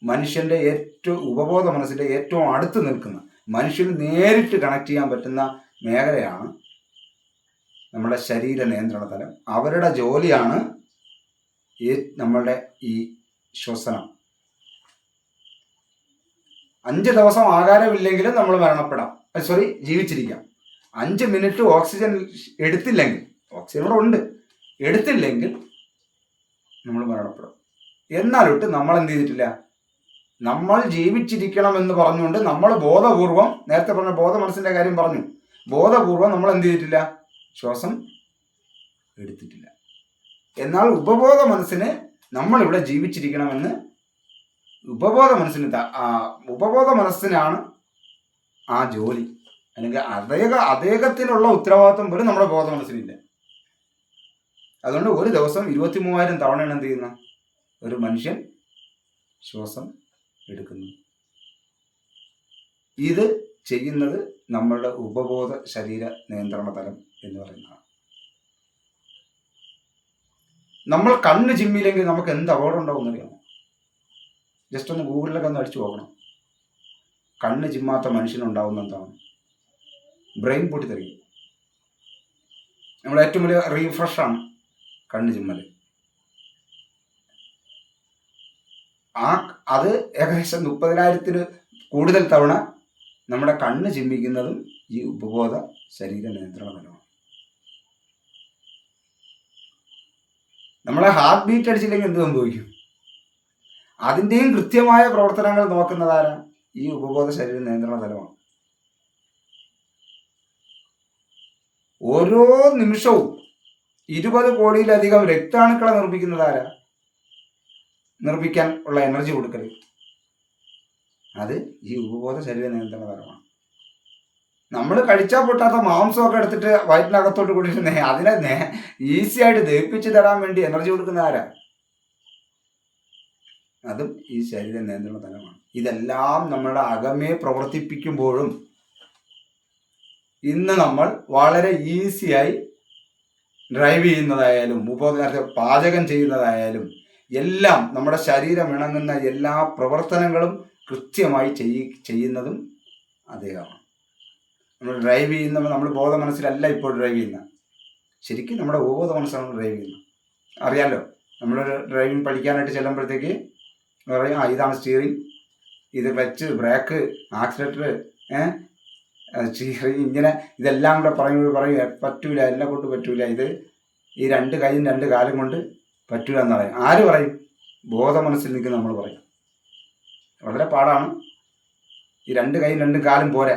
മനുഷ്യൻ്റെ ഉപബോധ മനസ്സിൻ്റെ ഏറ്റവും അടുത്ത് നിൽക്കുന്ന, മനുഷ്യന് നേരിട്ട് കണക്ട് ചെയ്യാൻ പറ്റുന്ന മേഖലയാണ് നമ്മുടെ ശരീര നിയന്ത്രണ തലം. അവരുടെ ജോലിയാണ് നമ്മളുടെ ഈ ശ്വസനം. 5 ദിവസം ആഹാരമില്ലെങ്കിലും നമ്മൾ ജീവിച്ചിരിക്കാം. 5 മിനിറ്റ് ഓക്സിജൻ എടുത്തില്ലെങ്കിൽ, ഓക്സിജൻ ഇവിടെ ഉണ്ട്, എടുത്തില്ലെങ്കിൽ നമ്മൾ മരണപ്പെടും. എന്നാലൊട്ട് നമ്മൾ എന്ത് ചെയ്തിട്ടില്ല, നമ്മൾ ജീവിച്ചിരിക്കണം എന്ന് പറഞ്ഞുകൊണ്ട് നമ്മൾ ബോധപൂർവം, നേരത്തെ പറഞ്ഞ ബോധ മനസ്സിൻ്റെ കാര്യം പറഞ്ഞു, ബോധപൂർവം നമ്മൾ എന്ത് ചെയ്തിട്ടില്ല, ശ്വാസം എടുത്തിട്ടില്ല. എന്നാൽ ഉപബോധ മനസ്സിന് നമ്മളിവിടെ ജീവിച്ചിരിക്കണമെന്ന് ഉപബോധ മനസ്സിനാണ് ആ ജോലി. അല്ലെങ്കിൽ അദ്ദേഹത്തിനുള്ള ഉത്തരവാദിത്വം പോലും നമ്മുടെ ബോധ മനസ്സിനില്ല. അതുകൊണ്ട് ഒരു ദിവസം 23,000 തവണയാണ് എന്ത് ചെയ്യുന്ന ഒരു മനുഷ്യൻ ശ്വാസം എടുക്കുന്നു. ഇത് ചെയ്യുന്നത് നമ്മളുടെ ഉപബോധ ശരീര നിയന്ത്രണ തലം എന്ന് പറയുന്നതാണ്. നമ്മൾ കണ്ണ് ചിമ്മിയില്ലെങ്കിൽ നമുക്ക് എന്ത് അപകടം ഉണ്ടാവും എന്നറിയാമോ? ജസ്റ്റ് ഒന്ന് ഗൂഗിളിലൊക്കെ ഒന്ന് അടിച്ചു നോക്കണം. കണ്ണ് ചിമ്മാത്ത മനുഷ്യനുണ്ടാവുന്ന എന്താണ്? ബ്രെയിൻ പൊട്ടിത്തെറിക്കും. നമ്മുടെ ഏറ്റവും വലിയ റീഫ്രഷാണ് കണ്ണ് ചിമ്മൽ. അത് ഏകദേശം 30,000 കൂടുതൽ തവണ നമ്മുടെ കണ്ണ് ചിമ്മിക്കുന്നതും ഈ ഉപബോധ ശരീര നിയന്ത്രണ തലമാണ്. നമ്മളെ ഹാർട്ട് ബീറ്റ് അടിച്ചില്ലെങ്കിൽ എന്ത് സംഭവിക്കും? അതിൻ്റെയും കൃത്യമായ പ്രവർത്തനങ്ങൾ നോക്കുന്നതാരാ? ഈ ഉപബോധ ശരീര നിയന്ത്രണ തലമാണ്. ഓരോ നിമിഷവും 20 കോടിയിലധികം രക്താണുക്കളെ നിർമ്മിക്കുന്നതാരാ? നിർമ്മിക്കാൻ ഉള്ള എനർജി കൊടുക്കൽ അത് ഈ ഉപബോധ ശരീര നിയന്ത്രണ തലമാണ്. നമ്മൾ കഴിച്ചാൽ പൊട്ടാത്ത മാംസമൊക്കെ എടുത്തിട്ട് വയറ്റിനകത്തോട്ട് കൂടിയിട്ട് അതിനെ ഈസി ആയിട്ട് ദഹിപ്പിച്ച് തരാൻ വേണ്ടി എനർജി കൊടുക്കുന്ന ആരാ? അതും ഈ ശരീര നിയന്ത്രണ തലമാണ്. ഇതെല്ലാം നമ്മുടെ അകമേ പ്രവർത്തിപ്പിക്കുമ്പോഴും ഇന്ന് നമ്മൾ വളരെ ഈസിയായി ഡ്രൈവ് ചെയ്യുന്നതായാലും നേരത്തെ പാചകം ചെയ്യുന്നതായാലും എല്ലാം നമ്മുടെ ശരീരം ഇണങ്ങുന്ന എല്ലാ പ്രവർത്തനങ്ങളും കൃത്യമായി ചെയ്യുന്നതും അദ്ദേഹമാണ്. നമ്മൾ ഡ്രൈവ് ചെയ്യുന്നപ്പോൾ നമ്മൾ ബോധ മനസ്സിലല്ല ഇപ്പോൾ ഡ്രൈവ് ചെയ്യുന്നത്, ശരിക്കും നമ്മുടെ ഉപബോധ മനസ്സാണ് ഡ്രൈവ് ചെയ്യുന്നത്. അറിയാമല്ലോ, നമ്മളൊരു ഡ്രൈവിംഗ് പഠിക്കാനായിട്ട് ചെല്ലുമ്പോഴത്തേക്ക് പറയും, ഇതാണ് സ്റ്റിയറിംഗ്, ഇത് ക്ലച്ച്, ബ്രേക്ക്, ആക്സിലേറ്റർ, സ്റ്റിയറിംഗ്, ഇങ്ങനെ ഇതെല്ലാം കൂടെ പറയും പറ്റൂല, എന്നെ കൊണ്ട് പറ്റൂല, ഇത് ഈ 2 കൈയും 2 കാലും കൊണ്ട് പറ്റൂല എന്ന് പറയും. ആര് പറയും? ബോധ മനസ്സിൽ നിൽക്കുന്ന നമ്മൾ പറയും. വളരെ പാടാണ്. ഈ 2 കൈയും 2 കാലും പോരാ,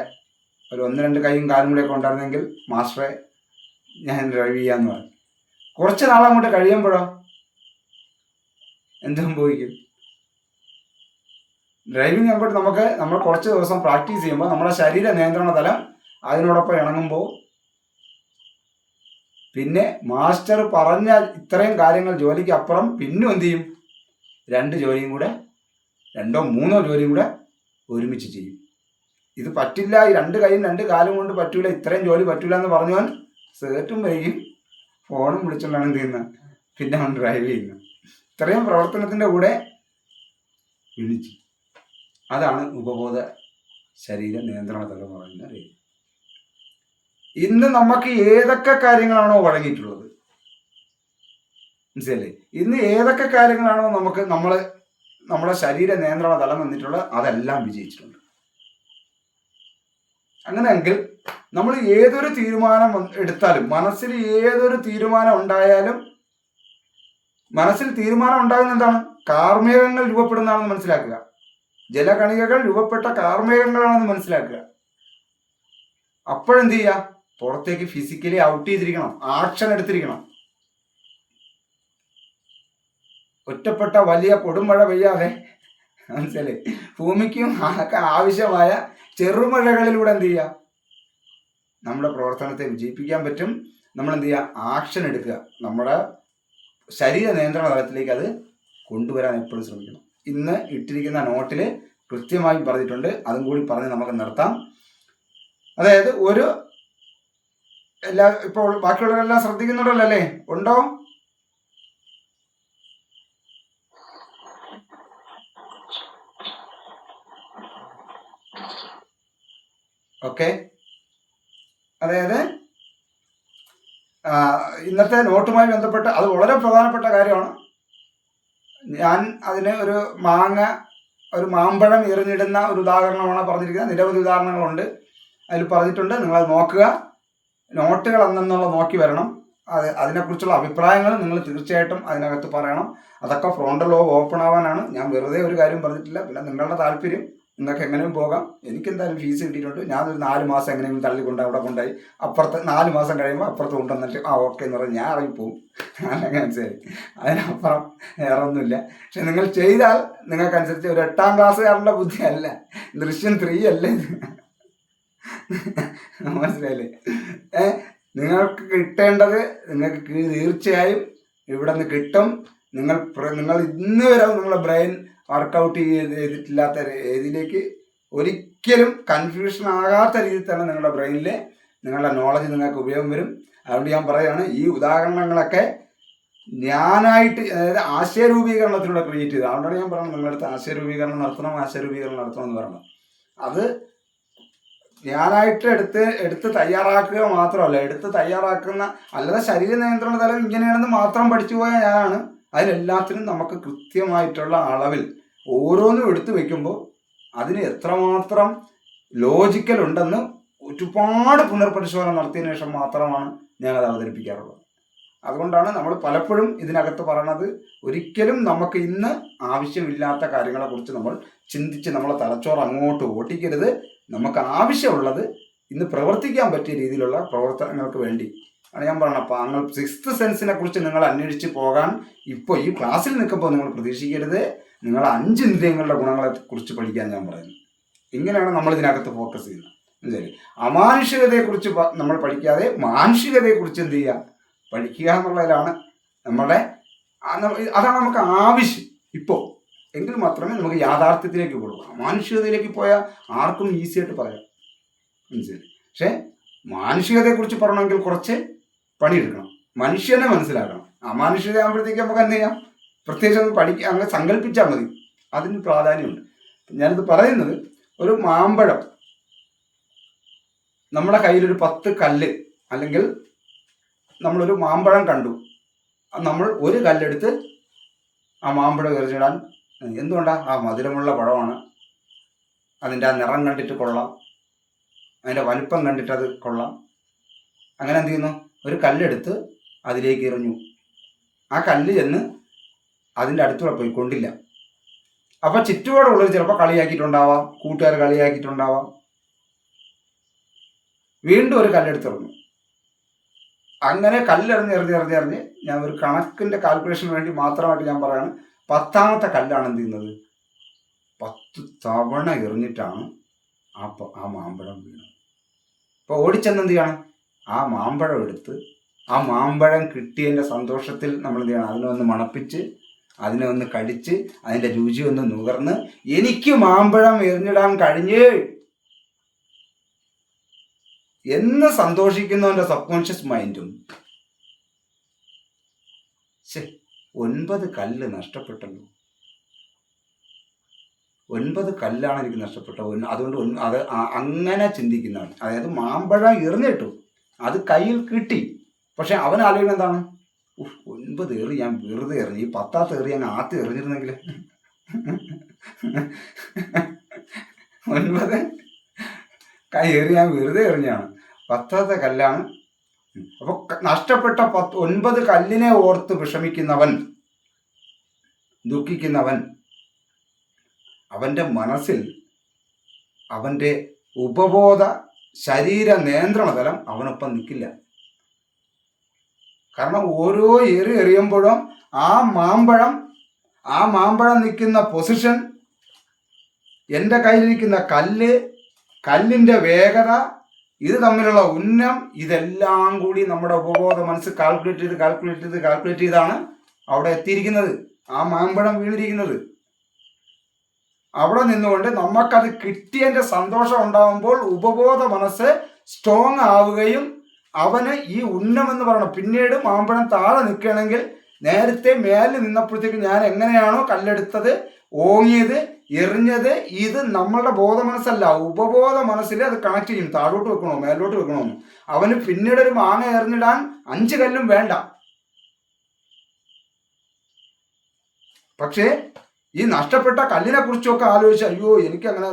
ഒരു 1-2 കൈയും കാലും കൂടെയൊക്കെ ഉണ്ടായിരുന്നെങ്കിൽ മാസ്റ്ററെ ഞാൻ ഡ്രൈവ് ചെയ്യാമെന്ന് പറയും. കുറച്ച് നാളങ്ങോട്ട് കഴിയുമ്പോഴോ എന്ത് സംഭവിക്കും? ഡ്രൈവിംഗ് അങ്ങോട്ട് നമ്മൾ കുറച്ച് ദിവസം പ്രാക്ടീസ് ചെയ്യുമ്പോൾ നമ്മുടെ ശരീര നിയന്ത്രണ തലം അതിനോടൊപ്പം ഇണങ്ങുമ്പോൾ പിന്നെ മാസ്റ്റർ പറഞ്ഞ ഇത്രയും കാര്യങ്ങൾ ജോലിക്ക് അപ്പുറം പിന്നും എന്ത് ചെയ്യും? 2 ജോലിയും കൂടെ, 2-3 ജോലിയും കൂടെ ഒരുമിച്ച് ചെയ്യും. ഇത് പറ്റില്ല, ഈ 2 കൈയും 2 കാലും കൊണ്ട് പറ്റൂല, ഇത്രയും ജോലി പറ്റൂല എന്ന് പറഞ്ഞവൻ സിഗരറ്റും വൈകും ഫോണും വിളിച്ചുകൊണ്ടാണ് എന്ത് ചെയ്യുന്നത്, പിന്നെ അവൻ ഡ്രൈവ് ചെയ്യുന്നത്. ഇത്രയും പ്രവർത്തനത്തിൻ്റെ കൂടെ വിളിച്ചു. അതാണ് ഉപബോധ ശരീര നിയന്ത്രണ തലം എന്ന് പറയുന്ന രീതി. ഇന്ന് നമുക്ക് ഏതൊക്കെ കാര്യങ്ങളാണോ വഴങ്ങിയിട്ടുള്ളത്, മനസ്സിലല്ലേ? ഇന്ന് ഏതൊക്കെ കാര്യങ്ങളാണോ നമ്മുടെ ശരീര നിയന്ത്രണ തലം വന്നിട്ടുള്ളത് അതെല്ലാം വിജയിച്ചിട്ടുണ്ട്. അങ്ങനെയെങ്കിൽ നമ്മൾ ഏതൊരു തീരുമാനം എടുത്താലും, മനസ്സിൽ ഏതൊരു തീരുമാനം ഉണ്ടായാലും, മനസ്സിൽ തീരുമാനം ഉണ്ടാകുന്ന എന്താണ്? കാർമേഘങ്ങൾ രൂപപ്പെടുന്നതാണെന്ന് മനസ്സിലാക്കുക. ജലകണികകൾ രൂപപ്പെട്ട കാർമേഘങ്ങളാണെന്ന് മനസ്സിലാക്കുക. അപ്പോഴെന്ത് ചെയ്യുക? പുറത്തേക്ക് ഫിസിക്കലി ഔട്ട് ചെയ്തിരിക്കണം, ആക്ഷൻ എടുത്തിരിക്കണം. ഒറ്റപ്പെട്ട വലിയ കൊടുമഴ പെയ്യാതെ, മനസ്സിലല്ലേ, ഭൂമിക്കും ആവശ്യമായ ചെറുമഴകളിലൂടെ എന്ത് ചെയ്യുക? നമ്മുടെ പ്രവർത്തനത്തെ വിജയിപ്പിക്കാൻ പറ്റും. നമ്മൾ എന്ത് ചെയ്യുക? ആക്ഷൻ എടുക്കുക. നമ്മുടെ ശരീര നിയന്ത്രണ തലത്തിലേക്ക് അത് കൊണ്ടുവരാൻ എപ്പോഴും ശ്രമിക്കണം. ഇന്ന് ഇട്ടിരിക്കുന്ന നോട്ടിൽ കൃത്യമായും പറഞ്ഞിട്ടുണ്ട്. അതും കൂടി പറഞ്ഞ് നമുക്ക് നിർത്താം. അതായത് ഇപ്പോൾ ബാക്കിയുള്ളവരെല്ലാം ശ്രദ്ധിക്കുന്നുണ്ടല്ലോ അല്ലേ? ഉണ്ടോ? ഓക്കെ. അതായത് ഇന്നത്തെ നോട്ടുമായി ബന്ധപ്പെട്ട് അത് വളരെ പ്രധാനപ്പെട്ട കാര്യമാണ്. ഞാൻ അതിന് ഒരു മാമ്പഴം എറിഞ്ഞിടുന്ന ഒരു ഉദാഹരണമാണ് പറഞ്ഞിരിക്കുന്നത്. നിരവധി ഉദാഹരണങ്ങളുണ്ട്, അതിൽ പറഞ്ഞിട്ടുണ്ട്. നിങ്ങളത് നോക്കുക. നോട്ടുകൾ അന്നെന്നുള്ള നോക്കി വരണം. അതിനെക്കുറിച്ചുള്ള അഭിപ്രായങ്ങൾ നിങ്ങൾ തീർച്ചയായിട്ടും അതിനകത്ത് പറയണം. അതൊക്കെ ഫ്രോണ്ടൽ ലോബ് ഓപ്പൺ ആവാനാണ്. ഞാൻ വെറുതെ ഒരു കാര്യം പറഞ്ഞിട്ടില്ല. പിന്നെ നിങ്ങളുടെ താല്പര്യം, നിങ്ങൾക്ക് എങ്ങനെയും പോകാം. എനിക്കെന്തായാലും ഫീസ് കിട്ടിയിട്ടുണ്ട്. ഞാനൊരു 4 മാസം എങ്ങനെയെങ്കിലും തള്ളിക്കൊണ്ട് അവിടെ കൊണ്ടായി അപ്പുറത്ത് 4 മാസം കഴിയുമ്പോൾ അപ്പുറത്ത് കൊണ്ടുവന്നിട്ട് ഓക്കെ എന്ന് പറഞ്ഞ് ഞാൻ ഇറങ്ങിപ്പോവും. അങ്ങനെ മനസ്സിലായി. അതിനപ്പുറം വേറെ ഒന്നുമില്ല. പക്ഷെ നിങ്ങൾ ചെയ്താൽ നിങ്ങൾക്കനുസരിച്ച് ഒരു 8ാം ക്ലാസ്സുകാരുടെ ബുദ്ധിയല്ല, ദൃശ്യം 3 അല്ലേ, മനസ്സിലായില്ലേ? നിങ്ങൾക്ക് കിട്ടേണ്ടത് നിങ്ങൾക്ക് തീർച്ചയായും ഇവിടെ നിന്ന് കിട്ടും. നിങ്ങൾ ഇന്ന് വരെ നിങ്ങളുടെ ബ്രെയിൻ വർക്കൗട്ട് ചെയ്തിട്ടില്ലാത്ത രീതിയിലേക്ക് ഒരിക്കലും കൺഫ്യൂഷൻ ആകാത്ത രീതിയിൽ തന്നെ നിങ്ങളുടെ ബ്രെയിനിൽ നിങ്ങളുടെ നോളജ് നിങ്ങൾക്ക് ഉപയോഗം വരും. അതുകൊണ്ട് ഞാൻ പറയുകയാണ്, ഈ ഉദാഹരണങ്ങളൊക്കെ ഞാനായിട്ട്, അതായത് ആശയരൂപീകരണത്തിലൂടെ ക്രിയേറ്റ് ചെയ്തത്. അതുകൊണ്ടാണ് ഞാൻ പറയുന്നത് നിങ്ങളുടെ അടുത്ത് ആശയരൂപീകരണം നടത്തണം എന്ന് പറയുന്നത്. അത് ഞാനായിട്ട് എടുത്ത് തയ്യാറാക്കുക മാത്രമല്ല, അല്ലാതെ ശരീര നിയന്ത്രണ തലം ഇങ്ങനെയാണെന്ന് മാത്രം പഠിച്ചു പോയ ഞാനാണ്. അതിലെല്ലാത്തിനും നമുക്ക് കൃത്യമായിട്ടുള്ള അളവിൽ ഓരോന്നും എടുത്തു വെക്കുമ്പോൾ അതിന് എത്രമാത്രം ലോജിക്കൽ ഉണ്ടെന്ന് ഒരുപാട് പുനർപരിശോധന നടത്തിയതിനു ശേഷം മാത്രമാണ് ഞാനത് അവതരിപ്പിക്കാറുള്ളത്. അതുകൊണ്ടാണ് നമ്മൾ പലപ്പോഴും ഇതിനകത്ത് പറയണത്, ഒരിക്കലും നമുക്ക് ഇന്ന് ആവശ്യമില്ലാത്ത കാര്യങ്ങളെക്കുറിച്ച് നമ്മൾ ചിന്തിച്ച് നമ്മളെ തലച്ചോറ് അങ്ങോട്ട് ഓട്ടിക്കരുത്. നമുക്ക് ആവശ്യമുള്ളത് ഇന്ന് പ്രവർത്തിക്കാൻ പറ്റിയ രീതിയിലുള്ള പ്രവർത്തനങ്ങൾക്ക് വേണ്ടി ആണ് ഞാൻ പറയുന്നത്. അപ്പോൾ നിങ്ങൾ 6th സെൻസിനെ കുറിച്ച് നിങ്ങൾ അന്വേഷിച്ച് പോകാൻ ഇപ്പോൾ ഈ ക്ലാസ്സിൽ നിൽക്കുമ്പോൾ നിങ്ങൾ പ്രതീക്ഷിക്കരുത്. നിങ്ങൾ 5 ഇന്ദ്രിയങ്ങളുടെ ഗുണങ്ങളെ കുറിച്ച് പഠിക്കാൻ ഞാൻ പറയുന്നു. ഇങ്ങനെയാണ് നമ്മൾ ഇതിനകത്ത് ഫോക്കസ് ചെയ്യുന്നത്. മനസ്സിലായി? അമാനുഷികതയെക്കുറിച്ച് നമ്മൾ പഠിക്കാതെ മാനുഷികതയെക്കുറിച്ച് എന്ത് ചെയ്യുക? പഠിക്കുക എന്നുള്ളതിലാണ് അതാണ് നമുക്ക് ആവശ്യം ഇപ്പോൾ. എങ്കിൽ മാത്രമേ നമുക്ക് യാഥാർത്ഥ്യത്തിലേക്ക് കൊടുക്കൂ. മാനുഷികതയിലേക്ക് പോയാൽ ആർക്കും ഈസി ആയിട്ട് പറയാം, മനസ്സിലായി? പക്ഷേ മാനുഷികതയെക്കുറിച്ച് പറയണമെങ്കിൽ കുറച്ച് പണിയെടുക്കണം, മനുഷ്യനെ മനസ്സിലാക്കണം. അമാനുഷികത ആകുമ്പോഴത്തേക്ക് നമുക്ക് എന്ത് ചെയ്യാം? പ്രത്യേകിച്ച് ഒന്ന് അങ്ങ് സങ്കല്പിച്ചാൽ മതി. അതിന് പ്രാധാന്യമുണ്ട്. ഞാനിത് പറയുന്നത്, ഒരു മാമ്പഴം നമ്മുടെ കയ്യിലൊരു 10 കല്ല്, അല്ലെങ്കിൽ നമ്മളൊരു മാമ്പഴം കണ്ടു, നമ്മൾ ഒരു കല്ലെടുത്ത് ആ മാമ്പഴം എറിഞ്ഞിടാൻ. എന്തുകൊണ്ടാണ്? ആ മധുരമുള്ള പഴമാണ്, അതിൻ്റെ ആ നിറം കണ്ടിട്ട് കൊള്ളാം, അതിൻ്റെ വലിപ്പം കണ്ടിട്ട് അത് കൊള്ളാം. അങ്ങനെ എന്ത് ചെയ്യുന്നു? ഒരു കല്ലെടുത്ത് അതിലേക്ക് എറിഞ്ഞു. ആ കല്ല് ചെന്ന് അതിൻ്റെ അടുത്തൂടെ പോയി കൊണ്ടില്ല. അപ്പം ചുറ്റുപാടുള്ളവർ ചിലപ്പോൾ കളിയാക്കിയിട്ടുണ്ടാവാം, കൂട്ടുകാർ കളിയാക്കിയിട്ടുണ്ടാവാം. വീണ്ടും ഒരു കല്ലെടുത്തെറിഞ്ഞു. അങ്ങനെ കല്ലെറിഞ്ഞ് ഞാൻ ഒരു കണക്കിൻ്റെ കാൽക്കുലേഷന് വേണ്ടി മാത്രമായിട്ട് ഞാൻ പറയാണ്, 10ാമത്തെ കല്ലാണ് എന്ത് ചെയ്യുന്നത്? 10 തവണ എറിഞ്ഞിട്ടാണ് ആ മാമ്പഴം വീണത്. അപ്പോൾ ഓടിച്ചെന്ന് എന്ത് ചെയ്യണം? ആ മാമ്പഴം എടുത്ത്, ആ മാമ്പഴം കിട്ടിയതിൻ്റെ സന്തോഷത്തിൽ നമ്മൾ എന്ത് ചെയ്യണം? അതിനെ ഒന്ന് മണപ്പിച്ച്, അതിനെ ഒന്ന് കടിച്ച്, അതിൻ്റെ രുചി ഒന്ന് നുകർന്ന്, എനിക്ക് മാമ്പഴം എറിഞ്ഞിടാൻ കഴിഞ്ഞേ എന്ന് സന്തോഷിക്കുന്നവൻ്റെ സബ് കോൺഷ്യസ് മൈൻഡും 9 കല്ല് നഷ്ടപ്പെട്ടല്ലോ, 9 കല്ലാണ് എനിക്ക് നഷ്ടപ്പെട്ടത്. അതുകൊണ്ട് അത് അങ്ങനെ ചിന്തിക്കുന്നവൻ, അതായത് മാമ്പഴം എറിഞ്ഞിട്ടു, അത് കയ്യിൽ കിട്ടി, പക്ഷെ അവൻ ആലോചിക്കുന്നത് എന്താണ്? 9 ഏറി ഞാൻ വെറുതെ എറിഞ്ഞു, ഈ 10ാമത്തെ ഏറി ഞാൻ ആദ്യം എറിഞ്ഞിരുന്നെങ്കിൽ 9 ഏറി ഞാൻ വെറുതെ എറിഞ്ഞാണ്. 10ാമത്തെ കല്ലാണ്. അപ്പൊ നഷ്ടപ്പെട്ട 9 കല്ലിനെ ഓർത്ത് വിഷമിക്കുന്നവൻ, ദുഃഖിക്കുന്നവൻ, അവന്റെ മനസ്സിൽ അവന്റെ ഉപബോധ ശരീര നിയന്ത്രണ തലം അവനൊപ്പം നിൽക്കില്ല. കാരണം ഓരോ എറിയുമ്പോഴും ആ മാമ്പഴം നിൽക്കുന്ന പൊസിഷൻ, എൻ്റെ കയ്യിലിരിക്കുന്ന കല്ലിൻ്റെ വേഗത, ഇത് തമ്മിലുള്ള ഉന്നം, ഇതെല്ലാം കൂടി നമ്മുടെ ഉപബോധ മനസ്സ് കാൽക്കുലേറ്റ് ചെയ്താണ് അവിടെ എത്തിയിരിക്കുന്നത്, ആ മാമ്പഴം വീണിരിക്കുന്നത്. അവിടെ നിന്നുകൊണ്ട് നമുക്കത് കിട്ടിയതിൻ്റെ സന്തോഷം ഉണ്ടാകുമ്പോൾ ഉപബോധ മനസ്സ് സ്ട്രോങ് ആവുകയും അവന് ഈ ഉന്നം എന്ന് പറയണം. പിന്നീട് മാമ്പഴം താഴെ നിൽക്കുകയാണെങ്കിൽ നേരത്തെ മേലിൽ നിന്നപ്പോഴത്തേക്ക് ഞാൻ എങ്ങനെയാണോ കല്ലെടുത്തത്, ഓങ്ങിയത്, എറിഞ്ഞത്, ഇത് നമ്മളുടെ ബോധ മനസ്സല്ല, ഉപബോധ മനസ്സിൽ അത് കണക്ട് ചെയ്യും. താഴോട്ട് വെക്കണോ മേലോട്ട് വെക്കണോ. അവന് പിന്നീട് ഒരു മാങ്ങ എറിഞ്ഞിടാൻ 5 കല്ലും വേണ്ട. പക്ഷേ ഈ നഷ്ടപ്പെട്ട കല്ലിനെ കുറിച്ചൊക്കെ ആലോചിച്ച് അയ്യോ എനിക്ക് അങ്ങനെ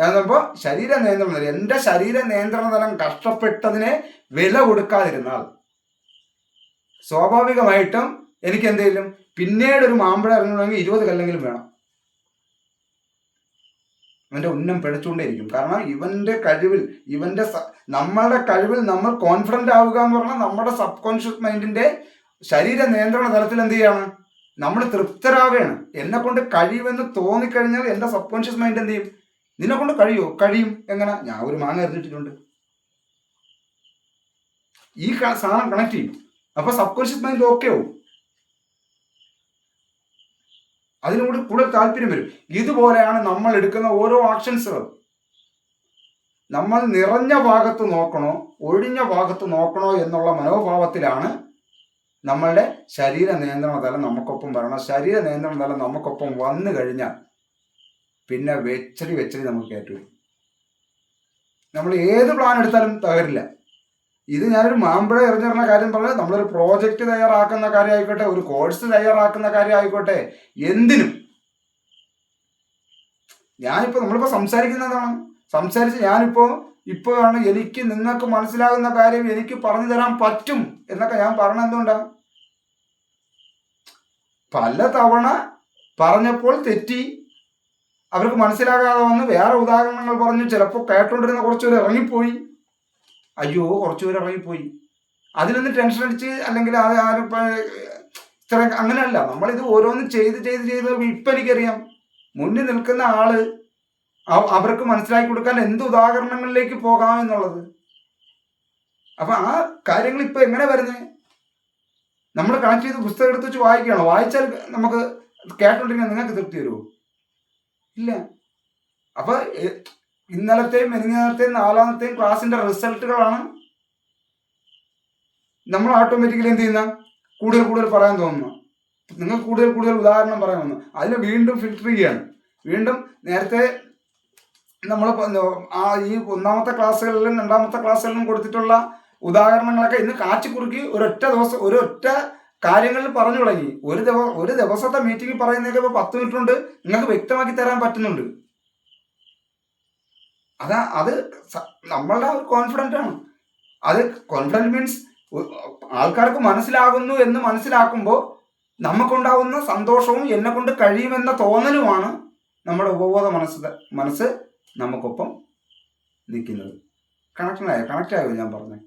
എന്നപ്പോൾ ശരീര നിയന്ത്രണം തലം, എൻ്റെ ശരീര നിയന്ത്രണ തലം കഷ്ടപ്പെട്ടതിനെ വില കൊടുക്കാതിരുന്നാൽ സ്വാഭാവികമായിട്ടും എനിക്ക് എന്തെങ്കിലും പിന്നീട് ഒരു മാമ്പഴം ഇറങ്ങണമെങ്കിൽ 20 കല്ലെങ്കിലും വേണം. ഇവന്റെ ഉന്നം പിഴച്ചുകൊണ്ടേയിരിക്കും. കാരണം ഇവന്റെ കഴിവിൽ, നമ്മളുടെ കഴിവിൽ നമ്മൾ കോൺഫിഡന്റ് ആവുക എന്ന് പറഞ്ഞാൽ നമ്മുടെ സബ് കോൺഷ്യസ് മൈൻഡിന്റെ ശരീര നിയന്ത്രണ തലത്തിൽ എന്ത് ചെയ്യാണ്, നമ്മൾ തൃപ്തരാവുകയാണ്. എന്നെ കൊണ്ട് കഴിയുമെന്ന് തോന്നിക്കഴിഞ്ഞാൽ എൻ്റെ സബ് കോൺഷ്യസ് മൈൻഡ് എന്ത് ചെയ്യും, നിന്നെ കൊണ്ട് കഴിയുമോ? കഴിയും. എങ്ങനെ? ഞാൻ ഒരു മാങ്ങ എറിഞ്ഞിട്ടിട്ടുണ്ട്. ഈ സാധനം കണക്ട് ചെയ്യും. അപ്പൊ സബ് കോൺഷ്യസ് മൈൻഡ് ഓക്കെ ആവും, അതിനോട് കൂടുതൽ താല്പര്യം വരും. ഇതുപോലെയാണ് നമ്മൾ എടുക്കുന്ന ഓരോ ആക്ഷൻസുകളും. നമ്മൾ നിറഞ്ഞ ഭാഗത്ത് നോക്കണോ ഒഴിഞ്ഞ ഭാഗത്ത് നോക്കണോ എന്നുള്ള മനോഭാവത്തിലാണ് നമ്മളുടെ ശരീര നിയന്ത്രണ തലം നമുക്കൊപ്പം വരണം. ശരീര നിയന്ത്രണ തലം നമുക്കൊപ്പം വന്നു കഴിഞ്ഞാൽ പിന്നെ വെച്ചടി നമുക്ക് കയറ്റും. നമ്മൾ ഏത് പ്ലാൻ എടുത്താലും തകരില്ല. ഇത് ഞാനൊരു മാമ്പഴം എറിഞ്ഞിരുന്ന കാര്യം പറഞ്ഞാൽ നമ്മളൊരു പ്രോജക്റ്റ് തയ്യാറാക്കുന്ന കാര്യം ആയിക്കോട്ടെ, ഒരു കോഴ്സ് തയ്യാറാക്കുന്ന കാര്യം ആയിക്കോട്ടെ, എന്തിനും നമ്മളിപ്പോ സംസാരിച്ച് ഇപ്പോഴാണ് എനിക്ക് നിങ്ങൾക്ക് മനസ്സിലാകുന്ന കാര്യം എനിക്ക് പറഞ്ഞു തരാൻ പറ്റും എന്നൊക്കെ ഞാൻ പറഞ്ഞ എന്തുകൊണ്ടാണ്? പല തവണ പറഞ്ഞപ്പോൾ തെറ്റി, അവർക്ക് മനസ്സിലാകാതെ വന്ന് വേറെ ഉദാഹരണങ്ങൾ പറഞ്ഞു. ചിലപ്പോൾ കേട്ടോണ്ടിരുന്ന കുറച്ചുപേർ ഇറങ്ങിപ്പോയി. അയ്യോ കുറച്ചുപേർ ഇറങ്ങിപ്പോയി, അതിലൊന്ന് ടെൻഷൻ അടിച്ച് അല്ലെങ്കിൽ ഇത്ര അങ്ങനെയല്ല. നമ്മളിത് ഓരോന്നും ചെയ്ത് ഇപ്പം എനിക്കറിയാം മുന്നിൽ നിൽക്കുന്ന ആള് അവർക്ക് മനസ്സിലാക്കി കൊടുക്കാൻ എന്ത് ഉദാഹരണങ്ങളിലേക്ക് പോകാം എന്നുള്ളത്. അപ്പൊ ആ കാര്യങ്ങൾ ഇപ്പൊ എങ്ങനെ വരുന്നത്? നമ്മൾ കണക്ട് ചെയ്ത് പുസ്തകം എടുത്ത് വെച്ച് വായിക്കുകയാണോ? വായിച്ചാൽ നമുക്ക് കേട്ടോണ്ടിരിക്കാൻ നിങ്ങൾക്ക് തൃപ്തി വരുമോ? ഇല്ല. അപ്പൊ ഇന്നലത്തെയും മെനിഞ്ഞാലത്തെയും 4ാമത്തെയും ക്ലാസ്സിന്റെ റിസൾട്ടുകളാണ് നമ്മൾ ഓട്ടോമാറ്റിക്കലി എന്ത് ചെയ്യുന്ന കൂടുതൽ പറയാൻ തോന്നുന്നു. നിങ്ങൾക്ക് കൂടുതൽ ഉദാഹരണം പറയാൻ തോന്നുന്നു. അതിനെ വീണ്ടും ഫിൽട്ടർ ചെയ്യാണ്. വീണ്ടും നേരത്തെ നമ്മൾ ഈ 1ാമത്തെ ക്ലാസ്സുകളിലും 2ാമത്തെ ക്ലാസ്സുകളിലും കൊടുത്തിട്ടുള്ള ഉദാഹരണങ്ങളൊക്കെ ഇന്ന് കാച്ചിക്കുറുക്കി ഒരൊറ്റ കാര്യങ്ങളിൽ പറഞ്ഞു തുടങ്ങി. ഒരു ദിവസത്തെ മീറ്റിംഗ് പറയുന്നതൊക്കെ ഇപ്പോൾ 10 മിനിറ്റ് കൊണ്ട് നിങ്ങൾക്ക് വ്യക്തമാക്കി തരാൻ പറ്റുന്നുണ്ട്. അത് നമ്മളുടെ ഒരു കോൺഫിഡൻ്റ് ആണ്. അത് കോൺഫിഡൻറ്റ് മീൻസ് ആൾക്കാർക്ക് മനസ്സിലാകുന്നു എന്ന് മനസ്സിലാക്കുമ്പോൾ നമുക്കുണ്ടാവുന്ന സന്തോഷവും എന്നെ കൊണ്ട് കഴിയുമെന്ന തോന്നലുമാണ് നമ്മുടെ ഉപബോധ മനസ്സ് നമുക്കൊപ്പം നിൽക്കുന്നത്. കണക്റ്റ് ആയോ ഞാൻ പറഞ്ഞത്?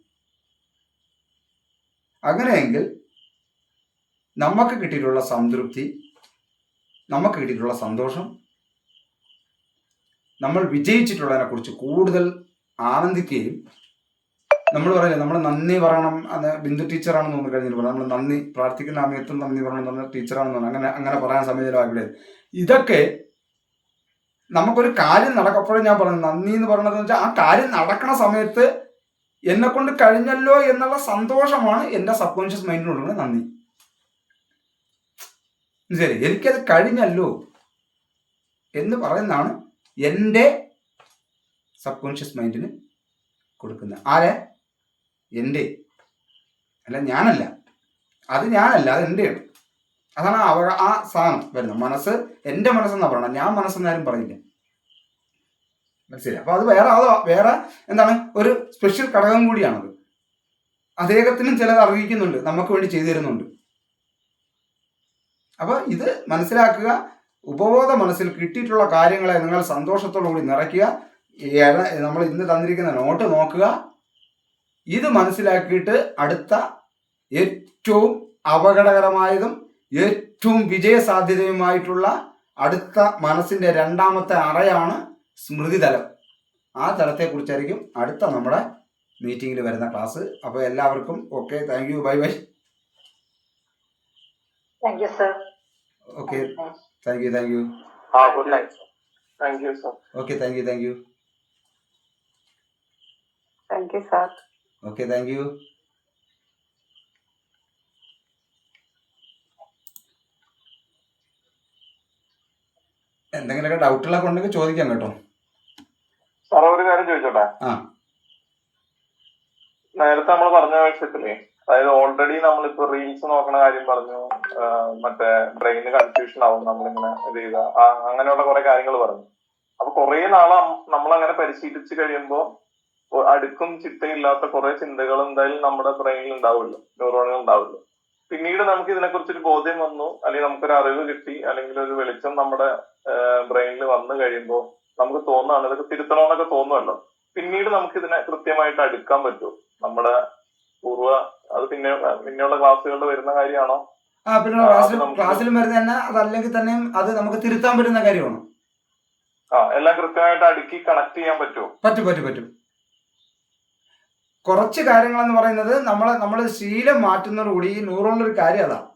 അങ്ങനെയെങ്കിൽ നമുക്ക് കിട്ടിയിട്ടുള്ള സംതൃപ്തി, നമുക്ക് കിട്ടിയിട്ടുള്ള സന്തോഷം, നമ്മൾ വിജയിച്ചിട്ടുള്ളതിനെ കുറിച്ച് കൂടുതൽ ആനന്ദിക്കുകയും, നമ്മൾ പറയില്ല നമ്മൾ നന്ദി പറയണം, അത് ബിന്ദു ടീച്ചറാണെന്ന് തോന്നുന്നു കഴിഞ്ഞിട്ട് പറഞ്ഞു, നമ്മൾ നന്ദി പ്രാർത്ഥിക്കുന്ന സമയത്തും നന്ദി പറയണം എന്ന് ടീച്ചറാണെന്ന് തോന്നുന്നു. അങ്ങനെ പറയാൻ സമയത്തിലാവിടെ ഇതൊക്കെ നമുക്കൊരു കാര്യം നടക്കപ്പോഴും ഞാൻ പറഞ്ഞു നന്ദി എന്ന് പറയണതെന്ന് വെച്ചാൽ ആ കാര്യം നടക്കണ സമയത്ത് എന്നെ കൊണ്ട് കഴിഞ്ഞല്ലോ എന്നുള്ള സന്തോഷമാണ് എൻ്റെ സബ് കോൺഷ്യസ് മൈൻഡിനുള്ള നന്ദി. ശരി, എനിക്കത് കഴിഞ്ഞല്ലോ എന്ന് പറയുന്നതാണ് എൻ്റെ സബ് കോൺഷ്യസ് മൈൻഡിന് കൊടുക്കുന്നത്. ആരെ? എൻ്റെ അല്ല, ഞാനല്ല. അത് ഞാനല്ല, അത് എൻ്റെയാണ്. അതാണ് ആ സാധനം വരുന്നത്. മനസ്സ് എൻ്റെ മനസ്സെന്നാ പറയണം, ഞാൻ മനസ്സെന്നാരും പറയില്ല. മനസ്സിലായി? അപ്പൊ അത് വേറെ എന്താണ്, ഒരു സ്പെഷ്യൽ ഘടകം കൂടിയാണത്. അദ്ദേഹത്തിനും ചിലത് അറിയിക്കുന്നുണ്ട്, നമുക്ക് വേണ്ടി ചെയ്തു തരുന്നുണ്ട്. അപ്പൊ ഇത് മനസ്സിലാക്കുക. ഉപബോധ മനസ്സിൽ കിട്ടിയിട്ടുള്ള കാര്യങ്ങളെ നിങ്ങൾ സന്തോഷത്തോടു കൂടി നിറയ്ക്കുക. നമ്മൾ ഇന്ന് തന്നിരിക്കുന്ന നോട്ട് നോക്കുക. ഇത് മനസ്സിലാക്കിയിട്ട് അടുത്ത ഏറ്റവും അപകടകരമായതും ഏറ്റവും വിജയസാധ്യതയുമായിട്ടുള്ള അടുത്ത മനസ്സിന്റെ രണ്ടാമത്തെ അറയാണ് സ്മൃതിതലം. ആ തലത്തെക്കുറിച്ചായിരിക്കും അടുത്ത നമ്മുടെ മീറ്റിങ്ങിൽ വരുന്ന ക്ലാസ്. അപ്പോൾ എല്ലാവർക്കും okay, thank U, bye bye. Thank you sir. Okay, thank U, thank you. Good night. Thank you sir. Okay, thank U, thank you. Thank you sir. Okay, thank U. എന്തെങ്കിലുമൊക്കെ ഡൗട്ടുകളൊക്കെ ഉണ്ടെങ്കിൽ ചോദിക്കാം കേട്ടോ. സാറേ ഒരു കാര്യം ചോദിച്ചോട്ടെ? ആ, നേരത്തെ നമ്മൾ പറഞ്ഞ വിഷയത്തില്, അതായത് ഓൾറെഡി നമ്മളിപ്പോ റീൽസ് നോക്കണ കാര്യം പറഞ്ഞു, മറ്റേ ബ്രെയിന് കൺഫ്യൂഷൻ ആവും നമ്മളിങ്ങനെ ഇത് ചെയ്ത, അങ്ങനെയുള്ള കുറെ കാര്യങ്ങൾ പറഞ്ഞു. അപ്പൊ കുറെ നാളെ നമ്മളങ്ങനെ പരിശീലിച്ച് കഴിയുമ്പോ അടുക്കും ചിട്ടയില്ലാത്ത കുറെ ചിന്തകൾ എന്തായാലും നമ്മുടെ ബ്രെയിനിൽ ഉണ്ടാവുമല്ലോ, ന്യൂറോണുകൾ ഉണ്ടാവുമല്ലോ. പിന്നീട് നമുക്ക് ഇതിനെക്കുറിച്ചൊരു ബോധ്യം വന്നു, അല്ലെങ്കിൽ നമുക്കൊരു അറിവ് കിട്ടി, അല്ലെങ്കിൽ ഒരു വെളിച്ചം നമ്മുടെ ബ്രെയിനിൽ വന്നു കഴിയുമ്പോൾ നമുക്ക് തോന്നുകയാണ് ഇതൊക്കെ തിരുത്തണമെന്നൊക്കെ തോന്നുമല്ലോ. പിന്നീട് നമുക്ക് ഇതിനെ കൃത്യമായിട്ട് അടുക്കാൻ പറ്റുമോ? നമ്മുടെ അത് പിന്നെയുള്ള ക്ലാസ്സുകളിൽ വരുന്ന കാര്യമാണോ? പിന്നെ ക്ലാസ്സിലും വരുന്ന തന്നെ, അതല്ലെങ്കിൽ തന്നെയും അത് നമുക്ക് തിരുത്താൻ പറ്റുന്ന കാര്യമാണ്. എല്ലാം കൃത്യമായിട്ട് അടുക്കി കണക്ട് ചെയ്യാൻ പറ്റുമോ? പറ്റും. കുറച്ച് കാര്യങ്ങൾ എന്ന് പറയുന്നത് നമ്മൾ ശീലം മാറ്റുന്നതോടുകൂടി ഈ ന്യൂറോണിലൊരു കാര്യം അതാണ്.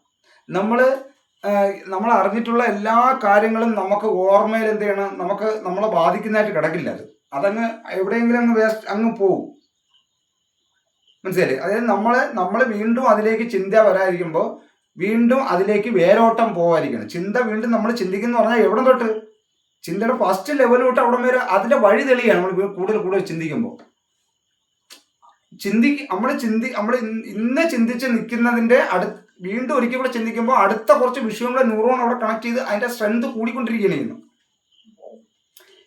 നമ്മൾ അറിഞ്ഞിട്ടുള്ള എല്ലാ കാര്യങ്ങളും നമുക്ക് ഓർമ്മയിൽ എന്ത് ചെയ്യണം, നമ്മളെ ബാധിക്കുന്നതായിട്ട് കിടക്കില്ല. അതങ്ങ് എവിടെയെങ്കിലും അങ്ങ് പോവും. മനസ്സിലായില്ലേ? അതായത് നമ്മൾ വീണ്ടും അതിലേക്ക് ചിന്ത വരാതിരിക്കുമ്പോൾ വീണ്ടും അതിലേക്ക് വേരോട്ടം പോകാതിരിക്കണം. ചിന്ത വീണ്ടും നമ്മൾ ചിന്തിക്കുന്ന പറഞ്ഞാൽ എവിടെ തൊട്ട്, ചിന്തയുടെ ഫസ്റ്റ് ലെവൽ തൊട്ട് അവിടെ വരെ അതിന്റെ വഴി തെളിയാണ്. നമ്മൾ കൂടുതൽ ചിന്തിക്കുമ്പോൾ നമ്മൾ ഇന്ന് ചിന്തിച്ച് നിൽക്കുന്നതിന്റെ വീണ്ടും ഒരിക്കൽ കൂടെ ചിന്തിക്കുമ്പോൾ അടുത്ത കുറച്ച് വിഷയങ്ങളെ ന്യൂറോൺ അവിടെ കണക്ട് ചെയ്ത് അതിന്റെ സ്ട്രെങ്ത് കൂടിക്കൊണ്ടിരിക്കുകയാണ്.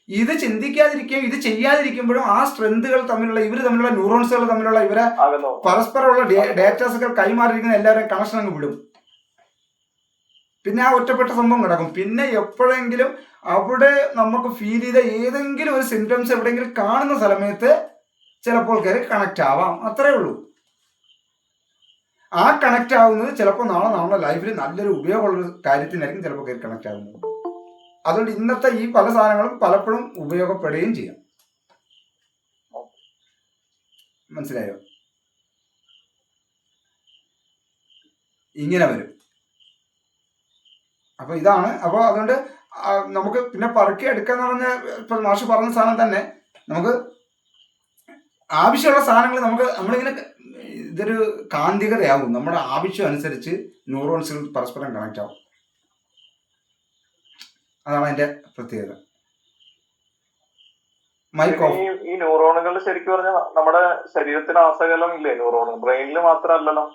ഇത് ചിന്തിക്കാതിരിക്കുകയും ഇത് ചെയ്യാതിരിക്കുമ്പോഴും ആ സ്ട്രെങ്തുകൾ തമ്മിലുള്ള ന്യൂറോൺസുകൾ തമ്മിലുള്ള ഇവരെ പരസ്പരമുള്ള ഡേറ്റാസുകൾ കൈമാറിയിരിക്കുന്ന എല്ലാവരും കണക്ഷൻ അങ്ങ് വിടും. പിന്നെ ആ ഒറ്റപ്പെട്ട സംഭവം കിടക്കും. പിന്നെ എപ്പോഴെങ്കിലും അവിടെ നമുക്ക് ഫീൽ ചെയ്ത ഏതെങ്കിലും ഒരു സിംറ്റംസ് എവിടെയെങ്കിലും കാണുന്ന സമയത്ത് ചിലപ്പോൾ കയറി കണക്ട് ആവാം, അത്രേ ഉള്ളൂ. ആ കണക്ട് ആവുന്നത് ചിലപ്പോൾ നാളെ നമ്മുടെ ലൈഫിൽ നല്ലൊരു ഉപയോഗമുള്ളൊരു കാര്യത്തിനായിരിക്കും ചിലപ്പോൾ കയറി കണക്ട് ആവുന്നത്. അതുകൊണ്ട് ഇന്നത്തെ ഈ പല സാധനങ്ങളും പലപ്പോഴും ഉപയോഗപ്പെടുകയും ചെയ്യാം. മനസ്സിലായോ? ഇങ്ങനെ വരും. അപ്പൊ ഇതാണ്. അപ്പോൾ അതുകൊണ്ട് നമുക്ക് പിന്നെ പറക്കി എടുക്കാന്ന് പറഞ്ഞ ഇപ്പൊ മാഷ് പറഞ്ഞ സാധനം തന്നെ, നമുക്ക് ആവശ്യമുള്ള സാധനങ്ങൾ നമ്മളിങ്ങനെ ഇതൊരു കാന്തികതയാവും. നമ്മുടെ ആവശ്യം അനുസരിച്ച് ന്യൂറോൺസുകൾ പരസ്പരം കണക്ട് ആവും. അതാണ് അതിന്റെ പ്രത്യേകത. ഈ ന്യൂറോണുകൾ ശരിക്കും പറഞ്ഞാൽ നമ്മുടെ ശരീരത്തിന് ആസകലം ഇല്ലേ? ന്യൂറോണ് ബ്രെയിനിൽ മാത്രമല്ലല്ലോ.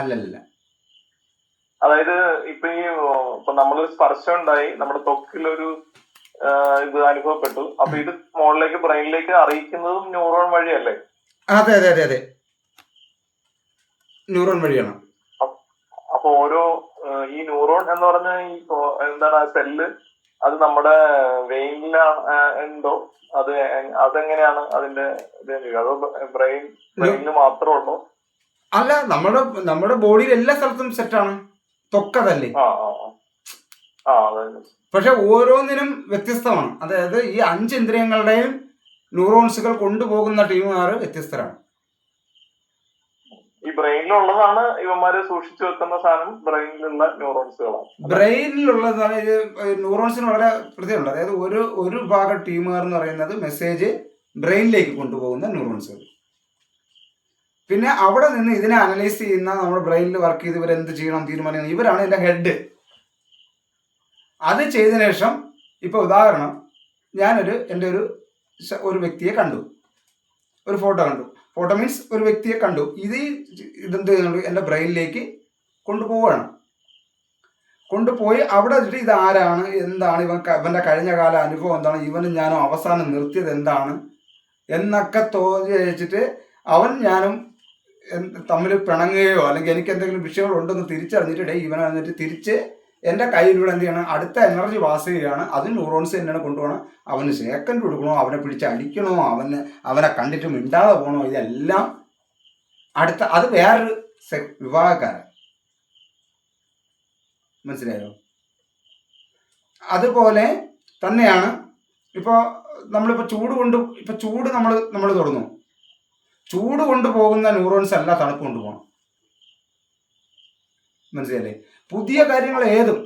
അല്ലല്ല. അതായത് ഇപ്പൊ നമ്മളൊരു സ്പർശം ഉണ്ടായി, നമ്മുടെ ത്വക്കിലൊരു ഇത് അനുഭവപ്പെട്ടു, അപ്പൊ ഇത് മോളിലേക്ക് ബ്രെയിനിലേക്ക് അറിയിക്കുന്നതും ന്യൂറോൺ വഴിയല്ലേ? അതെ, ന്യൂറോൺ വഴിയാണ്. അപ്പൊ ഈ ന്യൂറോൺ എന്ന് പറഞ്ഞ എന്താണ് സെല്ല്, അത് നമ്മുടെ വെയിനിലാണ് ഉണ്ടോ? അതെങ്ങനെയാണ് അതിന്റെ അതോ ബ്രെയിനിൽ മാത്രമേ ഉള്ളൂ? അല്ല, നമ്മുടെ ബോഡിയിൽ എല്ലാ സ്ഥലത്തും സെറ്റാണ്. ത്വക്കതല്ലേ? പക്ഷെ ഓരോന്നിനും വ്യത്യസ്തമാണ്. അതായത് ഈ 5 ഇന്ദ്രിയങ്ങളുടെയും ന്യൂറോൺസുകൾ കൊണ്ടുപോകുന്ന ടീമുകാർ വ്യത്യസ്തരാണ്. ഈ ബ്രെയിനിലുള്ളതാണ് ഇവന്മാര് സൂക്ഷിച്ചു വെക്കുന്ന സാധനം, ബ്രെയിനിലുള്ള ന്യൂറോൺസുകളാണ്. ബ്രെയിനിലുള്ളതാണ് ന്യൂറോൺസിന് വളരെ പ്രത്യേകമുണ്ട്. അതായത് ഒരു ഭാഗം ടീമുകാർ എന്ന് പറയുന്നത് മെസ്സേജ് ബ്രെയിനിലേക്ക് കൊണ്ടുപോകുന്ന ന്യൂറോൺസുകൾ. പിന്നെ അവിടെ നിന്ന് ഇതിനെ അനലൈസ് ചെയ്യുന്ന നമ്മുടെ ബ്രെയിനിൽ വർക്ക് ചെയ്ത് ഇവരെന്ത് ചെയ്യണം തീരുമാനിക്കണം, ഇവരാണ് ഇതിന്റെ ഹെഡ്. അത് ചെയ്തതിനു ശേഷം ഇപ്പൊ ഉദാഹരണം, ഞാനൊരു എൻ്റെ ഒരു വ്യക്തിയെ കണ്ടു, ഒരു ഫോട്ടോ കണ്ടു. ഫോട്ടോ മീൻസ് ഒരു വ്യക്തിയെ കണ്ടു, ഇതെന്ത് ചെയ്യുന്നുണ്ട്, എൻ്റെ ബ്രെയിനിലേക്ക് കൊണ്ടുപോവുകയാണ്. കൊണ്ടുപോയി അവിടെ വെച്ചിട്ട് ഇത് ആരാണ്, എന്താണ് ഇവൻ്റെ കഴിഞ്ഞ കാല അനുഭവം എന്താണ്, ഇവനും ഞാനും അവസാനം നിർത്തിയത് എന്താണ് എന്നൊക്കെ തോന്നി വെച്ചിട്ട് ഞാനും തമ്മിൽ പിണങ്ങുകയോ അല്ലെങ്കിൽ എനിക്ക് എന്തെങ്കിലും വിഷയങ്ങളുണ്ടെന്ന് തിരിച്ചറിഞ്ഞിട്ട് ഇവനെ എന്നിട്ട് തിരിച്ച് എൻ്റെ കയ്യിലൂടെ എന്ത് ചെയ്യണം, അടുത്ത എനർജി പാസ് ചെയ്യുകയാണ്. അത് ന്യൂറോൺസ് തന്നെയാണ് കൊണ്ടുപോകണം. അവന് സെക്കൻഡ് കൊടുക്കണോ, അവനെ പിടിച്ച് അടിക്കണോ, അവനെ കണ്ടിട്ട് മിണ്ടാതെ പോകണോ, ഇതെല്ലാം അത് വേറൊരു വിഭാഗക്കാരൻ. മനസ്സിലായോ? അതുപോലെ തന്നെയാണ് ഇപ്പോൾ നമ്മളിപ്പോൾ ചൂട് നമ്മൾ തുടങ്ങും. ചൂട് കൊണ്ടുപോകുന്ന ന്യൂറോൺസ് അല്ല തണുപ്പ് കൊണ്ടുപോകണം. മനസ്സിലല്ലേ? പുതിയ കാര്യങ്ങൾ ഏതും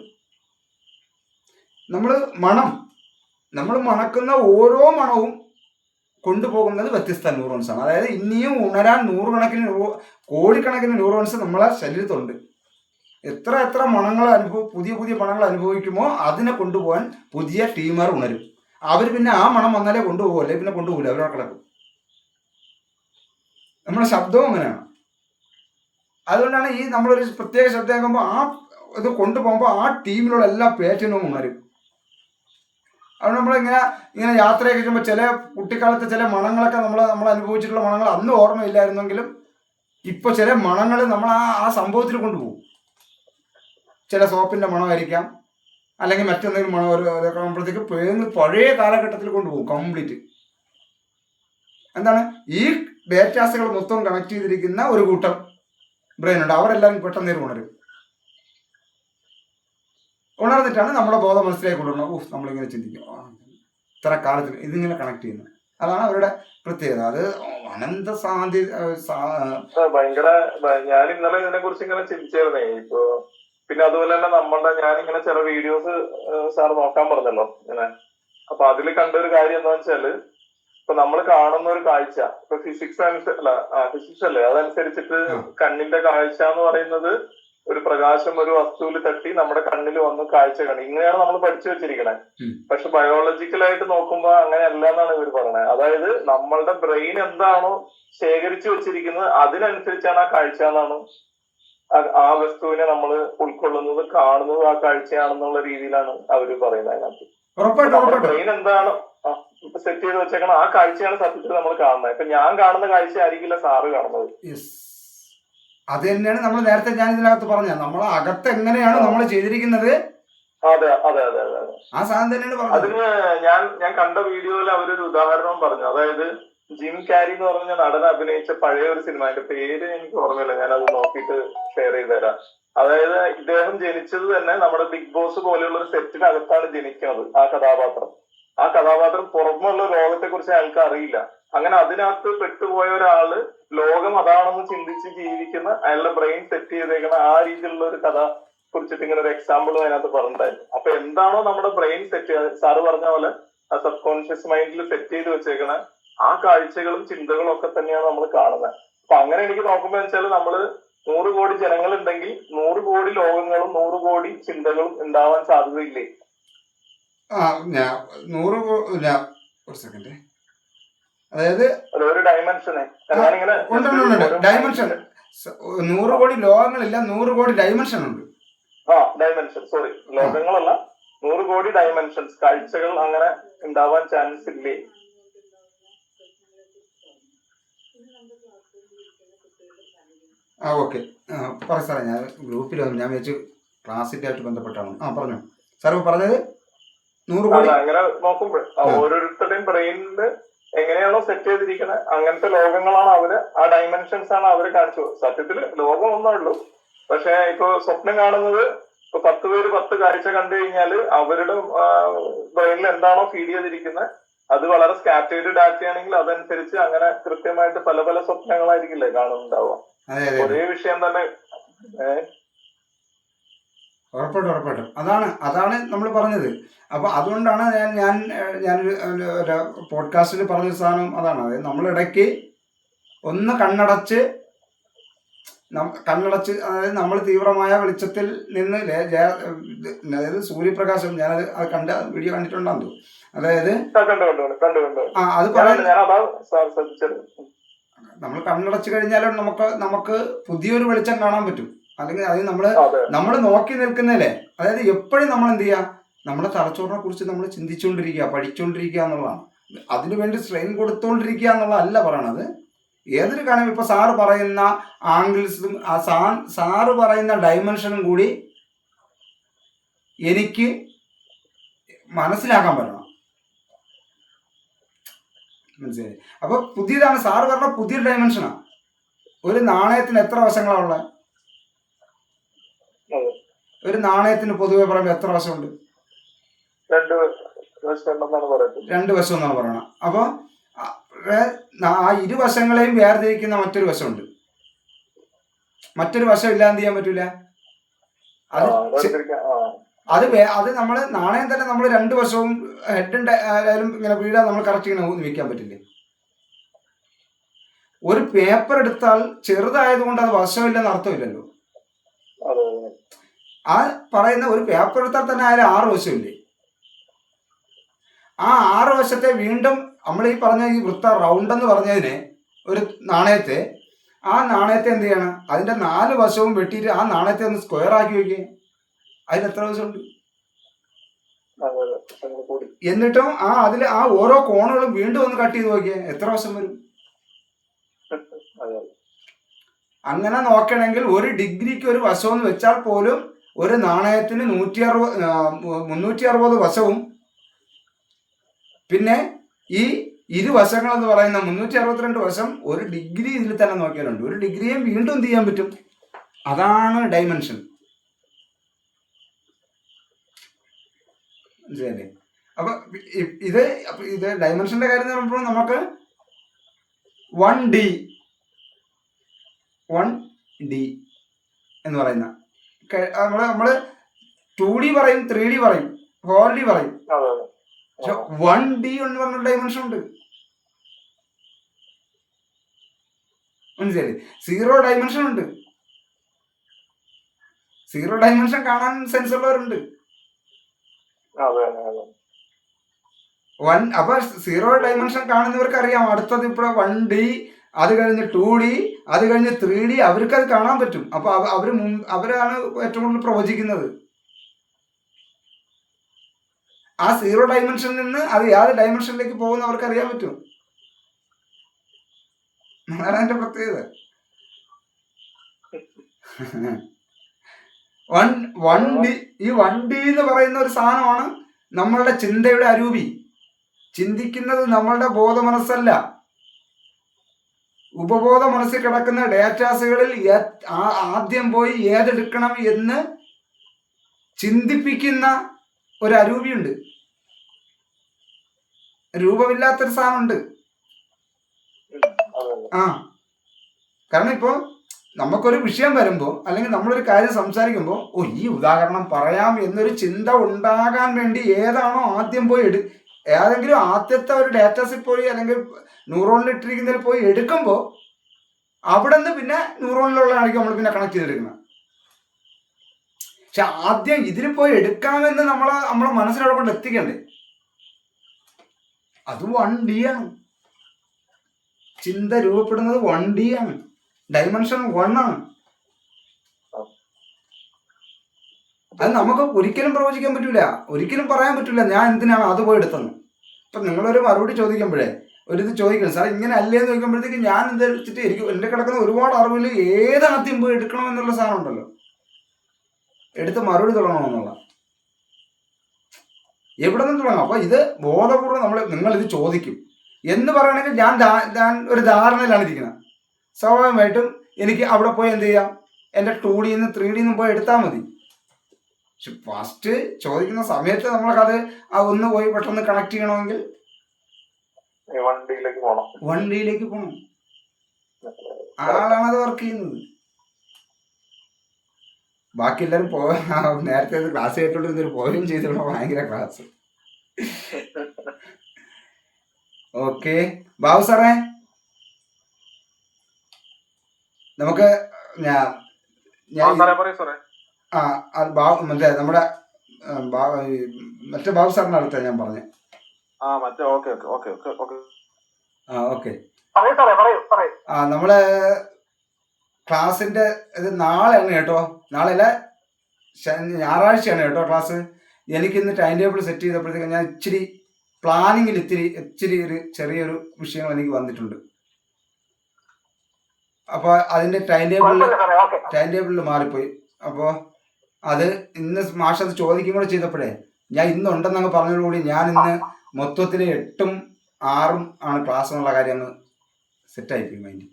നമ്മൾ മണക്കുന്ന ഓരോ മണവും കൊണ്ടുപോകുന്നത് വ്യത്യസ്ത ന്യൂറോൺസ് ആണ്. അതായത് ഇനിയും ഉണരാൻ കോടിക്കണക്കിന് ന്യൂറോൺസ് നമ്മളെ ശരീരത്തുണ്ട്. എത്ര മണങ്ങൾ പുതിയ മണങ്ങൾ അനുഭവിക്കുമോ അതിനെ കൊണ്ടുപോകാൻ പുതിയ ടീമർ ഉണരും. അവർ പിന്നെ ആ മണം വന്നാലേ കൊണ്ടുപോകും, അല്ലെ പിന്നെ കൊണ്ടുപോകില്ല, അവരവിടെ കിടക്കും. നമ്മുടെ ശബ്ദവും അങ്ങനെയാണ്. അതുകൊണ്ടാണ് നമ്മളൊരു പ്രത്യേക ശബ്ദം കേൾക്കുമ്പോൾ ഇത് കൊണ്ടുപോകുമ്പോൾ ആ ടീമിലുള്ള എല്ലാ പേറ്റനും ഉണരും. അതുകൊണ്ട് നമ്മളിങ്ങനെ യാത്രയൊക്കെ ചെയ്യുമ്പോൾ ചില കുട്ടിക്കാലത്തെ ചില മണങ്ങളൊക്കെ നമ്മൾ അനുഭവിച്ചിട്ടുള്ള മണങ്ങൾ അന്ന് ഓർമ്മയില്ലായിരുന്നെങ്കിലും ഇപ്പോൾ ചില മണങ്ങൾ നമ്മൾ ആ സംഭവത്തിൽ കൊണ്ടുപോകും. ചില സോപ്പിൻ്റെ മണമായിരിക്കാം, അല്ലെങ്കിൽ മറ്റെന്തെങ്കിലും മണം അതൊക്കെ ആകുമ്പോഴത്തേക്ക് പഴയ കാലഘട്ടത്തിൽ കൊണ്ടുപോകും കംപ്ലീറ്റ്. എന്താണ്, ഈ ഡേറ്റാസുകൾ മൊത്തം കണക്ട് ചെയ്തിരിക്കുന്ന ഒരു കൂട്ടം ബ്രെയിൻ ഉണ്ട്. അവരെല്ലാവരും പെട്ടെന്ന് ഉണർന്നിട്ടാണ് നമ്മുടെ ബോധം മനസ്സിലേക്ക് കൊണ്ടുവരണം. നമ്മളിങ്ങനെ ചിന്തിക്കും, ഇത്ര കാലത്തിൽ ഇതിങ്ങനെ കണക്ട് ചെയ്യുന്നു. അതാണ് അവരുടെ പ്രത്യേകത. അത് അനന്ത ഭയങ്കര. ഞാൻ ഇന്നലെ ഇതിനെ കുറിച്ച് ഇങ്ങനെ ചിന്തിച്ചായിരുന്നേ. ഇപ്പൊ പിന്നെ അതുപോലെ തന്നെ ഞാനിങ്ങനെ ചില വീഡിയോസ് സാർ നോക്കാൻ പറഞ്ഞല്ലോ ഇങ്ങനെ. അപ്പൊ അതിൽ കണ്ടൊരു കാര്യം എന്താ വെച്ചാല്, ഇപ്പൊ നമ്മൾ കാണുന്ന ഒരു കാഴ്ച, ഇപ്പൊ ഫിസിക്സ് അല്ലേ, അതനുസരിച്ചിട്ട് കണ്ണിന്റെ കാഴ്ച എന്ന് പറയുന്നത് ഒരു പ്രകാശം ഒരു വസ്തുവിൽ തട്ടി നമ്മുടെ കണ്ണിൽ വന്ന് കാഴ്ച കാണും. ഇങ്ങനെയാണ് നമ്മൾ പഠിച്ചു വെച്ചിരിക്കണേ. പക്ഷെ ബയോളജിക്കലായിട്ട് നോക്കുമ്പോ അങ്ങനെയല്ല എന്നാണ് ഇവർ പറയുന്നത്. അതായത് നമ്മളുടെ ബ്രെയിൻ എന്താണോ ശേഖരിച്ചു വെച്ചിരിക്കുന്നത് അതിനനുസരിച്ചാണ് ആ കാഴ്ച എന്നാണ്. ആ വസ്തുവിനെ നമ്മൾ ഉൾക്കൊള്ളുന്നത്, കാണുന്നത് ആ കാഴ്ചയാണെന്നുള്ള രീതിയിലാണ് അവര് പറയുന്നത്. അതിനകത്ത് നമ്മുടെ ബ്രെയിൻ എന്താണോ സെറ്റ് ചെയ്ത് വെച്ചേക്കണം ആ കാഴ്ചയാണ് സത്യത്തിൽ നമ്മൾ കാണുന്നത്. ഇപ്പൊ ഞാൻ കാണുന്ന കാഴ്ച ആയിരിക്കില്ല സാറ് കാണുന്നത്. അത് തന്നെയാണ് നമ്മൾ നേരത്തെ ഞാൻ ഇതിനകത്ത് പറഞ്ഞത്, നമ്മളെ അകത്ത് എങ്ങനെയാണ് നമ്മൾ ചെയ്തിരിക്കുന്നത്. അതെ അതെ അതെ അതെ ആ സാധനം തന്നെയാണ് പറഞ്ഞത്. അതിന് ഞാൻ കണ്ട വീഡിയോയിൽ അവരൊരു ഉദാഹരണം പറഞ്ഞു. അതായത് ജിം കാരി എന്ന് പറഞ്ഞ നടൻ അഭിനയിച്ച പഴയ ഒരു സിനിമ, അതിന്റെ പേര് എനിക്ക് ഓർമ്മയില്ല, ഞാൻ അത് നോക്കിയിട്ട് ഷെയർ ചെയ്ത് തരാം. അതായത് ഇദ്ദേഹം ജനിച്ചത് തന്നെ നമ്മുടെ ബിഗ് ബോസ് പോലെയുള്ള ഒരു സെറ്റിനകത്താണ് ജനിക്കുന്നത്. ആ കഥാപാത്രം പുറത്തുള്ള ലോകത്തെ കുറിച്ച് അയാൾക്ക് അറിയില്ല. അങ്ങനെ അതിനകത്ത് പെട്ടുപോയ ഒരാള് ലോകം അതാണെന്ന് ചിന്തിച്ച് ജീവിക്കുന്ന, അയാളുടെ ബ്രെയിൻ സെറ്റ് ചെയ്തേക്കുന്ന ആ രീതിയിലുള്ള ഒരു കഥ കുറിച്ചിട്ട് ഇങ്ങനെ ഒരു എക്സാമ്പിളും അതിനകത്ത് പറഞ്ഞിട്ടുണ്ടായിരുന്നു. അപ്പൊ എന്താണോ നമ്മുടെ ബ്രെയിൻ സെറ്റ് സാറ് പറഞ്ഞ പോലെ ആ സബ് കോൺഷ്യസ് മൈൻഡിൽ സെറ്റ് ചെയ്ത് വെച്ചേക്കണ ആ കാഴ്ചകളും ചിന്തകളും ഒക്കെ തന്നെയാണ് നമ്മൾ കാണുന്നത്. അപ്പൊ അങ്ങനെ എനിക്ക് നോക്കുമ്പോ വെച്ചാൽ നമ്മള് 100 കോടി ജനങ്ങളുണ്ടെങ്കിൽ 100 കോടി ലോകങ്ങളും 100 കോടി ചിന്തകളും ഉണ്ടാവാൻ സാധ്യതയില്ലേ? ഒരു സെക്കൻഡ്. അതായത് ഒരു ഡയമെൻഷനെ ഡയമെൻഷൻ 100 കോടി ലോകങ്ങളില്ല, 100 കോടി ഡയമെൻഷൻ ഉണ്ട്. ഡയമെൻഷൻ, സോറി, ലോകങ്ങളല്ല, 100 കോടി ഡയമെൻഷൻസ്, കാഴ്ചകൾ അങ്ങനെ ഉണ്ടാവാൻ ചാൻസ് ഇല്ലേ? ഓക്കെ, പറ സാറേ. ഞാൻ ഗ്രൂപ്പിൽ വന്നു, ഞാൻ വെച്ച് ക്ലാസ്സിന്റെ ആയിട്ട് ബന്ധപ്പെട്ടാണ്. പറഞ്ഞു സാർ പറഞ്ഞത് 100 കോടി. അങ്ങനെ നോക്കുമ്പോൾ ഓരോരുത്തരുടെയും ബ്രെയിനില് എങ്ങനെയാണോ സെറ്റ് ചെയ്തിരിക്കുന്നത് അങ്ങനത്തെ ലോകങ്ങളാണ് അവര്, ആ ഡയമെൻഷൻസ് ആണ് അവര് കാണിച്ചു. സത്യത്തില് ലോകം ഒന്നേ ഉള്ളൂ. പക്ഷെ ഇപ്പൊ സ്വപ്നം കാണുന്നത്, ഇപ്പൊ 10 പേര് 10 കാഴ്ച കണ്ടു കഴിഞ്ഞാല് അവരുടെ ബ്രെയിനിൽ എന്താണോ ഫീഡ് ചെയ്തിരിക്കുന്നത് അത് വളരെ സ്കാറ്റേർഡ് ഡാറ്റ ആണെങ്കിൽ അതനുസരിച്ച് അങ്ങനെ കൃത്യമായിട്ട് പല പല സ്വപ്നങ്ങളായിരിക്കില്ലേ കാണുന്നുണ്ടാവുക. ഒരേ വിഷയം തന്നെ. ഉറപ്പായിട്ടും അതാണ് നമ്മൾ പറഞ്ഞത്. അപ്പൊ അതുകൊണ്ടാണ് ഞാനൊരു പോഡ്കാസ്റ്റിൽ പറഞ്ഞ സാധനം അതാണ്. അതായത് നമ്മളിടയ്ക്ക് ഒന്ന് കണ്ണടച്ച് അതായത് നമ്മൾ തീവ്രമായ വെളിച്ചത്തിൽ നിന്ന് അതായത് സൂര്യപ്രകാശം, ഞാനത് വീഡിയോ കണ്ടിട്ടുണ്ടാകും. അതായത് അത് നമ്മൾ കണ്ണടച്ചു കഴിഞ്ഞാലും നമുക്ക് പുതിയൊരു വെളിച്ചം കാണാൻ പറ്റും. അല്ലെങ്കിൽ അത് അതെ നമ്മൾ നോക്കി നിൽക്കുന്നതല്ലേ. അതായത് എപ്പോഴും നമ്മൾ എന്ത് ചെയ്യുക, നമ്മുടെ തലച്ചോറിനെ കുറിച്ച് നമ്മൾ ചിന്തിച്ചുകൊണ്ടിരിക്കുക, പഠിച്ചുകൊണ്ടിരിക്കുക എന്നുള്ളതാണ്. അതിനുവേണ്ടി സ്ട്രെയിൻ കൊടുത്തുകൊണ്ടിരിക്കുക എന്നുള്ളതല്ല പറയണത്. ഏതൊരു കാര്യം ഇപ്പൊ സാറ് പറയുന്ന ആംഗിൾസും സാറ് പറയുന്ന ഡയമെൻഷനും കൂടി എനിക്ക് മനസ്സിലാക്കാൻ പറ്റണം. മനസ്സിലായി? അപ്പൊ പുതിയതാണ് സാറ് പറഞ്ഞ പുതിയ ഡയമെൻഷനാണ്. ഒരു നാണയത്തിന് എത്ര വശങ്ങളാണ് ഉള്ളത്? അതെ ഒരു നാണയത്തിന് പൊതുവെ പറയുമ്പോൾ എത്ര വശമുണ്ട്? രണ്ട് വശമുണ്ടെന്നാണ് പറയുന്നത്. രണ്ട് വശം എന്നാണ് പറയണത്. അപ്പോൾ ആ ഇരുവശങ്ങളെയും വേർതിരിക്കുന്ന മറ്റൊരു വശമുണ്ട്. മറ്റൊരു വശം ഇല്ലാന്ന് ചെയ്യാൻ പറ്റൂല. അത് അത് നമ്മൾ നാണയം തന്നെ നമ്മൾ രണ്ട് വശവും ഹെഡിന്റെ ആയാലും ഇങ്ങനെ വീഴാൻ നമ്മൾ കറക്റ്റ് ഇങ്ങനെ നിൽക്കാൻ പറ്റില്ലേ? ഒരു പേപ്പർ എടുത്താൽ ചെറുതായതുകൊണ്ട് അത് വശമില്ലെന്ന് അർത്ഥമില്ലല്ലോ. ആ പറയുന്ന ഒരു പേപ്പർ എടുത്താൽ തന്നെ ആയാലും 6 വശമില്ലേ? ആ 6 വശത്തെ വീണ്ടും നമ്മൾ ഈ പറഞ്ഞ ഈ റൗണ്ട് എന്ന് പറഞ്ഞതിനെ ഒരു നാണയത്തെ എന്ത് ചെയ്യണം? അതിന്റെ 4 വശവും വെട്ടിയിട്ട് ആ നാണയത്തെ ഒന്ന് സ്ക്വയർ ആക്കി വെക്കുക. അതിന് എത്ര വശമുണ്ട്? എന്നിട്ടും അതിൽ ഓരോ കോണുകളും വീണ്ടും ഒന്ന് കട്ട് ചെയ്ത് നോക്കിയേ, എത്ര വശം വരും? അങ്ങനെ നോക്കണമെങ്കിൽ 1 ഡിഗ്രിക്ക് ഒരു വശം എന്ന് വെച്ചാൽ പോലും ഒരു നാണയത്തിന് 360 വശവും പിന്നെ ഈ ഇരുവശങ്ങൾ എന്ന് പറയുന്ന 362 വശം 1 ഡിഗ്രി ഇതിൽ തന്നെ നോക്കിയാലുണ്ട്. 1 ഡിഗ്രിയും വീണ്ടും എന്ത് ചെയ്യാൻ പറ്റും? അതാണ് ഡയമെൻഷൻ. മനസ്സിലല്ലേ? അപ്പൊ ഇത് ഡയമെൻഷന്റെ കാര്യം എന്ന് പറയുമ്പോൾ നമുക്ക് 1D എന്ന് പറയുന്ന നമ്മള് 2D പറയും, 3D പറയും, 4D പറയും. പക്ഷെ 1D എന്ന് പറഞ്ഞ ഡയമെൻഷൻ ഉണ്ട്. മനസ്സിലായില്ലേ? 0 ഡയമെൻഷൻ ഉണ്ട്. 0 ഡയമെൻഷൻ കാണാൻ സെൻസ് ഉള്ളവരുണ്ട്. അപ്പൊ 0 ഡയമെൻഷൻ കാണുന്നവർക്ക് അറിയാം അടുത്തത് ഇപ്പോൾ 1D, അത് കഴിഞ്ഞ് 2D, അത് കഴിഞ്ഞ് 3D, അവർക്ക് അത് കാണാൻ പറ്റും. അപ്പൊ അവരാണ് ഏറ്റവും കൂടുതൽ പ്രവചിക്കുന്നത്. ആ 0 ഡയമെൻഷനിൽ നിന്ന് അത് ഏത് ഡയമെൻഷനിലേക്ക് പോകുന്ന അവർക്ക് അറിയാൻ പറ്റും. അതാണ് അതിന്റെ പ്രത്യേകത. 1D ഈ 1D എന്ന് പറയുന്ന ഒരു സാധനമാണ് നമ്മളുടെ ചിന്തയുടെ അരൂപി. ചിന്തിക്കുന്നത് നമ്മളുടെ ബോധമനസ്സല്ല, ഉപബോധ മനസ്സിൽ കിടക്കുന്ന ഡേറ്റാസുകളിൽ ആദ്യം പോയി ഏതെടുക്കണം എന്ന് ചിന്തിപ്പിക്കുന്ന ഒരു അരൂപിയുണ്ട്. രൂപമില്ലാത്തൊരു സാധനമുണ്ട്. കാരണം ഇപ്പോ നമുക്കൊരു വിഷയം വരുമ്പോൾ അല്ലെങ്കിൽ നമ്മളൊരു കാര്യം സംസാരിക്കുമ്പോൾ ഈ ഉദാഹരണം പറയാം എന്നൊരു ചിന്ത ഉണ്ടാകാൻ വേണ്ടി ഏതാണോ ആദ്യം പോയി ഏതെങ്കിലും ആദ്യത്തെ ഒരു ഡേറ്റാസിൽ പോയി അല്ലെങ്കിൽ ന്യൂറോണിൽ ഇട്ടിരിക്കുന്നതിൽ പോയി എടുക്കുമ്പോൾ അവിടെ നിന്ന് പിന്നെ ന്യൂറോണിലുള്ളതായിരിക്കും നമ്മൾ പിന്നെ കണക്ട് ചെയ്തെടുക്കുന്നത്. പക്ഷെ ആദ്യം ഇതിൽ പോയി എടുക്കാമെന്ന് നമ്മളെ മനസ്സിലവിടെ കൊണ്ട് എത്തിക്കണ്ടേ? അത് 1D ആണ്. ചിന്ത രൂപപ്പെടുന്നത് 1D ആണ്. ഡയമെൻഷൻ 1 ആണ്. അത് നമുക്ക് ഒരിക്കലും പ്രവചിക്കാൻ പറ്റൂല, ഒരിക്കലും പറയാൻ പറ്റൂല ഞാൻ എന്തിനാണ് അത് പോയി എടുത്തത്. ഇപ്പൊ നിങ്ങളൊരു മറുപടി ചോദിക്കുമ്പോഴേ ഇത് ചോദിക്കണം, സാർ ഇങ്ങനെ അല്ലേന്ന് ചോദിക്കുമ്പോഴത്തേക്ക് ഞാൻ എന്തെടുത്തിട്ട് എന്റെ കിടക്കുന്ന ഒരുപാട് അറിവിൽ ഏതാദ്യം പോയി എടുക്കണമെന്നുള്ള സാധനം ഉണ്ടല്ലോ, എടുത്ത് മറുപടി തുടങ്ങണമെന്നുള്ള എവിടെ നിന്ന് തുടങ്ങാം. അപ്പൊ ഇത് ബോധപൂർവ്വം നിങ്ങൾ ഇത് ചോദിക്കും എന്ന് പറയണമെങ്കിൽ ഞാൻ ഒരു ധാരണയിലാണ് ഇരിക്കുന്നത്. സ്വാഭാവികമായിട്ടും എനിക്ക് അവിടെ പോയി എന്ത് ചെയ്യാം, എൻ്റെ 2D 3D പോയി എടുത്താൽ മതി. പക്ഷെ ഫസ്റ്റ് ചോദിക്കുന്ന സമയത്ത് നമ്മളത് ഒന്ന് പോയി പെട്ടെന്ന് കണക്ട് ചെയ്യണമെങ്കിൽ 1Dയിലേക്ക് പോകണം. ആളാണ് അത് വർക്ക് ചെയ്യുന്നത്. ബാക്കി എല്ലാവരും നേരത്തെ ക്ലാസ് കേട്ടോണ്ടിരുന്നൊരു പോയും ചെയ്തോളൂ, ഭയങ്കര ക്ലാസ്. ഓക്കെ ബാബു സാറേ, നമുക്ക് മറ്റേ നമ്മുടെ മറ്റേ ബാബു സാറിന്റെ അടുത്ത ഞാൻ പറഞ്ഞേ. ഓക്കെ നമ്മള് ക്ലാസ്സിന്റെ ഇത് നാളെയാണ് കേട്ടോ, നാളെ അല്ല ഞായറാഴ്ചയാണ് കേട്ടോ ക്ലാസ്. എനിക്കിന്ന് ടൈം ടേബിൾ സെറ്റ് ചെയ്തപ്പോഴത്തേക്ക് ഞാൻ ഇച്ചിരി പ്ലാനിങ്ങിൽ ഇച്ചിരി ഒരു ചെറിയൊരു വിഷയങ്ങൾ എനിക്ക് വന്നിട്ടുണ്ട്. അപ്പോൾ അതിന്റെ ടൈം ടേബിളിൽ മാറിപ്പോയി. അപ്പോൾ അത് ഇന്ന് മാഷ് അത് ചോദിക്കും കൂടെ ചെയ്തപ്പോഴേ ഞാൻ ഇന്നുണ്ടെന്നങ്ങ് പറഞ്ഞതോടുകൂടി ഞാൻ ഇന്ന് മൊത്തത്തിൽ 8ഉം 6ഉം ആണ് ക്ലാസ് എന്നുള്ള കാര്യം അങ്ങ് സെറ്റായിപ്പോയി മൈൻഡ്.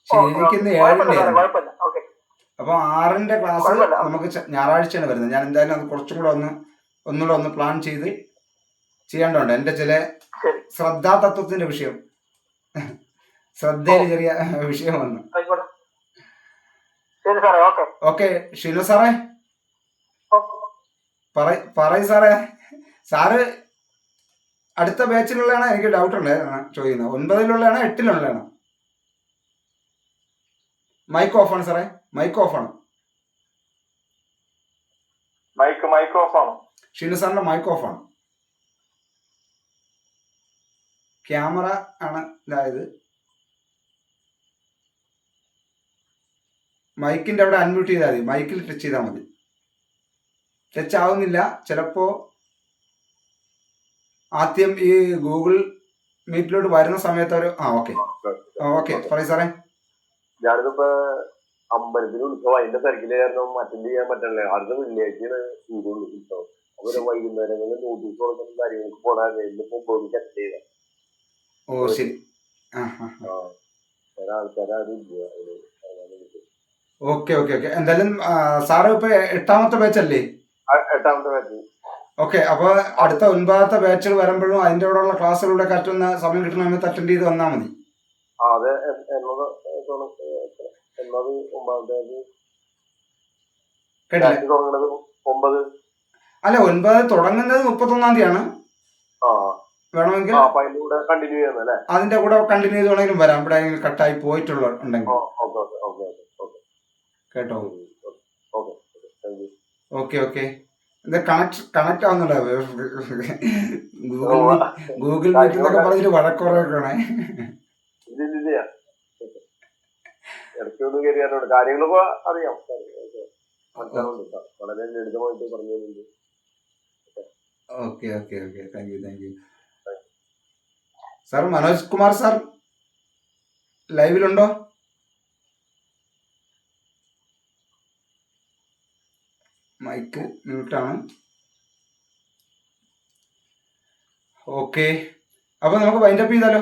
ശരിക്കും 7ന്റെ ആയിരുന്നു. അപ്പോൾ 6ന്റെ ക്ലാസ് നമുക്ക് ഞായറാഴ്ചയാണ് വരുന്നത്. ഞാൻ എന്തായാലും അത് കുറച്ചും കൂടെ ഒന്നുകൂടെ ഒന്ന് പ്ലാൻ ചെയ്ത് ചെയ്യേണ്ടതുണ്ട്. എൻ്റെ ചില ശ്രദ്ധാതത്വത്തിന്റെ വിഷയം, ശ്രദ്ധയിൽ ചെറിയ വിഷയം വന്നു. ഓക്കെ ഷിനു സാറേ, പറയ് സാറേ. സാറ് അടുത്ത ബാച്ചിലുള്ളതാണ് എനിക്ക് ഡൗട്ട് ഉണ്ടായിരുന്നു ചോദിക്കുന്നത്. 9ലുള്ളതാണോ 8ലുള്ളതാണോ? മൈക്ക് ഓഫാണ് സാറേ, മൈക്ക് ഓഫാണ്. മൈക്ക് ഓഫാണ്. ഷിനു സാറിന്റെ മൈക്ക് ഓഫാണ്. ക്യാമറ ആണ് ഇതായത്. മൈക്കിന്റെ അവിടെ അൺമ്യൂട്ട് ചെയ്താൽ മതി, മൈക്കിൽ ടച്ച് ചെയ്താൽ മതി. ടച്ച് ആവുന്നില്ല. ചിലപ്പോ ആദ്യം ഈ ഗൂഗിൾ മീറ്റിലോട്ട് വരുന്ന സമയത്ത് ഒരു ഓക്കെ പറയൂ സാറേ. ഞാനിതിപ്പോ അമ്പലത്തിൽ വിളിച്ചോ, അതിന്റെ തിരക്കിലായിരുന്നു, അറ്റൻഡ് ചെയ്യാൻ പറ്റണല്ലേ. അടുത്ത വെള്ളിയാഴ്ചയാണ് വിളിച്ചോ. അവര് വൈകുന്നേരങ്ങളിൽ നോട്ടീസ് കൊടുക്കുന്ന കാര്യങ്ങൾക്ക് പോകാൻ ഇന്നിപ്പോ ബോഡിക്ക് അറ്റൻഡ് ചെയ്ത. ഓ ശരി. ആൾക്കാരും ഓക്കെ എന്തായാലും സാറ് ഇപ്പൊ 8ാമത്തെ ബാച്ചല്ലേ? 8ാമത്തെ ബാച്ച്. ഓക്കെ, അപ്പൊ അടുത്ത 9ാമത്തെ ബാച്ചുകൾ വരുമ്പോഴും അതിന്റെ കൂടെ ഉള്ള ക്ലാസ്സുകളുടെ കറ്റുന്ന സമയം കിട്ടുന്ന സമയത്ത് അറ്റൻഡ് ചെയ്ത് വന്നാൽ മതി. അതെ. അല്ല, 9 തുടങ്ങുന്നത് 31-ാം തീയതിയാണ്. വേണമെങ്കിൽ അതിന്റെ കൂടെ കണ്ടിന്യൂ ചെയ്ത് വേണമെങ്കിലും വരാം, ഇവിടെ കട്ടായി പോയിട്ടുള്ള ഉണ്ടെങ്കിൽ കേട്ടോ. ഓക്കെ എന്താ കണക്ട് ആവുന്നുണ്ടോ? ഗൂഗിൾ മീറ്റ് എന്നൊക്കെ പറഞ്ഞിട്ട് വഴക്കുറയൊക്കെയാണേ. ഇടയ്ക്കൊന്നും കയറിയാലുണ്ട്, കാര്യങ്ങളൊക്കെ അറിയാം, മനസ്സിലാവുന്നുണ്ട്. വളരെ ലളിതമായിട്ട് പറഞ്ഞിട്ടുണ്ട്. Okay thank you sir. Manoj Kumar sir ലൈവിലുണ്ടോ? മൈക്ക് മ്യൂട്ടാണ്. ഓക്കെ, അപ്പൊ നമുക്ക് വൈൻഡപ്പ് ചെയ്താലോ?